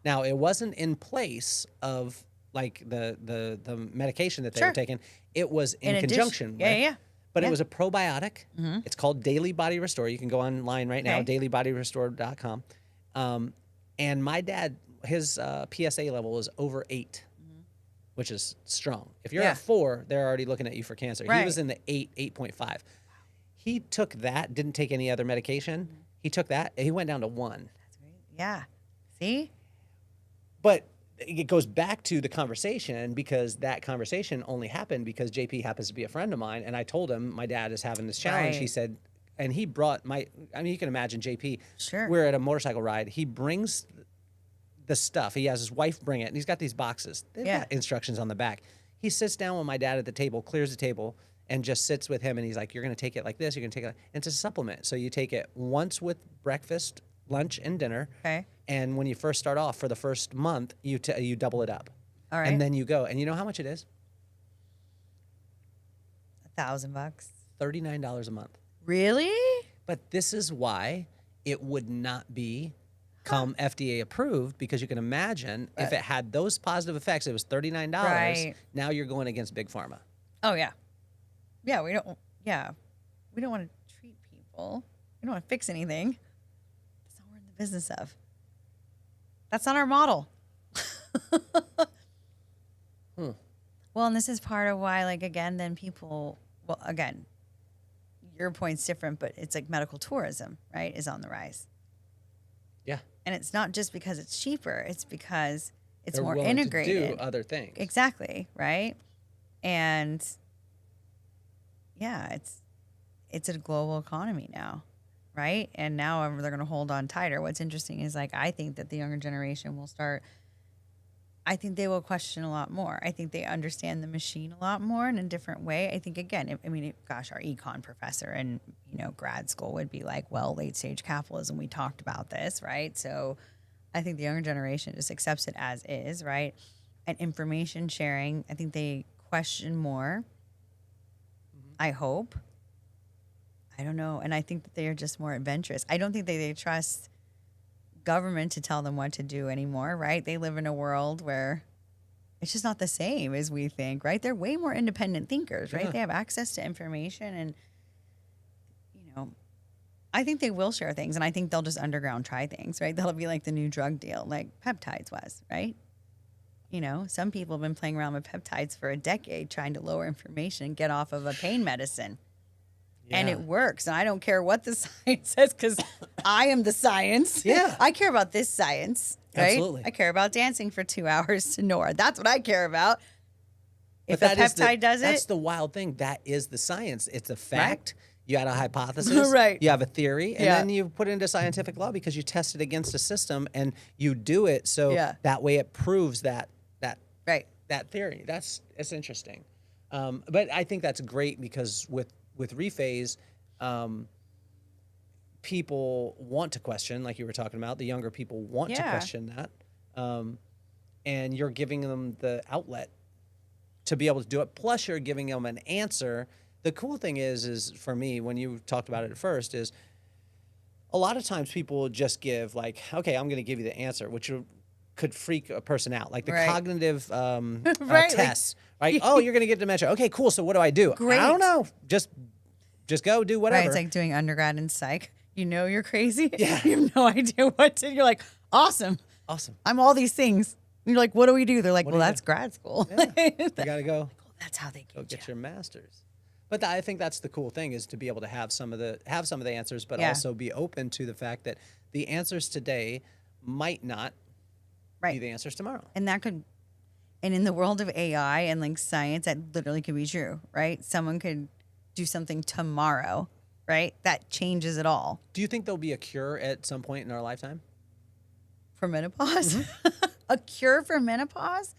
Now, it wasn't in place of like the medication that they were taking. It was in conjunction with. Yeah. But it was a probiotic. It's called Daily Body Restore. You can go online right now, dailybodyrestore.com. And my dad, his PSA level is over 8, which is strong. If you're at 4, they're already looking at you for cancer. He was in the 8.5. He took that, didn't take any other medication. He took that, and he went down to 1. That's great. Yeah. See? But it goes back to the conversation, because that conversation only happened because JP happens to be a friend of mine. And I told him my dad is having this challenge. He said, and he brought you can imagine JP. Sure. We're at a motorcycle ride. He brings the stuff. He has his wife bring it, and he's got these boxes. They've got instructions on the back. He sits down with my dad at the table, clears the table, and just sits with him. And he's like, you're going to take it like this. You're going to take it like, and it's a supplement. So you take it once with breakfast, lunch, and dinner. Okay. And when you first start off for the first month, you double it up. All right. And then you go. And you know how much it is? $1,000. $39 a month. Really? But this is why it would not be come FDA approved, because you can imagine if it had those positive effects, it was $39. Right. Now you're going against big pharma. Oh yeah. Yeah, we don't want to treat people. We don't want to fix anything. That's not what we're in the business of. That's not our model. Well, and this is part of why, like, again, then people, well, again, your point's different, but it's like medical tourism, right, is on the rise. Yeah. And it's not just because it's cheaper. It's because it's They're more willing integrated. to do other things. Exactly, right? And yeah, it's a global economy now, right? And now they're going to hold on tighter. What's interesting is, like, I think that the younger generation will start, I think they will question a lot more. I think they understand the machine a lot more in a different way. I think, again, gosh, our econ professor in, grad school would be like, well, late stage capitalism, we talked about this, right? So I think the younger generation just accepts it as is, right? And information sharing, I think they question more. I hope. I don't know. And I think that they are just more adventurous. I don't think they trust government to tell them what to do anymore, right? They live in a world where it's just not the same as we think, right? They're way more independent thinkers, right? Yeah. They have access to information, and I think they will share things, and I think they'll just underground try things, right? They'll be like the new drug deal, like peptides was, right? Some people have been playing around with peptides for a decade, trying to lower inflammation and get off of a pain medicine. And it works. And I don't care what the science says, because I am the science. Yeah. I care about this science, right? Absolutely. I care about dancing for 2 hours to Nora. That's what I care about. If But a peptide does that's it. the wild thing. That is the science. It's a fact. Right. You had a hypothesis. Right. You have a theory. And then you put it into scientific law because you test it against a system and you do it. So that way it proves that theory. It's interesting. But I think that's great, because with rephase, people want to question, like you were talking about. The younger people want to question that, and you're giving them the outlet to be able to do it. Plus, you're giving them an answer. The cool thing is for me, when you talked about it at first, is a lot of times people just give, like, okay, I'm going to give you the answer, which could freak a person out, like the cognitive tests, right? Oh, you're going to get dementia. Okay, cool. So what do I do? Great. I don't know. Just go do whatever. Right, it's like doing undergrad in psych. You're crazy. Yeah. You have no idea what to do. You're like, awesome. I'm all these things. And you're like, what do we do? They're like, well, that's grad school. Yeah. You got to go. That's how they Get your master's. But I think that's the cool thing, is to be able to have some of the answers, but also be open to the fact that the answers today might not be the answers tomorrow. And in the world of AI and like science, that literally could be true, right? Someone could do something tomorrow, right? That changes it all. Do you think there'll be a cure at some point in our lifetime? For menopause? A cure for menopause?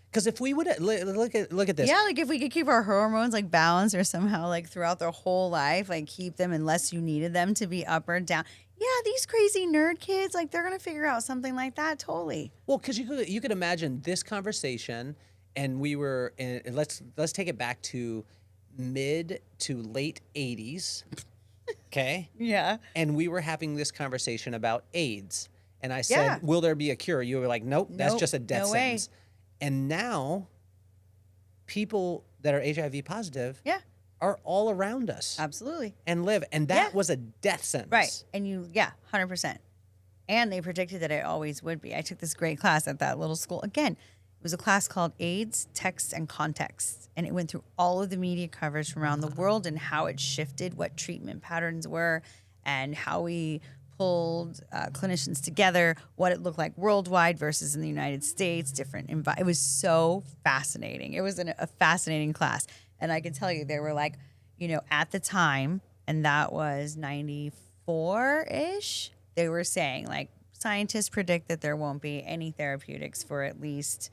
Because if we would look at this. Yeah, like if we could keep our hormones like balanced, or somehow like throughout their whole life, like keep them unless you needed them to be up or down. Yeah, these crazy nerd kids, like they're going to figure out something like that. Totally. Well, because you could imagine this conversation, and we were in, let's take it back to mid to late 80s. Okay. Yeah. And we were having this conversation about AIDS. And I said, will there be a cure? You were like, nope, that's just a death sentence. And now people that are HIV positive are all around us. Absolutely. And live. And that was a death sentence. Right. And 100%. And they predicted that it always would be. I took this great class at that little school. Again, it was a class called AIDS, Texts, and Contexts. And it went through all of the media coverage from around the world and how it shifted, what treatment patterns were, and how we pulled clinicians together, what it looked like worldwide versus in the United States, different it was so fascinating. It was a fascinating class. And I can tell you, they were like, at the time, and that was 94-ish, they were saying, like, scientists predict that there won't be any therapeutics for at least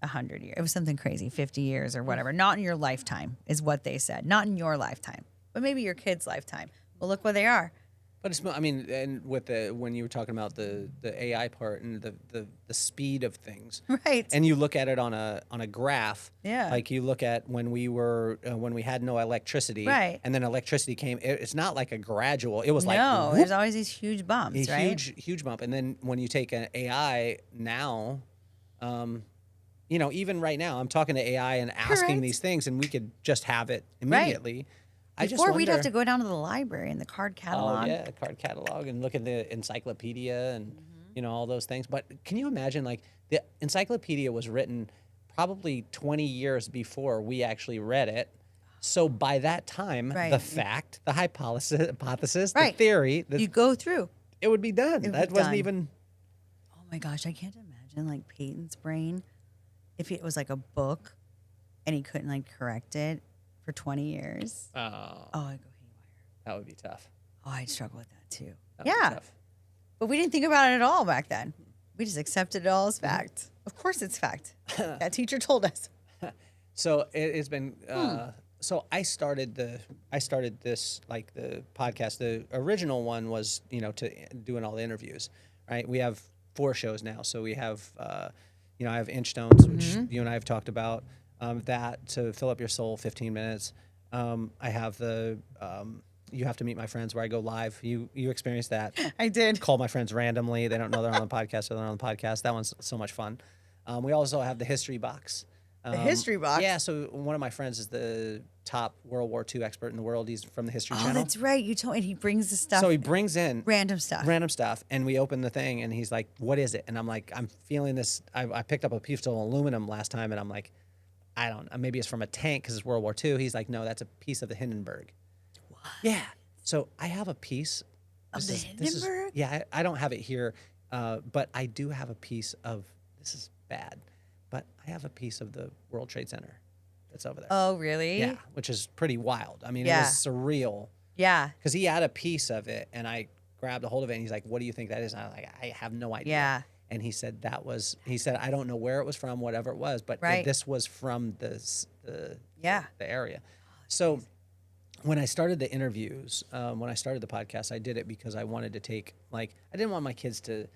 100 years. It was something crazy, 50 years or whatever. Not in your lifetime is what they said. Not in your lifetime, but maybe your kid's lifetime. Well, look where they are. But it's, I mean, and with when you were talking about the AI part and the speed of things, Right. and you look at it on a graph, Yeah. like you look at when we had no electricity, Right. and then electricity came. It's not like a gradual. It was like No, whoop, there's always these huge bumps, a right? huge bump. And then when you take an AI now, you know, even right now, I'm talking to AI and asking Correct. these things, and we could just have it immediately. I just Before we'd have wonder- to go down to the library and the card catalog. Oh yeah, card catalog and look at the encyclopedia and you know all those things. But can you imagine like the encyclopedia was written probably 20 years before we actually read it. So by that time, Right. the fact, the hypothesis, Right. the theory, You go through. it would be done. It would That be wasn't done. even. Oh my gosh, I can't imagine like Peyton's brain if it was like a book and he couldn't like correct it for 20 years. Oh, Oh, I'd go haywire. that would be tough. Oh, I'd struggle with that too. That would be Yeah. tough. But we didn't think about it at all back then. We just accepted it all as fact. Of course it's fact. That teacher told us. So it's been. So I started this like the podcast. The original one was to doing all the interviews. Right. We have 4 shows now. So we have I have Inchstones, which you and I have talked about. That to fill up your soul, 15 minutes. I have the You Have to Meet My Friends, where I go live. You experienced that. I did. Call my friends randomly. They don't know they're on the podcast, or they're on the podcast. That one's so much fun. We also have the History Box. The History Box? Yeah, so one of my friends is the top World War II expert in the world. He's from the History Oh, Channel. that's right. You told me he brings the stuff. So he brings in random stuff. and we open the thing, and he's like, "What is it?" And I'm like, "I'm feeling this." I picked up a piece of aluminum last time, and I'm like, "I don't know. Maybe it's from a tank because it's World War II." He's like, "No, that's a piece of the Hindenburg." What? Yeah. So I have a piece Of the Hindenburg? Yeah, I don't have it here, but I do have a piece of. This is bad, but I have a piece of the World Trade Center that's over there. Oh, really? Yeah, which is pretty wild. I mean, Yeah. it was surreal. Yeah. Because he had a piece of it, and I grabbed a hold of it, and he's like, "What do you think that is?" And I was like, "I have no idea." Yeah. And he said I don't know where it was from, whatever it was, but Right. this was from the area. So when I started the interviews, when I started the podcast, I did it because I wanted to take, I didn't want my kids to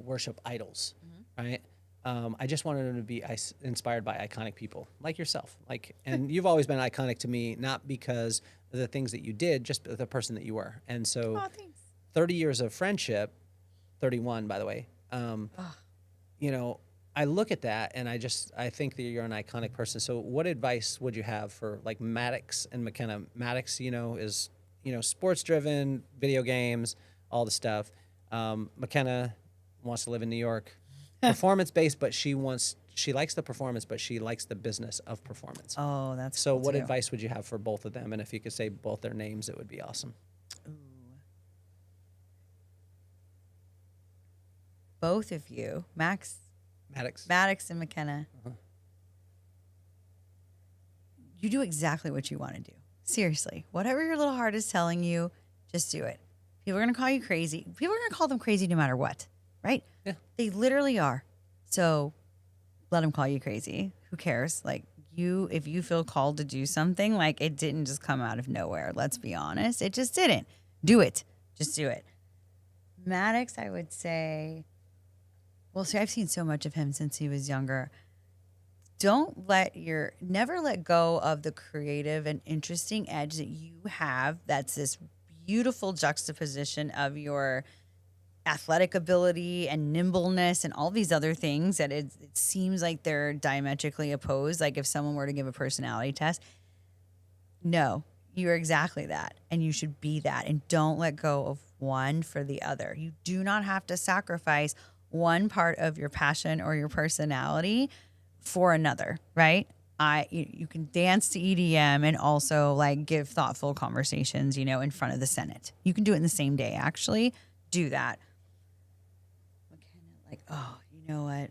worship idols, right? I just wanted them to be inspired by iconic people like yourself. And you've always been iconic to me, not because of the things that you did, just the person that you were. And so Oh, thanks. 30 years of friendship, 31, by the way, I look at that and I think that you're an iconic person. So what advice would you have for like Maddox and McKenna? Maddox, is, sports driven, video games, all the stuff. McKenna wants to live in New York, performance based, but she likes the performance, but she likes the business of performance. Oh, that's So cool what too. advice would you have for both of them? And if you could say both their names, it would be awesome. Both of you, Maddox. Maddox and McKenna, you do exactly what you want to do. Seriously, whatever your little heart is telling you, just do it. People are going to call you crazy. People are going to call them crazy no matter what, right? Yeah. They literally are. So let them call you crazy. Who cares? If you feel called to do something, it didn't just come out of nowhere. Let's be honest. It just didn't. Do it. Just do it. Maddox, I would say, well, see, I've seen so much of him since he was younger. Never let go of the creative and interesting edge that you have. That's this beautiful juxtaposition of your athletic ability and nimbleness and all these other things that it seems like they're diametrically opposed. Like if someone were to give a personality test, no, you're exactly that. And you should be that. And don't let go of one for the other. You do not have to sacrifice one part of your passion or your personality for another, right? You can dance to EDM and also give thoughtful conversations, in front of the Senate. You can do it in the same day, actually. Do that. You know what?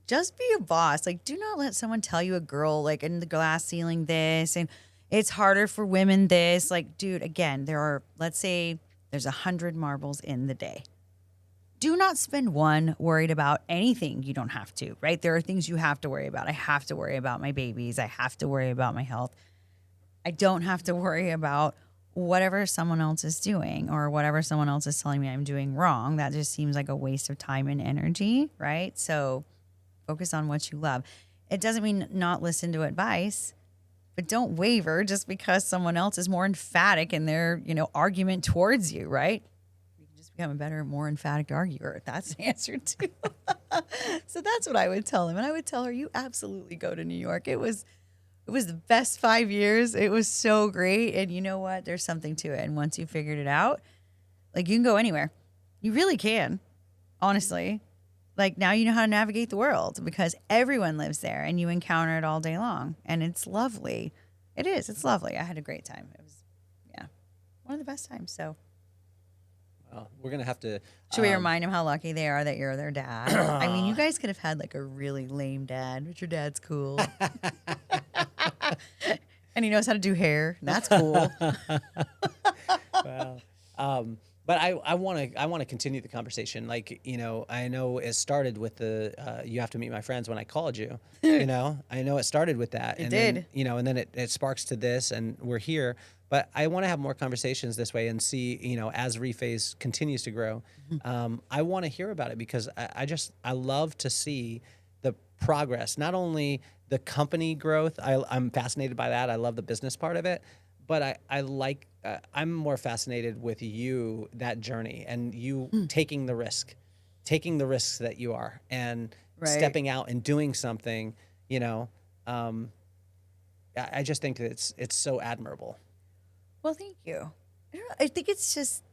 Just be a boss. Do not let someone tell you a girl, in the glass ceiling this, and it's harder for women this. Dude, again, let's say there's 100 marbles in the day. Do not spend one worried about anything you don't have to, right? There are things you have to worry about. I have to worry about my babies. I have to worry about my health. I don't have to worry about whatever someone else is doing or whatever someone else is telling me I'm doing wrong, that just seems like a waste of time and energy, right? So focus on what you love. It doesn't mean not listen to advice, but don't waver just because someone else is more emphatic in their, argument towards you, right? You can just become a better, more emphatic arguer. That's the answer too. So that's what I would tell him. And I would tell her, you absolutely go to New York. It was the best 5 years. It was so great. And you know what? There's something to it. And once you figured it out, like, you can go anywhere. You really can, honestly. Like, now you know how to navigate the world because everyone lives there and you encounter it all day long. And it's lovely. It is. It's lovely. I had a great time. It was, one of the best times. So Well, we're going to have to. should we remind them how lucky they are that you're their dad? I mean, you guys could have had like a really lame dad, but your dad's cool. And he knows how to do hair. That's cool. Well, but I want to continue the conversation. Like, I know it started with the you have to meet my friends when I called you. I know it started with that. It and did. Then, and then it sparks to this, and we're here. But I want to have more conversations this way and see, as Rephase continues to grow, I want to hear about it because I love to see the progress, not only the company growth. I'm fascinated by that. I love the business part of it, but I'm more fascinated with you, that journey, and you taking the risks that you are and stepping out and doing something, I just think that it's so admirable. Well, thank you. I think it's just,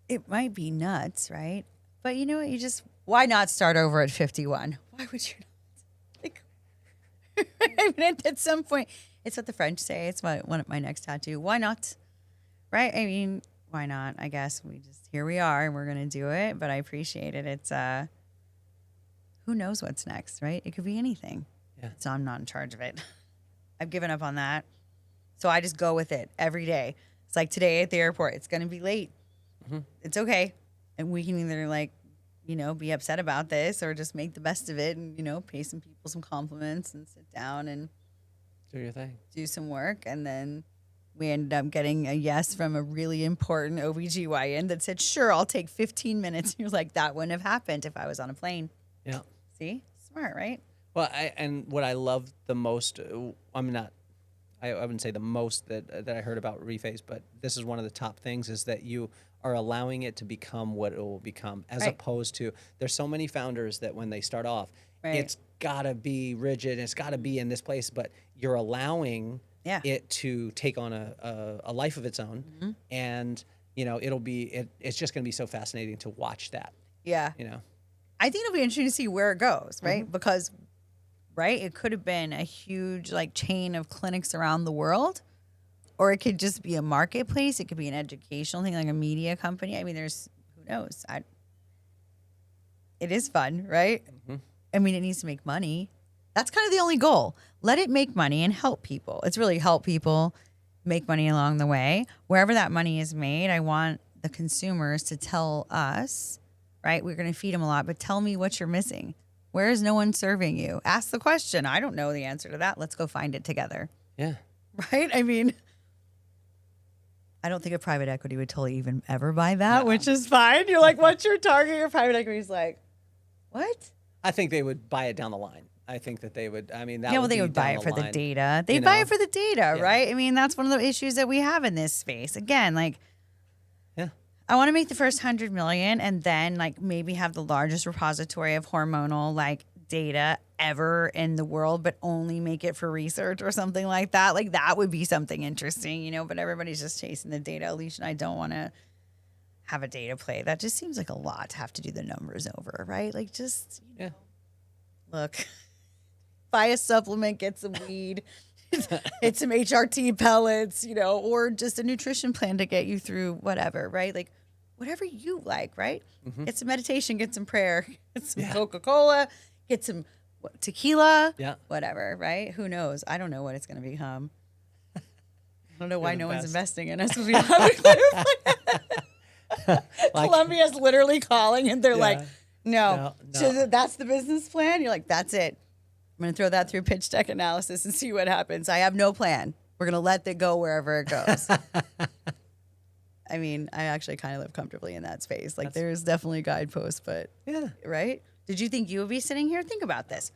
it might be nuts, right? But you know what? Why not start over at 51? Why would you not? I mean, at some point, it's what the French say. It's my next tattoo. Why not? Right? I mean, why not? I guess here we are and we're going to do it, but I appreciate it. It's, who knows what's next, right? It could be anything. Yeah. So I'm not in charge of it. I've given up on that. So I just go with it every day. It's like today at the airport, it's going to be late. Mm-hmm. It's okay. And we can either be upset about this or just make the best of it and, pay some people some compliments and sit down and do your thing. Do some work. And then we ended up getting a yes from a really important OBGYN that said, sure, I'll take 15 minutes. He was like, that wouldn't have happened if I was on a plane. Yeah. See? Smart, right? Well, and what I love the most, I wouldn't say the most that I heard about Rephase, but this is one of the top things is that you are allowing it to become what it will become, as opposed to there's so many founders that when they start off, it's got to be rigid, it's got to be in this place, but you're allowing it to take on a life of its own, and it's just going to be so fascinating to watch that. Yeah. I think it'll be interesting to see where it goes, right? Because it could have been a huge chain of clinics around the world, or it could just be a marketplace. It could be an educational thing, like a media company. I mean, who knows? It is fun, right? Mm-hmm. I mean, it needs to make money. That's kind of the only goal. Let it make money and help people. It's really help people make money along the way. Wherever that money is made, I want the consumers to tell us, right? We're going to feed them a lot, but tell me what you're missing. Where is no one serving you? Ask the question. I don't know the answer to that. Let's go find it together. Yeah. Right? I mean, I don't think a private equity would totally even ever buy that, which is fine. You're like, what's your target? Your private equity is like, what? I think they would buy it down the line. I think that they would, they would buy it for the data. They buy it for the data, right? I mean, that's one of the issues that we have in this space. Again, I want to make the first 100 million and then maybe have the largest repository of hormonal data ever in the world, but only make it for research or something like that. That would be something interesting, but everybody's just chasing the data. Alicia and I don't want to have a data play. That just seems like a lot to have to do the numbers over, right? Look, buy a supplement, get some weed, hit some HRT pellets, or just a nutrition plan to get you through whatever, right? Whatever you like, right? Mm-hmm. Get some meditation, get some prayer, get some Coca-Cola, get some tequila, whatever, right? Who knows? I don't know what it's going to become. I don't know why no one's investing in us. Columbia's literally calling and they're like, no. So that's the business plan? You're like, that's it. I'm going to throw that through pitch deck analysis and see what happens. I have no plan. We're going to let it go wherever it goes. I mean, I actually kind of live comfortably in that space. Like there's definitely guideposts, but Yeah. right? Did you think you would be sitting here? Think about this.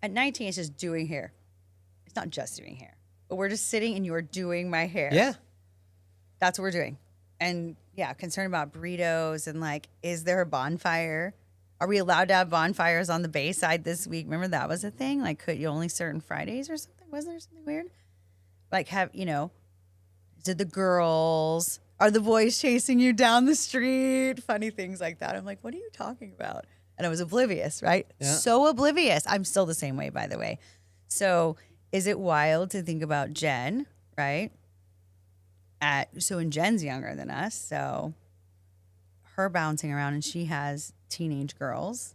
At 19, it's just doing hair. It's not just doing hair, but we're just sitting and you're doing my hair. Yeah. That's what we're doing. And yeah, concerned about burritos and like, is there a bonfire? Are we allowed to have bonfires on the Bayside this week? Remember that was a thing? Like, could you only certain Fridays or something? Wasn't there something weird? Like, did the girls, are the boys chasing you down the street? Funny things like that. I'm like, what are you talking about? And I was oblivious, right? Yeah. So oblivious. I'm still the same way, by the way. So is it wild to think about Jen, right? And Jen's younger than us, so her bouncing around and she has teenage girls,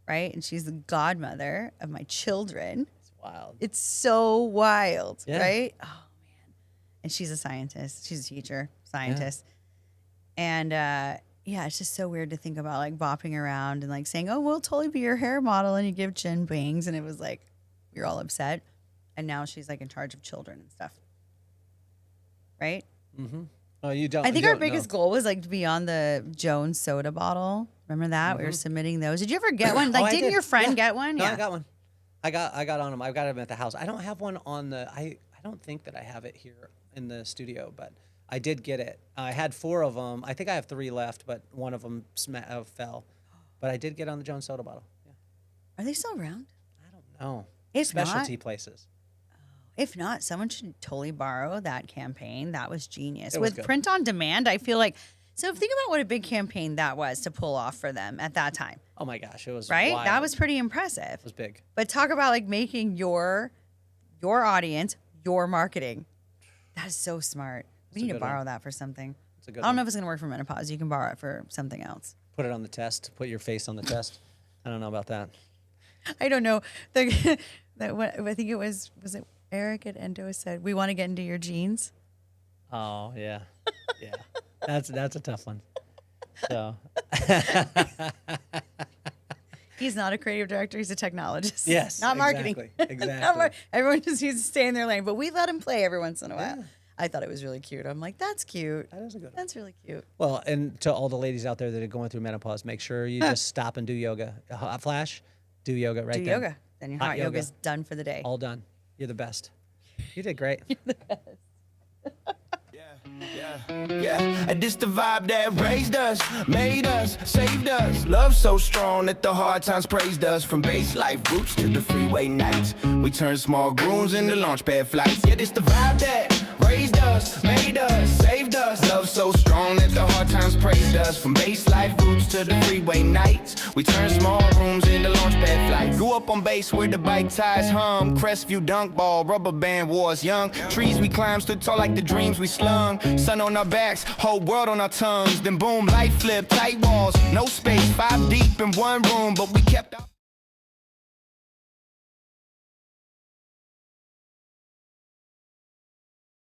right? And she's the godmother of my children. It's wild. It's so wild, Yeah. right? Oh, man. And she's a scientist. She's a teacher, scientist. And it's just so weird to think about like bopping around and like saying, oh, we'll totally be your hair model. And you give Jen bangs. And it was like, we were all upset. And now she's like in charge of children and stuff. Right? Mm-hmm. Oh, you don't. I think you our don't biggest know. goal was like to be on the Jones soda bottle. Remember that? We were submitting those. Did you ever get one? Like, I didn't did. your friend Yeah. get one? No, Yeah. I got one. I got on them. I've got them at the house. I don't have one on the. I don't think that I have it here in the studio, but I did get it. I had 4 of them. I think I have 3 left, but one of them fell. But I did get on the Jones soda bottle. Yeah. Are they still around? I don't know. If Specialty not, places. If not, someone should totally borrow that campaign. That was genius. It was With good. print on demand, I feel like, so think about what a big campaign that was to pull off for them at that time, Oh my gosh, it was right? wild. That was pretty impressive. It was big. But talk about like making your audience, your marketing. That is so smart. We a need to good borrow one. that for something. It's a good I don't know one. if it's going to work for menopause. You can borrow it for something else. Put it on the test. Put your face on the test. I don't know about that. I don't know. I think it was it Eric at Endo said, we want to get into your jeans. Oh yeah, yeah. That's a tough one. So He's not a creative director. He's a technologist. Yes, Not marketing. exactly. Everyone just needs to stay in their lane, but we let him play every once in a while. Yeah. I thought it was really cute. I'm like, that's cute. that is a good one. That's really cute. Well, and to all the ladies out there that are going through menopause, make sure you just stop and do yoga. Hot flash, do yoga right Do there. yoga. Then your Hot hot yoga. yoga's done for the day. All done. You're the best. You did great. Yeah, and this the vibe that raised us, made us, saved us. Love so strong that the hard times praised us. From base life roots to the freeway nights, we turn small grooves into launch pad flights. Yeah, this the vibe that raised us, made us, saved us. Love so strong that the hard times praised us. From base life roots to the freeway nights, we turn small rooms into launch pad flights. Grew up on base where the bike tires hum, Crestview dunk ball, rubber band wars young. Trees we climbed stood tall like the dreams we slung. Sun on our backs, whole world on our tongues. Then boom, light flip, tight walls, no space, 5 deep in one room, but we kept our